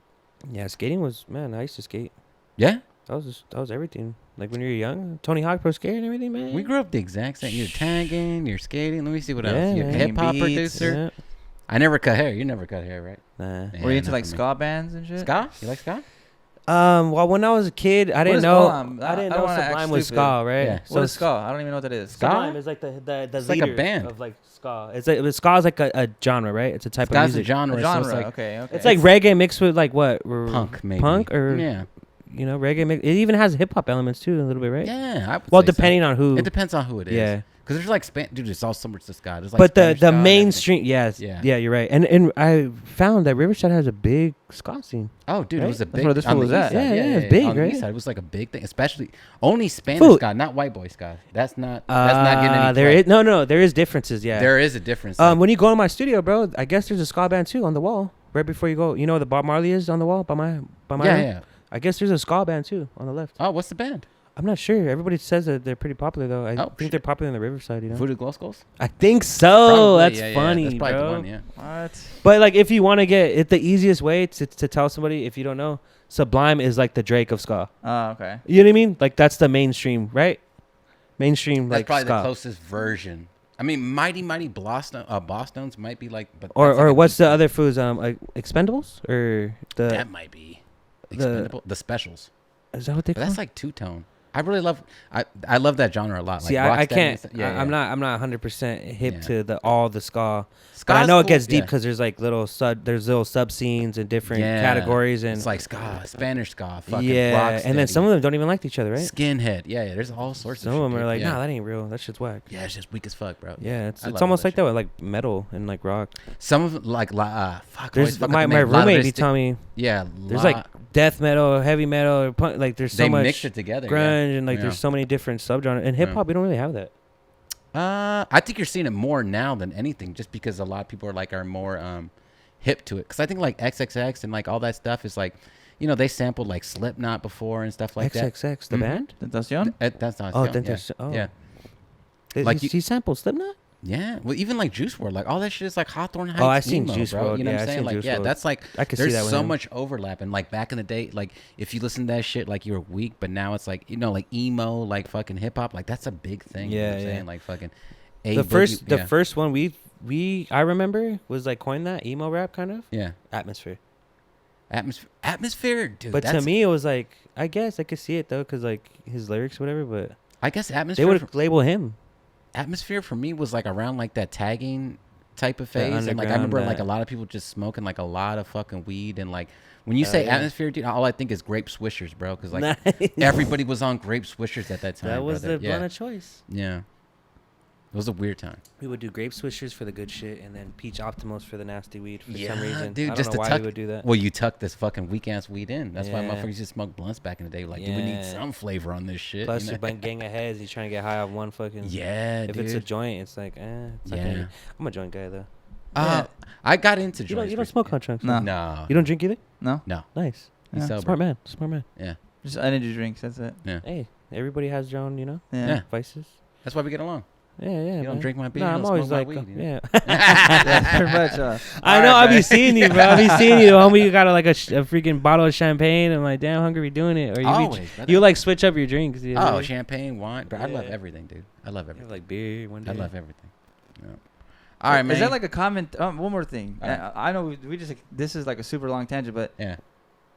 Yeah, skating was, man, I used to skate. Yeah, That was everything. Like when you were young, Tony Hawk Pro Skater and everything, man. we grew up the exact same. You're tagging, you're skating. Let me see what Yeah, else. You're a man. hip hop Beats. producer. Yeah. I never cut hair. You never cut hair, right? Nah. Yeah, Were you into not like for me. ska bands and shit? Ska? You like ska? Well, when I was a kid, I didn't is- know. hold on, I didn't I don't know wanna act Sublime was stupid. ska, right? Yeah. What is ska? I don't even know what that is. Ska? Sublime is like the It's like a leader band. of like ska. It's like ska is like a genre, right? It's a type of Ska's a music. genre. A So genre. it's like Okay. It's like reggae mixed with like what? punk, maybe. Punk or yeah, reggae mix. It even has hip hop elements too, a little bit, right? yeah. I would Well, say so. depending on who. It depends on who it is. Yeah. Because there's like dude, it's all similar to ska. There's like But Spanish the ska and everything. mainstream, yes, Yeah. yeah, you're right. And I found that Riverside has a big ska scene. Oh, dude, Right? it was a That's big. where this on fool the was east at. side. Yeah, it's big, on the right? east side, it was like a big thing, especially only Spanish Food. ska, not white boy ska. That's not getting any There play. is no, there is differences. Yeah. There is a difference. like- When you go to my studio, bro, I guess there's a ska band too on the wall right before you go. You know where the Bob Marley is on the wall by my yeah, room? yeah. I guess there's a ska band too on the left. Oh, what's the band? I'm not sure. Everybody says that they're pretty popular though. I Oh, think shit. they're popular in the Riverside. You know. Voodoo Glow Skulls? I think so. Probably, Oh, That's yeah, funny, That's probably bro. the one, yeah. What? But like, if you want to get it, the easiest way to tell somebody if you don't know, Sublime is like the Drake of ska. Oh, okay. You know what I mean? Like that's the mainstream, right? Mainstream, That's like probably ska. the closest version. I mean, Mighty Boston's might be like, but Or that's like a what's the deep- other foods? Like Expendables or the That might be the- expendable. The specials. is that what they But call? that's like two tone. I really love I love that genre a lot. See, like I Rocksteady can't. and stuff. I'm not 100% hip Yeah. to all the ska. But Ska's I know it cool. gets deep Yeah. because there's like little sub scenes and different categories and it's like ska, Spanish ska, fucking yeah. And then Rocksteady, some of them don't even like each other, right? Skinhead. Yeah, there's all sorts Some of of shit, them are dude. like, yeah. nah, that ain't real. That shit's whack. Yeah, it's just weak as fuck, bro. Yeah, it's I love almost all like that with like metal and like rock. Some of like fuck. There's my my roommate be telling me Yeah, there's like death metal, heavy metal, or punk, like there's so they much mix it together. grunge and like Yeah. there's so many different subgenres. And hip hop, we don't really have that. I think you're seeing it more now than anything, just because a lot of people are more hip to it. Because I think like XXX and like all that stuff is like, they sampled like Slipknot before and stuff like that. XXX, the band? Tentacion? That's not. Oh, yeah. Tentacion. Oh. Yeah. Like Like he sampled Slipknot? Yeah, well, even like Juice WRLD, like all that shit is like Hawthorne Heights. Oh, I seen emo, Juice bro. WRLD. You know Yeah, what I'm I saying? seen Like, Juice yeah, WRLD. that's like I could see there's that with so him. much overlap. And like back in the day, like if you listen to that shit, like you were weak, but now it's like like emo, like fucking hip hop, like that's a big thing. You know what I'm saying? Like fucking. The first one I remember was like coined that emo rap kind of. Yeah. Atmosphere. Atmosphere, dude. But to me, it was like, I guess I could see it though, cause like his lyrics, whatever. But I guess they atmosphere. would label him. Atmosphere for me was like around like that tagging type of phase, and like I underground, remember like a lot of people just smoking like a lot of fucking weed, and like when you say yeah. atmosphere, dude, all I think is grape swishers, bro, because like Nice. everybody was on grape swishers at that time. That was brother. the blunt of choice. Yeah. It was a weird time. We would do grape swishers for the good shit, and then peach optimals for the nasty weed for Yeah, some reason. dude, I just don't to know why tuck- we would do that. Well, you tuck this fucking weak ass weed in. That's why Yeah. motherfuckers used to smoke blunts back in the day. Like, dude, we need Yeah. some flavor on this shit. Plus, you you're know? a gang of heads. You're trying to get high off one fucking. Yeah, If dude. it's a joint, it's like, It's not Yeah. gonna, I'm a joint guy though. I got into You joints. don't smoke hot chunks. No. No. You don't drink either. No? No. Nice. He's Yeah. sober. Smart man. Smart man. Yeah. Just energy drinks. That's it. Yeah. Hey, everybody has their own, Yeah. vices. That's why we get along. Yeah, yeah. You don't man. drink my beer. Nah, you I'm don't always smoke like, my weed. you know? yeah. Yeah, pretty much. I know. Alright, I be man. seeing you, bro. I be seeing you, homie. You got like a freaking bottle of champagne. I'm like, damn, hungry doing it. Or you Always, brother. you like switch up your drinks. You know? Oh, champagne, wine. Bro, I love Yeah. everything, dude. I love You everything. have, like beer one day. I love everything. Yeah. All right, man. Is that like a comment? One more thing. All right. I know we just this is like a super long tangent, but Yeah.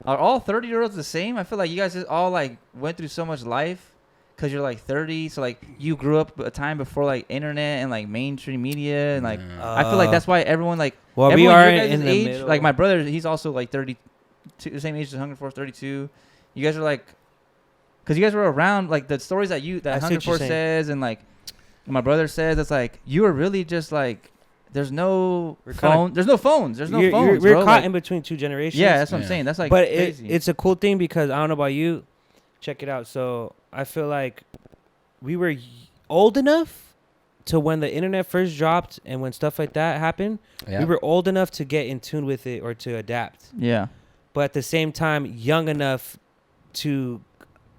are all 30-year-olds the same? I feel like you guys just all like went through so much life because you're like 30, so like you grew up a time before like internet and like mainstream media, and like I feel like that's why everyone like Well, we everyone are your guys' in the age. middle. Like my brother, he's also like 32, the same age as Hunger Force, 32. You guys are like, because you guys were around like the stories that I see Hunger what you're Force saying. says, and like my brother says, it's like you were really just like. There's no We're kinda- phone. There's no phones. There's no phones. We're bro. caught Like, in between two generations. yeah, that's what Yeah. I'm saying. That's like but crazy. it's a cool thing because I don't know about you. Check it out. So I feel like we were old enough to when the internet first dropped and when stuff like that happened. Yeah. We were old enough to get in tune with it or to adapt, yeah. but at the same time, young enough to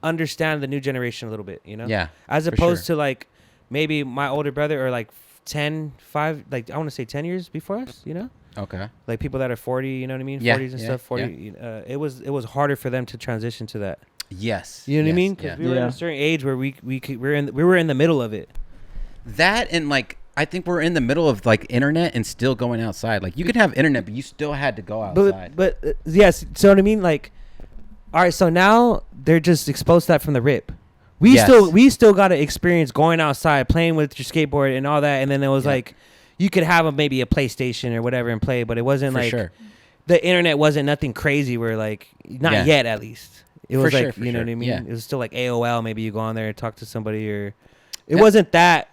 understand the new generation a little bit. You know, Yeah. as for opposed sure. to like maybe my older brother or like 5, like I want to say 10 years before us. You know. Okay. Like people that are 40, you know what I mean? Yeah, 40s and yeah, stuff. 40. It was harder for them to transition to that. Yes. You know what I yes, mean? Because yeah. we were in Yeah. a certain age where we were in the middle of it. That and like I think we're in the middle of like internet and still going outside. Like you could have internet, but you still had to go outside. But yes, so what I mean, like, all right, so now they're just exposed to that from the rip. Yes. We still got to experience going outside, playing with your skateboard and all that, and then it was Yeah. like, you could have maybe a PlayStation or whatever and play, but it wasn't For like sure. the internet wasn't nothing crazy. Where like not Yeah. yet at least. It For was like sure, for you know sure. what I mean. Yeah. It was still like AOL. Maybe you go on there and talk to somebody, or it Yeah. wasn't that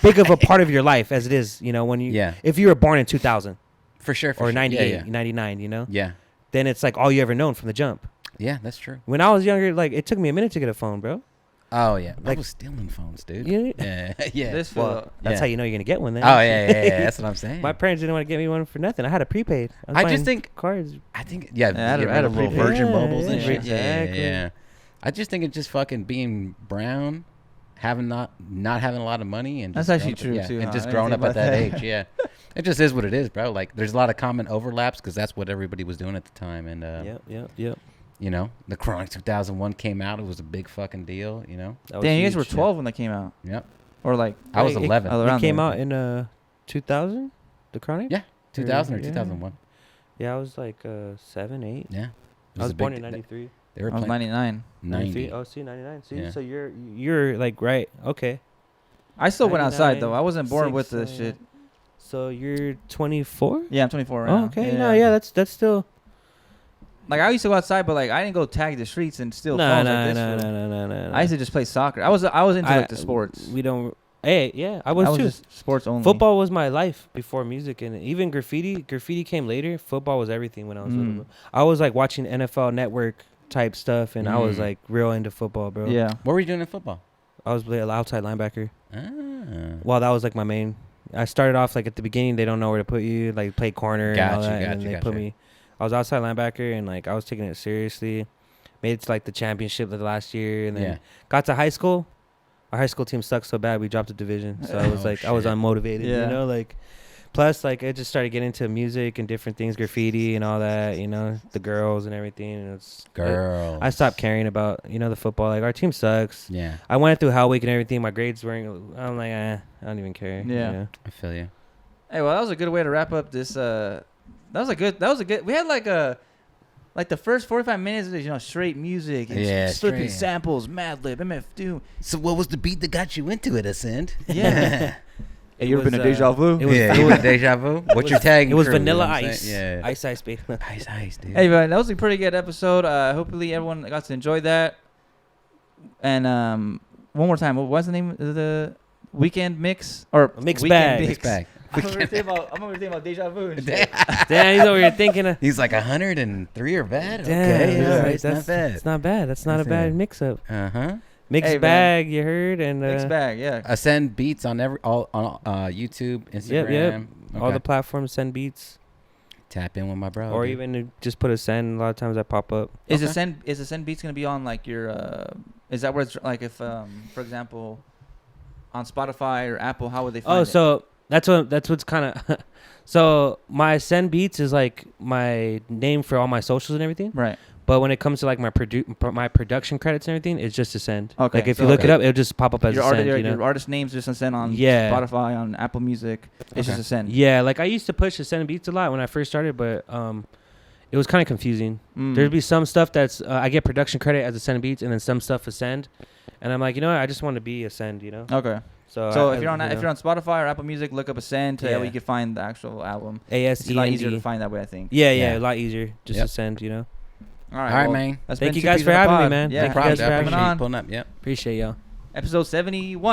big of a part of your life as it is. You know when you Yeah. if you were born in 2000 For sure. For or sure. 98, Yeah. 99, you know, Yeah. then it's like all you ever known from the jump. Yeah, that's true. When I was younger, like it took me a minute to get a phone, bro. Oh yeah. I Like- was stealing phones, dude. You- Yeah. Yeah. This Well, fool- that's Yeah. how you know you're gonna get one. Then. Oh yeah. That's what I'm saying. My parents didn't want to get me one for nothing. I had a prepaid. was I just buying think cards. I think I had a little prepaid. Virgin Yeah, Mobiles and yeah, shit. exactly. Yeah. I just think it's just fucking being brown, not having a lot of money, and That's just actually growing up- true, yeah, too, and huh? just I growing didn't up think at that about age. Yeah, it just is what it is, bro. Like there's a lot of common overlaps because that's what everybody was doing at the time, and Yep. you know, the Chronic 2001 came out. It was a big fucking deal. You know. That was Damn, you guys huge. were 12 when that came out, Yep. or like I was It- 11. Oh, It around came there. out in 2000. The Chronic. Yeah, 2000 or Yeah. 2001. Yeah, I was like 7, 8. Yeah. It I was a born big in di- '93. They were I was playing 99. 90. Oh, see, 99. See, Yeah. so you're like right. Okay. I still went outside 99, though. I wasn't born with this 6, shit. So you're 24. Yeah, I'm 24 right Oh, now. okay. No, yeah, that's still. Like I used to go outside, but like I didn't go tag the streets and steal No, phones no, like this. no, fool. no, no, no, no. I used to just play soccer. I was into like the sports. We don't. Hey, yeah, I was too. Just sports only. Football was my life before music, and even graffiti. Graffiti came later. Football was everything when I was little. I was like watching NFL Network type stuff, and I was like real into football, bro. Yeah. What were you doing in football? I was playing outside linebacker. Ah. Well, that was like my main. I started off like at the beginning. They don't know where to put you. Like play corner and all that, and then they put me. I was outside linebacker, and like I was taking it seriously. Made it to like the championship the last year, and then got to high school. Our high school team sucked so bad we dropped a division. So I was like, I was unmotivated, you know, like. Plus, like, I just started getting into music and different things, graffiti and all that, you know, the girls and everything. And it's Girls. I stopped caring about, you know, the football. Like, our team sucks. Yeah. I went through Hell Week and everything. My grades weren't. I'm like, I don't even care. Yeah. You know? I feel you. Hey, well, that was a good way to wrap up this. That was a good. We had like the first 45 minutes of, you know, straight music and flipping samples, Madlib, MF Doom. So what was the beat that got you into it, Asend? Yeah. Hey, you ever been to Deja Vu? It was, you been to Deja Vu? What's your tag? It was crew, Vanilla you know what I'm Ice. saying? Yeah. Ice, baby. Ice, dude. Hey, man, that was a pretty good episode. Hopefully everyone got to enjoy that. And one more time, what's the name of the weekend mix or Mixed weekend bag. mix? Mixed bag. I'm over here thinking about Deja Vu and shit. Damn, he's over here thinking of. He's like 103 or bad? Damn, Okay, yeah, all right, right. it's not bad. It's not bad. That's not a bad mix-up. Uh-huh. Mixed bag, you heard, and Mixed bag, yeah. Asend beats on all YouTube, Instagram. Yep. Okay. All the platforms send beats, Tap in with my bro. or dude. even just put a send. A lot of times I pop up. Is Asend Beats gonna be on like your? Is that where it's like if for example, on Spotify or Apple, how would they find it? Oh, so that's what's kind of. So my send beats is like my name for all my socials and everything. Right. But when it comes to like my production credits and everything, it's just Asend. Okay, Like if so you look it up, it'll just pop up as your Asend. You know? your artist names just Asend on Spotify, on Apple Music. It's just Asend. Yeah, like I used to push Asend beats a lot when I first started, but it was kind of confusing. There'd be some stuff that's I get production credit as Asend beats, and then some stuff Asend, and I'm like, you know what? I just want to be Asend, you know. Okay. So if you're on Spotify or Apple Music, look up Asend to where you can find the actual album. ASEND. It's a lot easier to find that way, I think. Yeah, a lot easier. Just Asend, you know. All right, All right, man. That's Thank been you guys Two for Peas in a having me, Pod. man. Yeah, Thank you guys for having coming on. Pulling up, yep. Appreciate y'all. Episode 71.